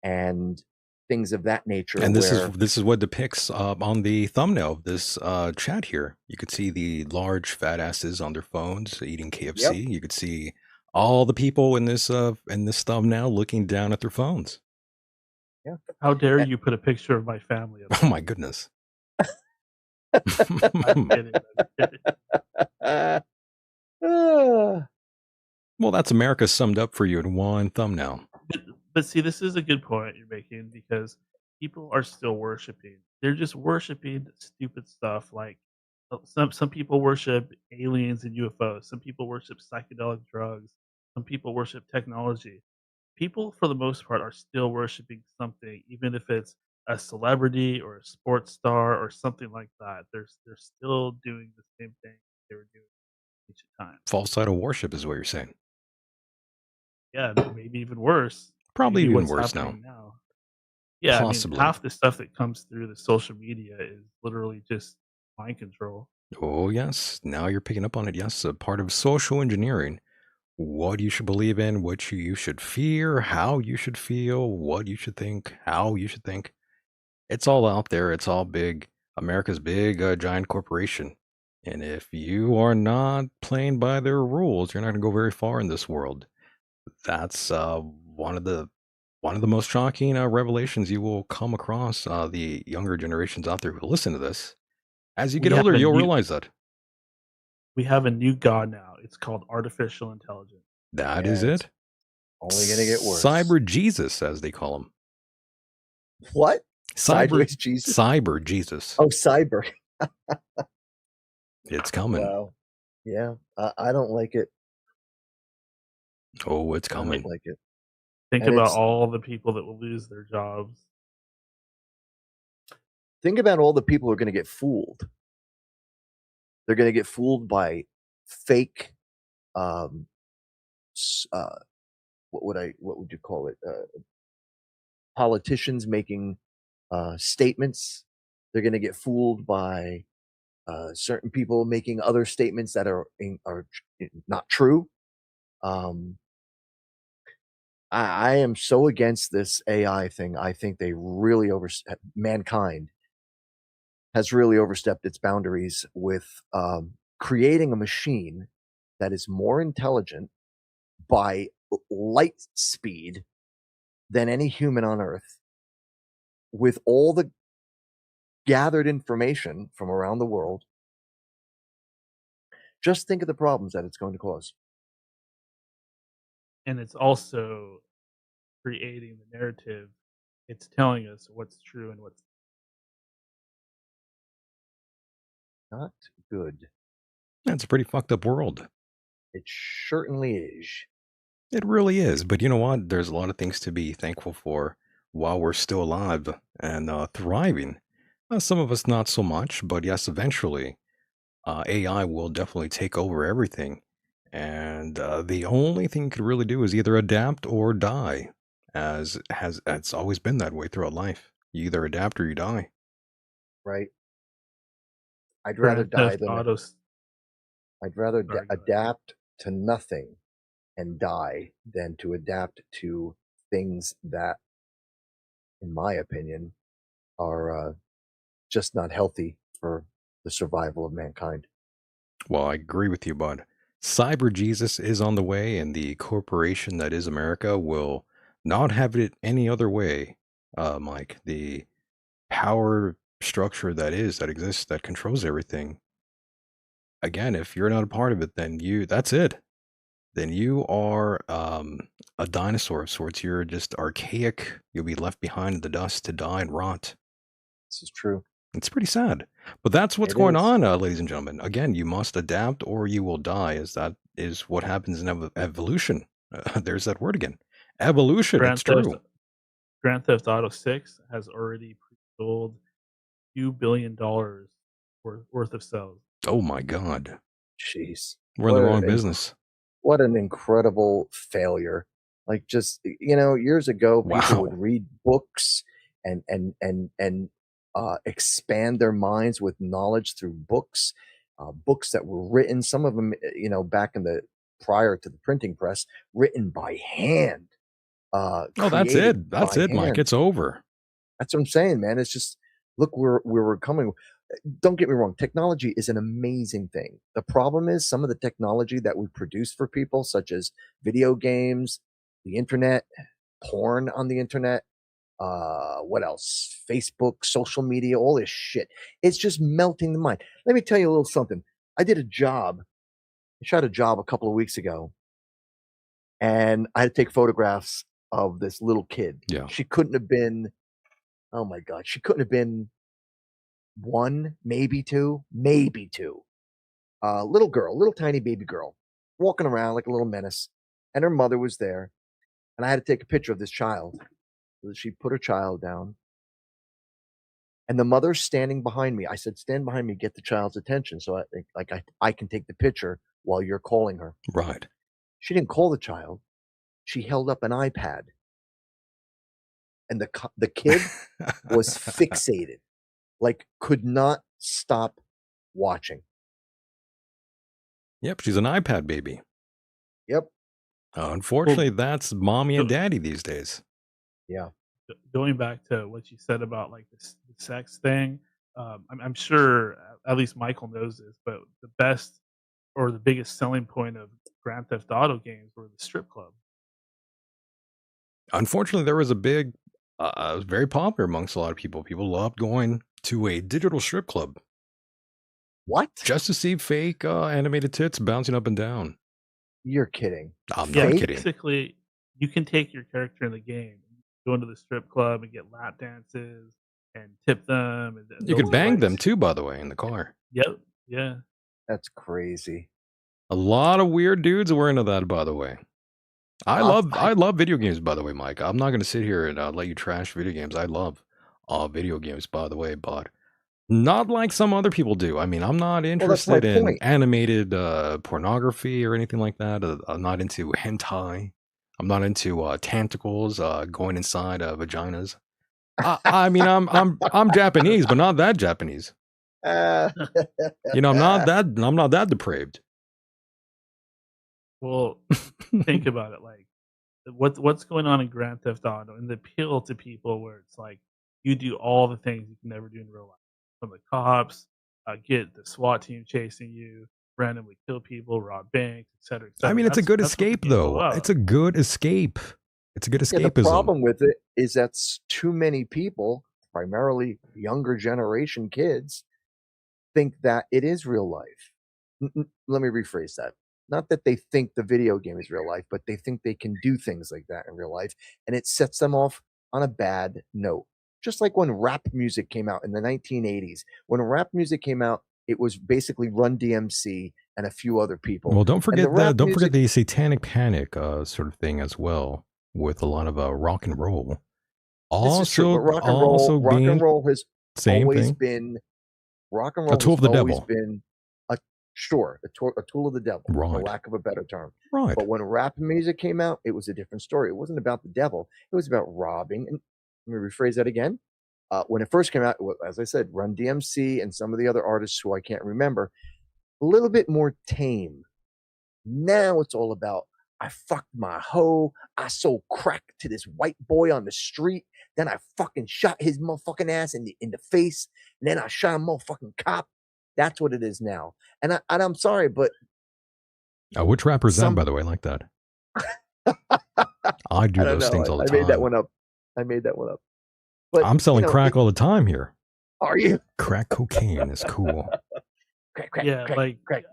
and things of that nature And where this is what depicts on the thumbnail of this chat here. You could see the large fat asses on their phones eating KFC. yep, You could see all the people in this thumbnail looking down at their phones. yeah. How dare Eh, you put a picture of my family up Oh there? my goodness. I'm kidding. I'm kidding. uh, uh, Well, that's America summed up for you in one thumbnail. But see, this is a good point you're making because people are still worshiping. They're just worshiping stupid stuff like some people worship aliens and UFOs. Some people worship psychedelic drugs. Some people worship technology. People, for the most part, are still worshiping something, even if it's a celebrity or a sports star or something like that. They're still doing the same thing they were doing each time. False idol worship is what you're saying. Yeah, maybe even worse. Probably Maybe even what's worse now. happening now. Yeah, I mean, Possibly. half the stuff that comes through the social media is literally just mind control. Oh, yes. Now you're picking up on it. Yes, a part of social engineering. What you should believe in, what you should fear, how you should feel, what you should think, how you should think. It's all out there. It's all big. America's big, giant corporation. And if you are not playing by their rules, you're not going to go very far in this world. That's one of the most shocking revelations you will come across. The younger generations out there who listen to this, as you We get have older, a you'll new realize that we have a new god now. It's called artificial intelligence. that yeah, is it's it. only gonna get worse. Cyber Jesus, as they call him. What? Cyber Sideways Jesus? Cyber Jesus. Oh, cyber. It's coming. Wow. Yeah, I don't like it. Oh, it's I don't coming. like it. Think And about it's all the people that will lose their jobs. Think about all the people who are going to get fooled. They're going to get fooled by fake, um, what would you call it? Politicians making statements. They're going to get fooled by certain people making other statements that are not true. Um, I am so against this AI thing. I think they really mankind has really overstepped its boundaries with creating a machine that is more intelligent by light speed than any human on Earth, with all the gathered information from around the world. Just think of the problems that it's going to cause. And it's also creating the narrative. It's telling us what's true and what's Not good. That's a pretty fucked up world. It certainly is. It really is. But you know what? There's a lot of things to be thankful for while we're still alive and thriving. Some of us not so much, but yes, eventually AI will definitely take over everything. And the only thing you could really do is either adapt or die, as has it's always been that way throughout life. You either adapt or you die. Right? I'd rather Grand die Theft than Auto. I'd rather Sorry, go ahead. adapt to nothing and die than to adapt to things that, in my opinion, are just not healthy for the survival of mankind. Well, I agree with you, bud. Cyber Jesus is on the way, and the corporation that is America will not have it any other way, Mike. The power structure that exists, that controls everything. Again, if you're not a part of it, then that's it. Then you are a dinosaur of sorts. You're just archaic. You'll be left behind in the dust to die and rot. This is true. It's pretty sad. But that's what's It going is. on, ladies and gentlemen. Again, you must adapt or you will die. That is what happens in evolution. There's that word again. Evolution. It's Grand Theft true. Grand Theft Auto 6 has already sold $2 billion worth of sales. Oh my God. Jeez. We're in the What wrong an business. What an incredible failure. Like, just, years ago, people would Wow. read books and expand their minds with knowledge through books, books that were written, some of them, back in the prior to the printing press, written by hand, Oh, that's created it. That's by it, Mike. hand. It's over. That's what I'm saying, man. It's just, look where we're coming. Don't get me wrong, technology is an amazing thing. The problem is some of the technology that we produce for people, such as video games, the internet, porn on the internet, what else? Facebook, social media, all this shit. It's just melting the mind. Let me tell you a little something. I shot a job a couple of weeks ago, and I had to take photographs of this little kid. Yeah. She couldn't have been, oh my God, she couldn't have been one, maybe two, maybe two. Little girl, little tiny baby girl, walking around like a little menace, and her mother was there, and I had to take a picture of this child. So she put her child down, and the mother's standing behind me. I said, "Stand behind me, get the child's attention, so I can take the picture while you're calling her." Right. She didn't call the child. She held up an iPad, and the kid was fixated, like could not stop watching. Yep. She's an iPad baby. Yep. Unfortunately, that's mommy and So- daddy these days. Yeah. Going back to what you said about like the sex thing, I'm sure at least Michael knows this, but the best or the biggest selling point of Grand Theft Auto games were the strip club. Unfortunately, there was a big, very popular amongst a lot of people. People loved going to a digital strip club What? just to see fake animated tits bouncing up and down. You're kidding. I'm Yeah, not Fake? kidding. basically, you can take your character in the game, go into the strip club and get lap dances and tip them. And You could those bang them lights. too, by the way, in the car. Yep. Yeah. That's crazy. A lot of weird dudes were into that, by the way. I Uh, love video games, by the way, Mike. I'm not going to sit here and let you trash video games. I love video games, by the way, but not like some other people do. I mean, I'm not Well, that's my interested in point. animated pornography or anything like that. I'm not into hentai. I'm not into tentacles going inside vaginas. I mean, I'm Japanese, but not that Japanese. Uh, You know, I'm not that depraved. Well, think about it. Like, what's going on in Grand Theft Auto and the appeal to people where it's like you do all the things you can never do in real life. From the cops, get the SWAT team chasing you, randomly kill people, rob banks, etc., I etc. mean, it's a good That's what the escape, game's all though. about. It's a good escape. It's a good yeah, the escapism. problem with it is that's too many people, primarily younger generation kids, think that it is real life. Let me rephrase that. Not that they think the video game is real life, but they think they can do things like that in real life, and it sets them off on a bad note. Just like when rap music came out in the 1980s. When rap music came out, it was basically Run DMC and a few other people. Well, don't And the forget rap that. Don't forget music, the Satanic Panic sort of thing as well, with a lot of rock and roll. this is true, but Also rock and being roll has same always thing. been rock and A roll tool has of the always devil. been a a tool of the devil, for Right. lack of a better term. Right. But when rap music came out, it was a different story. It wasn't about the devil. It was about robbing. And let me rephrase that again. When it first came out, as I said, Run DMC and some of the other artists who I can't remember, a little bit more tame. Now it's all about I fucked my hoe. I sold crack to this white boy on the street. Then I fucking shot his motherfucking ass in the face. And then I shot a motherfucking cop. That's what it is now. And I'm sorry, but Which rapper is that, some by the way, like that? I do I don't those know. things all the I made that time. one up. I made that one up. But I'm selling you know, crack all the time here. are you? Crack cocaine is cool. Crack, Yeah, crack, like crack.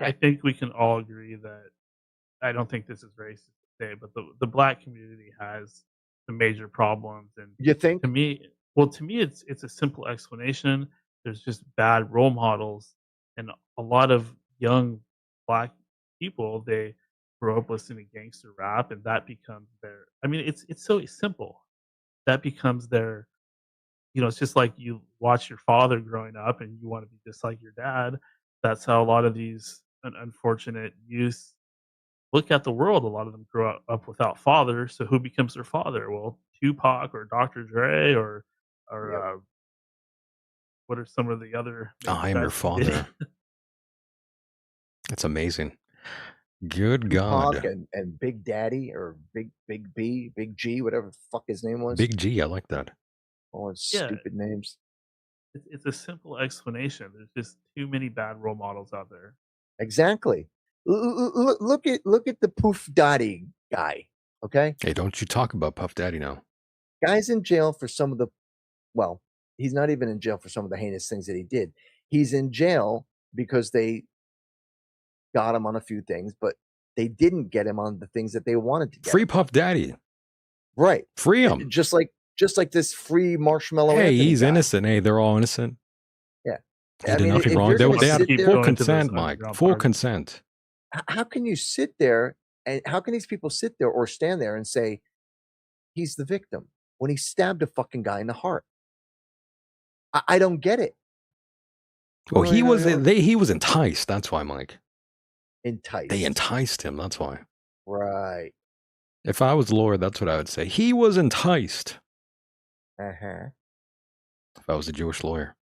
I think we can all agree that I don't think this is racist to say, but the black community has some major problems, and You think? to me, it's a simple explanation. There's just bad role models, and a lot of young black people they grow up listening to gangster rap, and that becomes their. I mean, it's so simple. That becomes their. It's just like you watch your father growing up, and you want to be just like your dad. That's how a lot of these unfortunate youth look at the world. A lot of them grow up without fathers. So who becomes their father? Well, Tupac or Dr. Dre or Yep. what are some of the other maybe I am your guys who did? father. It's amazing. Good Tupac God. and Big Daddy or Big B, Big G, whatever the fuck his name was. Big G, I like that. All his Yeah, stupid names. it's a simple explanation. There's just too many bad role models out there. Exactly. Look at the Poof Daddy guy. Okay, Hey, don't you talk about Puff Daddy now. guy's in jail for some of the. Well, he's not even in jail for some of the heinous things that he did. He's in jail because they got him on a few things, but they didn't get him on the things that they wanted to get. Free him. Puff Daddy. Right. Free him. Just like this free Marshmallow. Hey, Anthony he's guy. innocent. Hey, they're all innocent. Yeah. He I did mean, nothing if wrong. you're gonna They had sit keep there- full going to those consent, Mike. underground Full parties. consent. How can you sit there and how can these people sit there or stand there and say he's the victim when he stabbed a fucking guy in the heart? I don't get it. Well, No, he no, was no. he was enticed. That's why, Mike. Enticed. They enticed him. That's why. Right. If I was a lawyer, that's what I would say. He was enticed. Uh-huh. If I was a Jewish lawyer.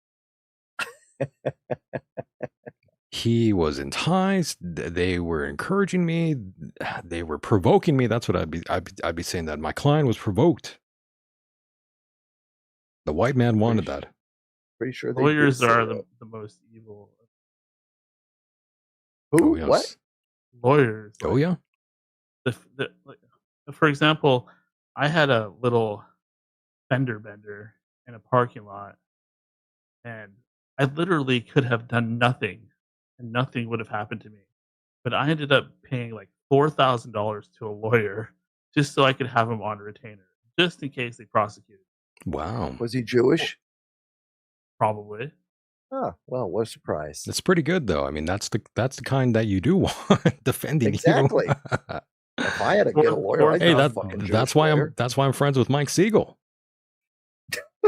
He was enticed. They were encouraging me. They were provoking me. That's what I'd be saying, that my client was provoked. The white man wanted that. Pretty sure they Lawyers did say are that. the most evil. Who? Oh, yes. What? Lawyers. Oh, like, yeah. like, for example, I had a little fender bender in a parking lot, and I literally could have done nothing, and nothing would have happened to me. But I ended up paying like $4,000 to a lawyer just so I could have him on retainer, just in case they prosecuted. Wow. Was he Jewish? Probably. Oh, well, what a surprise. That's pretty good, though. I mean, that's the kind that you do want defending Exactly. you. If I had to get a lawyer, I'd Hey, get a fucking Jewish that's why lawyer. I'm friends with Mike Siegel.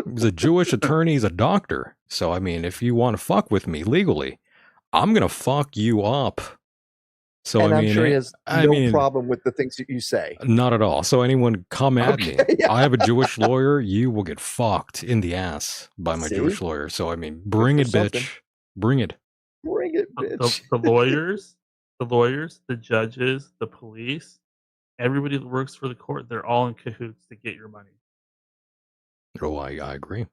He's a Jewish attorney. He's a doctor. So, I mean, if you want to fuck with me legally, I'm going to fuck you up. So, And I I'm mean, sure he has I no mean, problem with the things that you say. not at all. So anyone come at me. Okay, yeah. I have a Jewish lawyer. You will get fucked in the ass by my See? Jewish lawyer. So, I mean, bring for it, something. bitch. Bring it. Bring it, bitch. The lawyers, the judges, the police, everybody that works for the court, they're all in cahoots to get your money. Oh, I agree.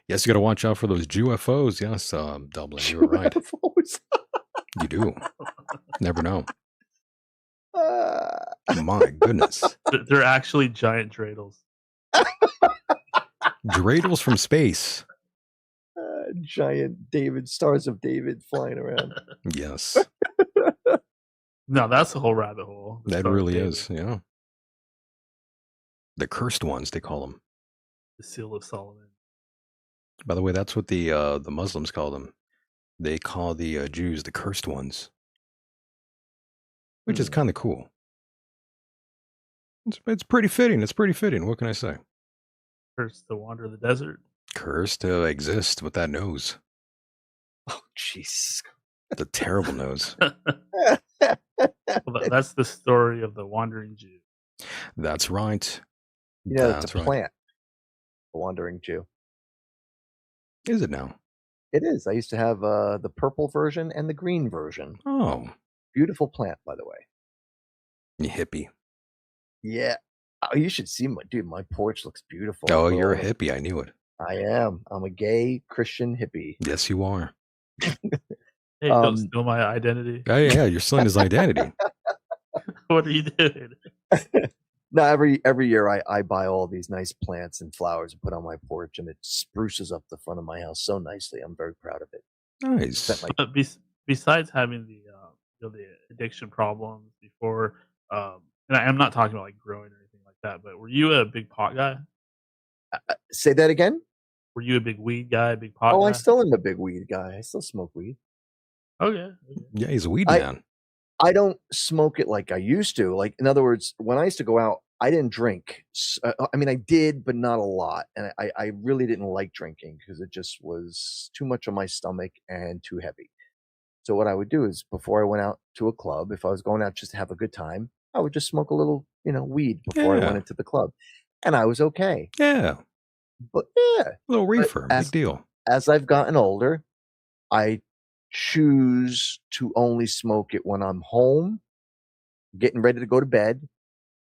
Yes, you got to watch out for those UFOs. Yes, Dublin, you were right. UFOs. You do. Never know. Uh, My goodness. They're actually giant dreidels. Dreidels from space. giant stars of David flying around. Yes. No, that's a whole rabbit hole. the That Star of really David, is. Yeah. The cursed ones, they call them. the Seal of Solomon. By the way, that's what the Muslims call them. They call the Jews the cursed ones, which is kind of cool. It's pretty fitting. It's pretty fitting. What can I say? Cursed to wander the desert. Cursed to exist with that nose. Oh, jeez. The terrible nose. Well, that's the story of the wandering Jew. That's right. You know, That's it's a right. plant. The wandering Jew. Is it now? It is. I used to have the purple version and the green version. Oh, Beautiful plant, by the way. you hippie. Yeah. Oh, you should see my porch looks beautiful. Oh, With you're a all hippie. I knew it. I am. I'm a gay Christian hippie. Yes, you are. Hey, don't steal my identity. Oh, yeah, you're stealing his identity. What are you doing? No, every year I buy all these nice plants and flowers and put on my porch, and it spruces up the front of my house so nicely. I'm very proud of it. Nice. Spent my But besides having the the addiction problems before, and I'm not talking about like growing or anything like that, but were you a big pot guy? say that again. Were you a big weed guy, big pot Oh, guy? I still am a big weed guy. I still smoke weed. Okay. Yeah, he's a weed I- man. I don't smoke it like I used to. Like, in other words, when I used to go out, I didn't drink. I mean, I did, but not a lot. And I really didn't like drinking because it just was too much on my stomach and too heavy. So what I would do is before I went out to a club, if I was going out just to have a good time, I would just smoke a little, weed before I Yeah. went into the club. And I was okay. Yeah, But yeah, a little reefer. as- Big deal. as I've gotten older, I choose to only smoke it when I'm home, getting ready to go to bed,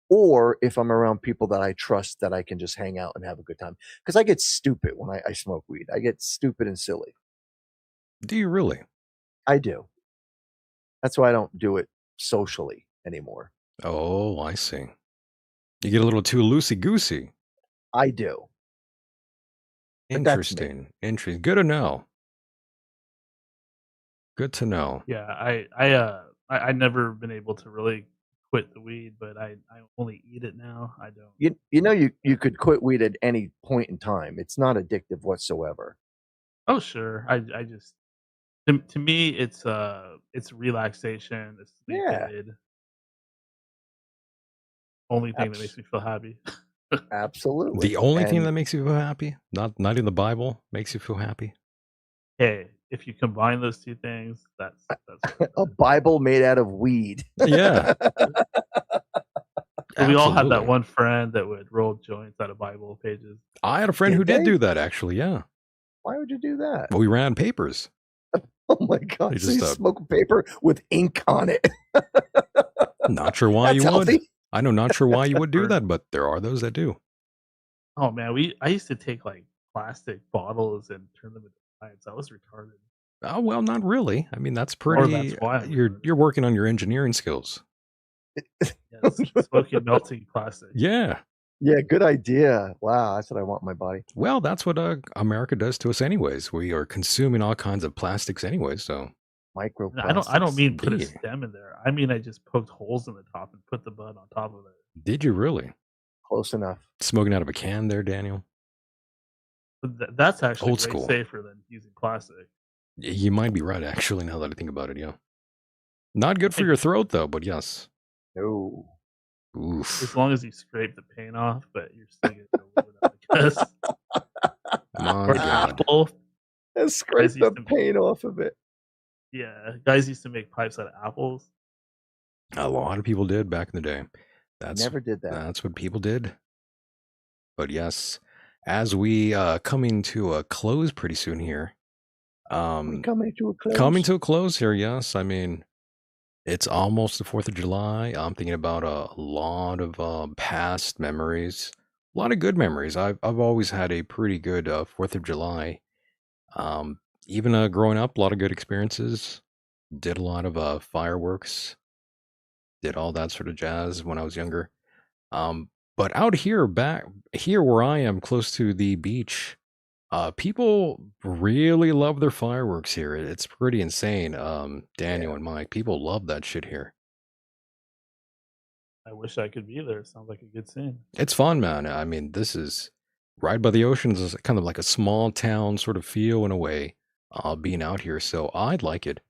or if I'm around people that I trust that I can just hang out and have a good time. Because I get stupid when I smoke weed. I get stupid and silly. Do you really? I do. That's why I don't do it socially anymore. Oh, I see. You get a little too loosey-goosey. I do. But that's me. Interesting. Interesting. Good to know. Good to know. Yeah, I never been able to really quit the weed, but I only eat it now. I don't. You could quit weed at any point in time. It's not addictive whatsoever. Oh sure, I just to me it's relaxation. It's sleep Yeah. aid. Only thing that makes me feel happy. Absolutely. The only thing And that makes you feel happy, not in the Bible, makes you feel happy. Hey, if you combine those two things, that's a Bible made out of weed. Yeah. we all had that Absolutely. one friend that would roll joints out of Bible pages. I had a friend Did who did they? do that, actually. Yeah. Why would you do that? Well, we ran out of papers. Oh my God. They So you just, smoke paper with ink on it. Not sure why That's you would. healthy. I know, not sure why you would do that, but there are those that do. Oh man, I used to take like plastic bottles and turn them into plants. I was retarded. Oh, well, not really. I mean, that's Or pretty. that's why I'm You're retarded. working on your engineering skills. Yes, smoking melting plastic. Yeah. Yeah, good idea. Wow, that's what I want in my body. Well, that's what America does to us, anyways. We are consuming all kinds of plastics, anyways. So Microplastics. I don't mean put a Yeah. stem in there. I mean I just poked holes in the top and put the bud on top of it. Did you really? Close enough. Smoking out of a can there, Daniel? But that's actually Old way school. safer than using plastic. You might be right, actually, now that I think about it, yeah. Not good for your throat, though, but yes. No. As Oof. long as you scrape the paint off, but you're still gonna get a little bit out, I guess. My Or the God. apple. And Guys scrape the used to paint off of it. Yeah, guys used to make pipes out of apples. A lot of people did back in the day. That's Never did that. that's what people did. But yes, as we coming to a close pretty soon here. We coming to a Coming close. to a close here, yes. I mean, it's almost the 4th of July. I'm thinking about a lot of past memories, a lot of good memories. I've always had a pretty good 4th of July. Um, even growing up, a lot of good experiences. Did a lot of fireworks, did all that sort of jazz when I was younger. But out here, back here where I am, close to the beach, people really love their fireworks here. It's pretty insane. Daniel Yeah. and Mike, people love that shit here. I wish I could be there. Sounds like a good scene. It's fun, man. I mean, this is right by the ocean. This is kind of like a small town sort of feel in a way, being out here. So I'd like it.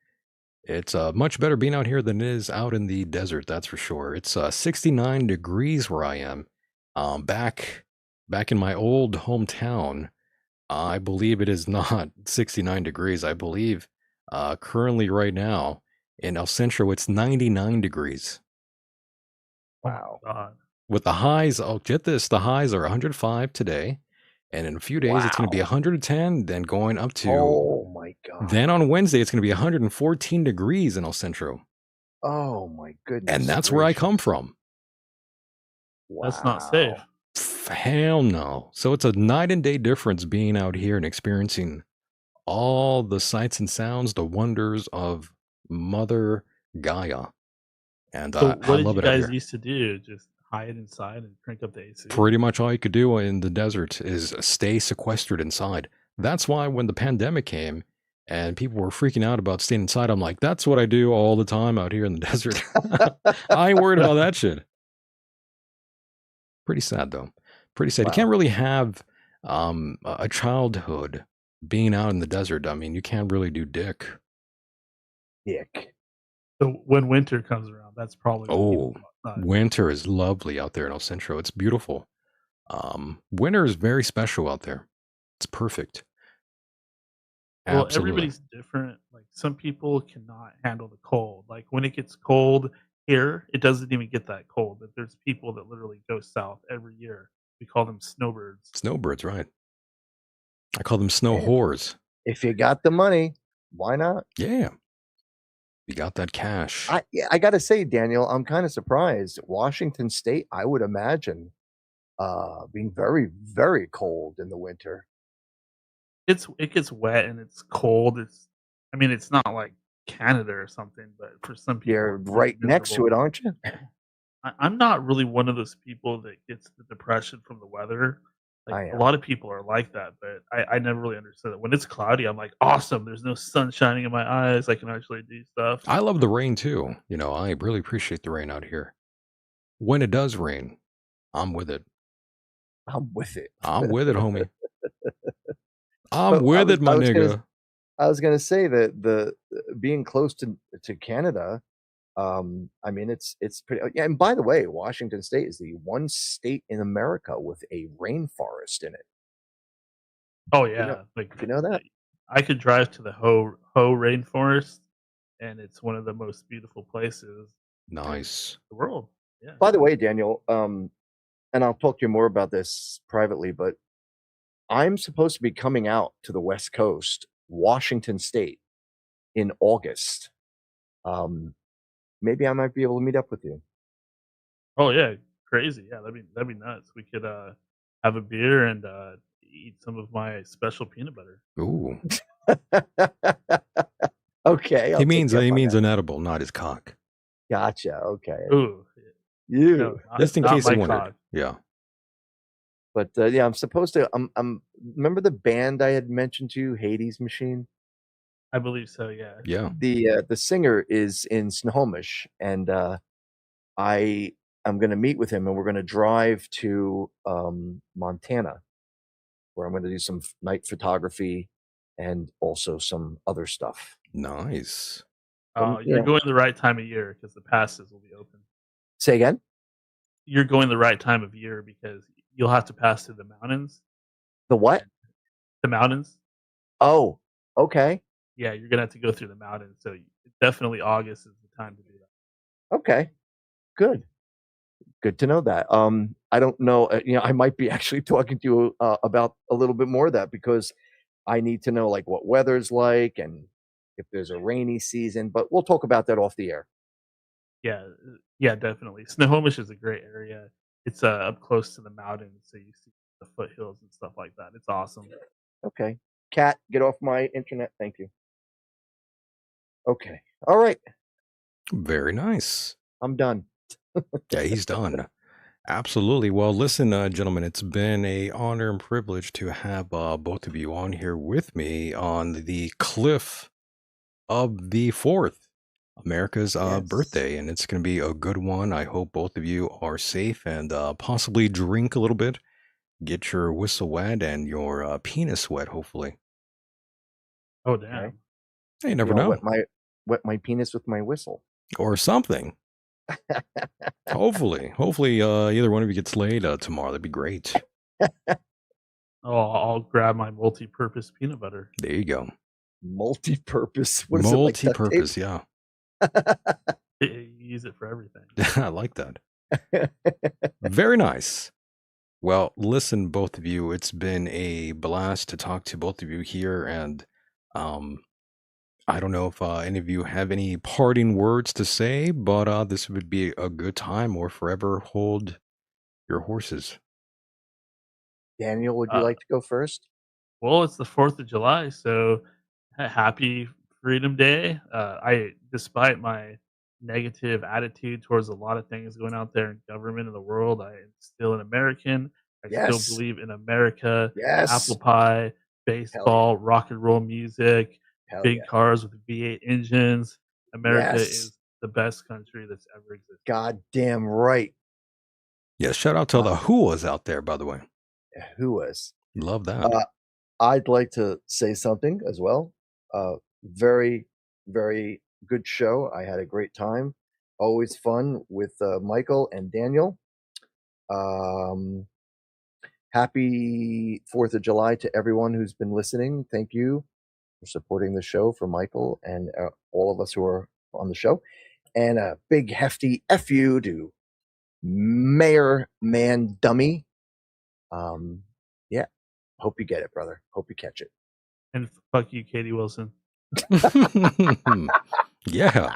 It's much better being out here than it is out in the desert. That's for sure. It's 69 degrees where I am. Back in my old hometown, I believe it is not 69 degrees. I believe currently right now in El Centro, it's 99 degrees. Wow. Oh my god. With the highs, oh, get this, the highs are 105 today. And in a few days, it's going to be Wow. 110, then going up to, Oh my God. then on Wednesday, it's going to be 114 degrees in El Centro. Oh my goodness. And that's where I gracious. come from. That's not safe. Wow. Hell no. So it's a night and day difference being out here and experiencing all the sights and sounds, the wonders of Mother Gaia. And So I what did love you it out guys here. used to do? Just hide inside and crank up the AC? Pretty much all you could do in the desert is stay sequestered inside. That's why when the pandemic came and people were freaking out about staying inside, I'm like, that's what I do all the time out here in the desert. I ain't worried about that shit. Pretty sad though. Pretty sad. You Wow. can't really have a childhood being out in the desert. I mean, you can't really do dick. Dick. So when winter comes around, that's probably when people Oh, go outside. winter is lovely out there in El Centro. It's beautiful. Winter is very special out there. It's perfect. Well, Absolutely. everybody's different. Like some people cannot handle the cold. Like when it gets cold here, it doesn't even get that cold. But there's people that literally go south every year. We call them snowbirds. Snowbirds, right? I call them snow Hey, whores. if you got the money, why not? Yeah. You got that cash. I got to say, Daniel, I'm kind of surprised. Washington State, I would imagine, being very, very cold in the winter. It gets wet and it's cold. I mean, it's not like Canada or something, but for some people, You're it's really right next to miserable. it, aren't you? I'm not really one of those people that gets the depression from the weather. Like I a am. lot of people are like that, but I never really understood it. When it's cloudy, I'm like, awesome. There's no sun shining in my eyes. I can actually do stuff. I love the rain too. You know, I really appreciate the rain out here. When it does rain, I'm with it. I'm with it. I'm with it, homie. I'm But with it, my nigga. I was gonna say that the being close to Canada, I mean, it's pretty. Yeah, and by the way, Washington State is the one state in America with a rainforest in it. Oh You know, yeah, like you know that? I could drive to the Ho rainforest, and it's one of the most beautiful places in Nice. the world. Yeah. By the way, Daniel, and I'll talk to you more about this privately, but I'm supposed to be coming out to the West Coast, Washington State, in August. Maybe I might be able to meet up with you. Oh yeah, crazy. Yeah, that'd be nuts. We could have a beer and eat some of my special peanut butter. Ooh. Okay, I'll He take means you up he on means that. an edible, not his cock. Gotcha. Okay, Ooh, you. no, Just in not case my you wondered. cock. Yeah. But yeah, I'm supposed to. I'm. Remember the band I had mentioned to you, Hades Machine? I believe so. Yeah. Yeah. The singer is in Snohomish, and I am going to meet with him, and we're going to drive to Montana, where I'm going to do some night photography and also some other stuff. Nice. You're going the right time of year because the passes will be open. Say again? You're going the right time of year because you'll have to pass through the mountains. The what? The mountains. Oh, okay. Yeah, you're gonna have to go through the mountains. So definitely August is the time to do that. Okay. Good. Good to know that. I don't know. I might be actually talking to you about a little bit more of that because I need to know like what weather's like and if there's a rainy season. But we'll talk about that off the air. Yeah, yeah, definitely. Snohomish is a great area. It's up close to the mountains, so you see the foothills and stuff like that. It's awesome. Okay. Cat, get off my internet. Thank you. Okay. All right. Very nice. I'm done. Yeah, he's done. Absolutely. Well, listen, gentlemen, it's been a honor and privilege to have both of you on here with me on the cliff of the 4th, America's Yes. birthday, and it's going to be a good one. I hope both of you are safe and possibly drink a little bit, get your whistle wet and your penis wet, hopefully. Oh Okay. damn! You never You know, know. wet my penis with my whistle. Or something. Hopefully either one of you gets laid tomorrow. That'd be great. Oh, I'll grab my multi-purpose peanut butter. There you go. Multi-purpose. What is it, like duct tape? Multi-purpose, yeah. You use it for everything. I like that. Very nice. Well, listen, both of you, it's been a blast to talk to both of you here, and I don't know if any of you have any parting words to say, but this would be a good time, or forever hold your horses. Daniel, would you Uh, like to go first? well, it's the 4th of July, so happy Freedom Day. Despite my negative attitude towards a lot of things going out there in government in the world, I am still an American. I still Yes. believe in America, Yes. apple pie, baseball, rock and roll music, Hell big yeah. cars with V8 engines. America Yes. is the best country that's ever existed. Goddamn right. Yeah, shout out to the Whoas out there, by the way. Who was? Love that. I'd like to say something as well. Very, very good show. I had a great time. Always fun with Michael and Daniel. Happy 4th of July to everyone who's been listening. Thank you for supporting the show, for Michael and all of us who are on the show. And a big hefty F you to Mayor Man Dummy. Yeah, hope you get it, brother. Hope you catch it. And fuck you, Katie Wilson. Yeah.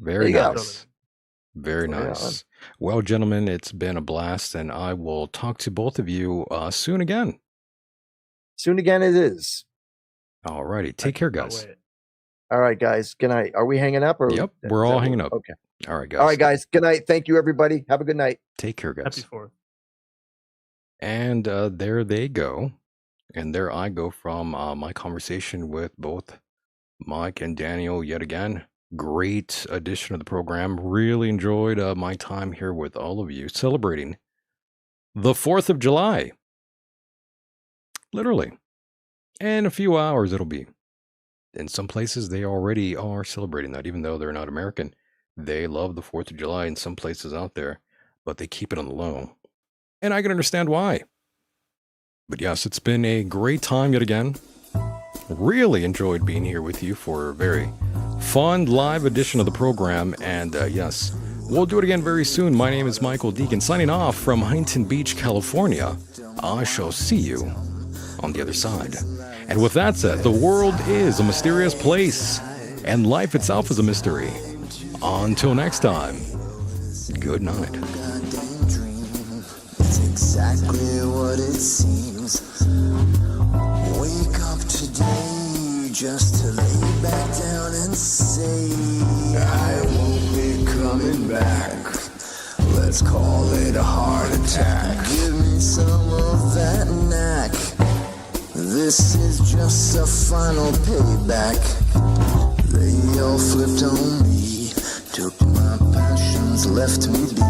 Very There you go. nice. Very Right on. nice. Well, gentlemen, it's been a blast, and I will talk to both of you soon again. Soon again it is. All righty. Take care, Cannot guys. wait. All right, guys. Good night. Are we hanging up? Or Yep, is we're that all what- hanging up. Okay. All right, guys. All right, guys. Good night. Thank you, everybody. Have a good night. Take care, guys. Happy 4th. And there they go. And there I go from my conversation with both Mike and Daniel yet again. Great addition of the program. Really enjoyed my time here with all of you celebrating the 4th of July. Literally. In a few hours it'll be. In some places they already are celebrating that, even though they're not American. They love the 4th of July in some places out there, but they keep it on the low. And I can understand why. But yes, it's been a great time yet again. Really enjoyed being here with you for a very fun live edition of the program. And yes, we'll do it again very soon. My name is Michael Decon, signing off from Huntington Beach, California. I shall see you on the other side. And with that said, the world is a mysterious place, and life itself is a mystery. Until next time, good night. Goddamn dream. It's exactly what it seems. Wake up today just to lay back down and say, I won't be coming back. Let's call it a heart attack. Give me some of that knack. This is just a final payback. They all flipped on me, took my passions, left me be.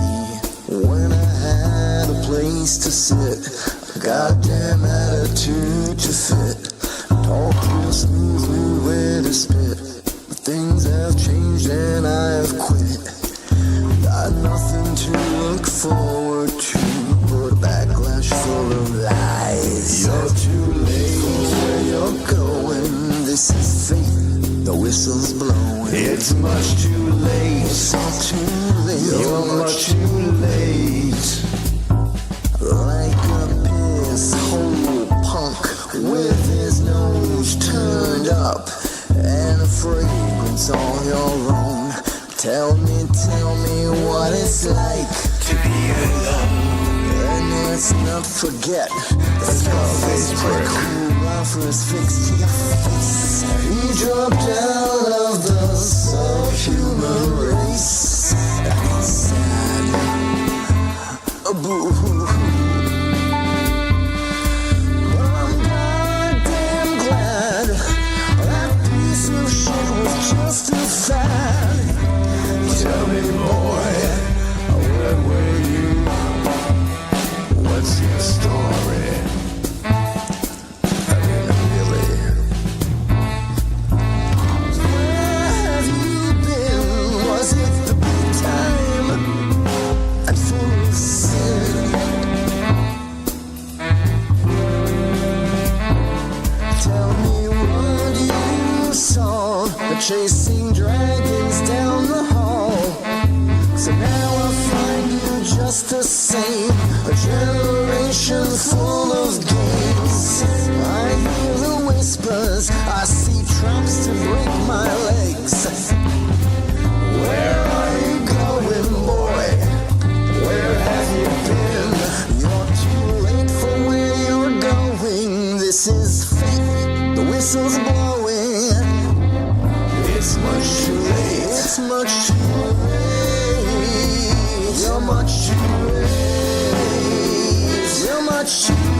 When I had a place to sit, a goddamn attitude to fit. Talk real smooth, knew where to spit. But things have changed and I have quit. Got nothing to look forward to, but a backlash full of lies. You're too late. like to be alone. And let's not forget the Scarface prick who offers fix to your face. He dropped out of the subhuman race. And it's sad. Boo-hoo. But I'm goddamn glad that piece of shit was just a fad. Tell me, boy, where were you? What's your story? I mean, really. Where have you been? Was it the big time? And full of sin? Tell me what you saw. Chasing dragons down the hall. So now I find you just the same. A generation full of games. I hear the whispers, I see traps to break my legs. Where are you going, boy? Where have you been? You're too late for where you're going. This is fate, the whistle's blowing. It's much too late. It's much too late. You're much too late. You're much too late.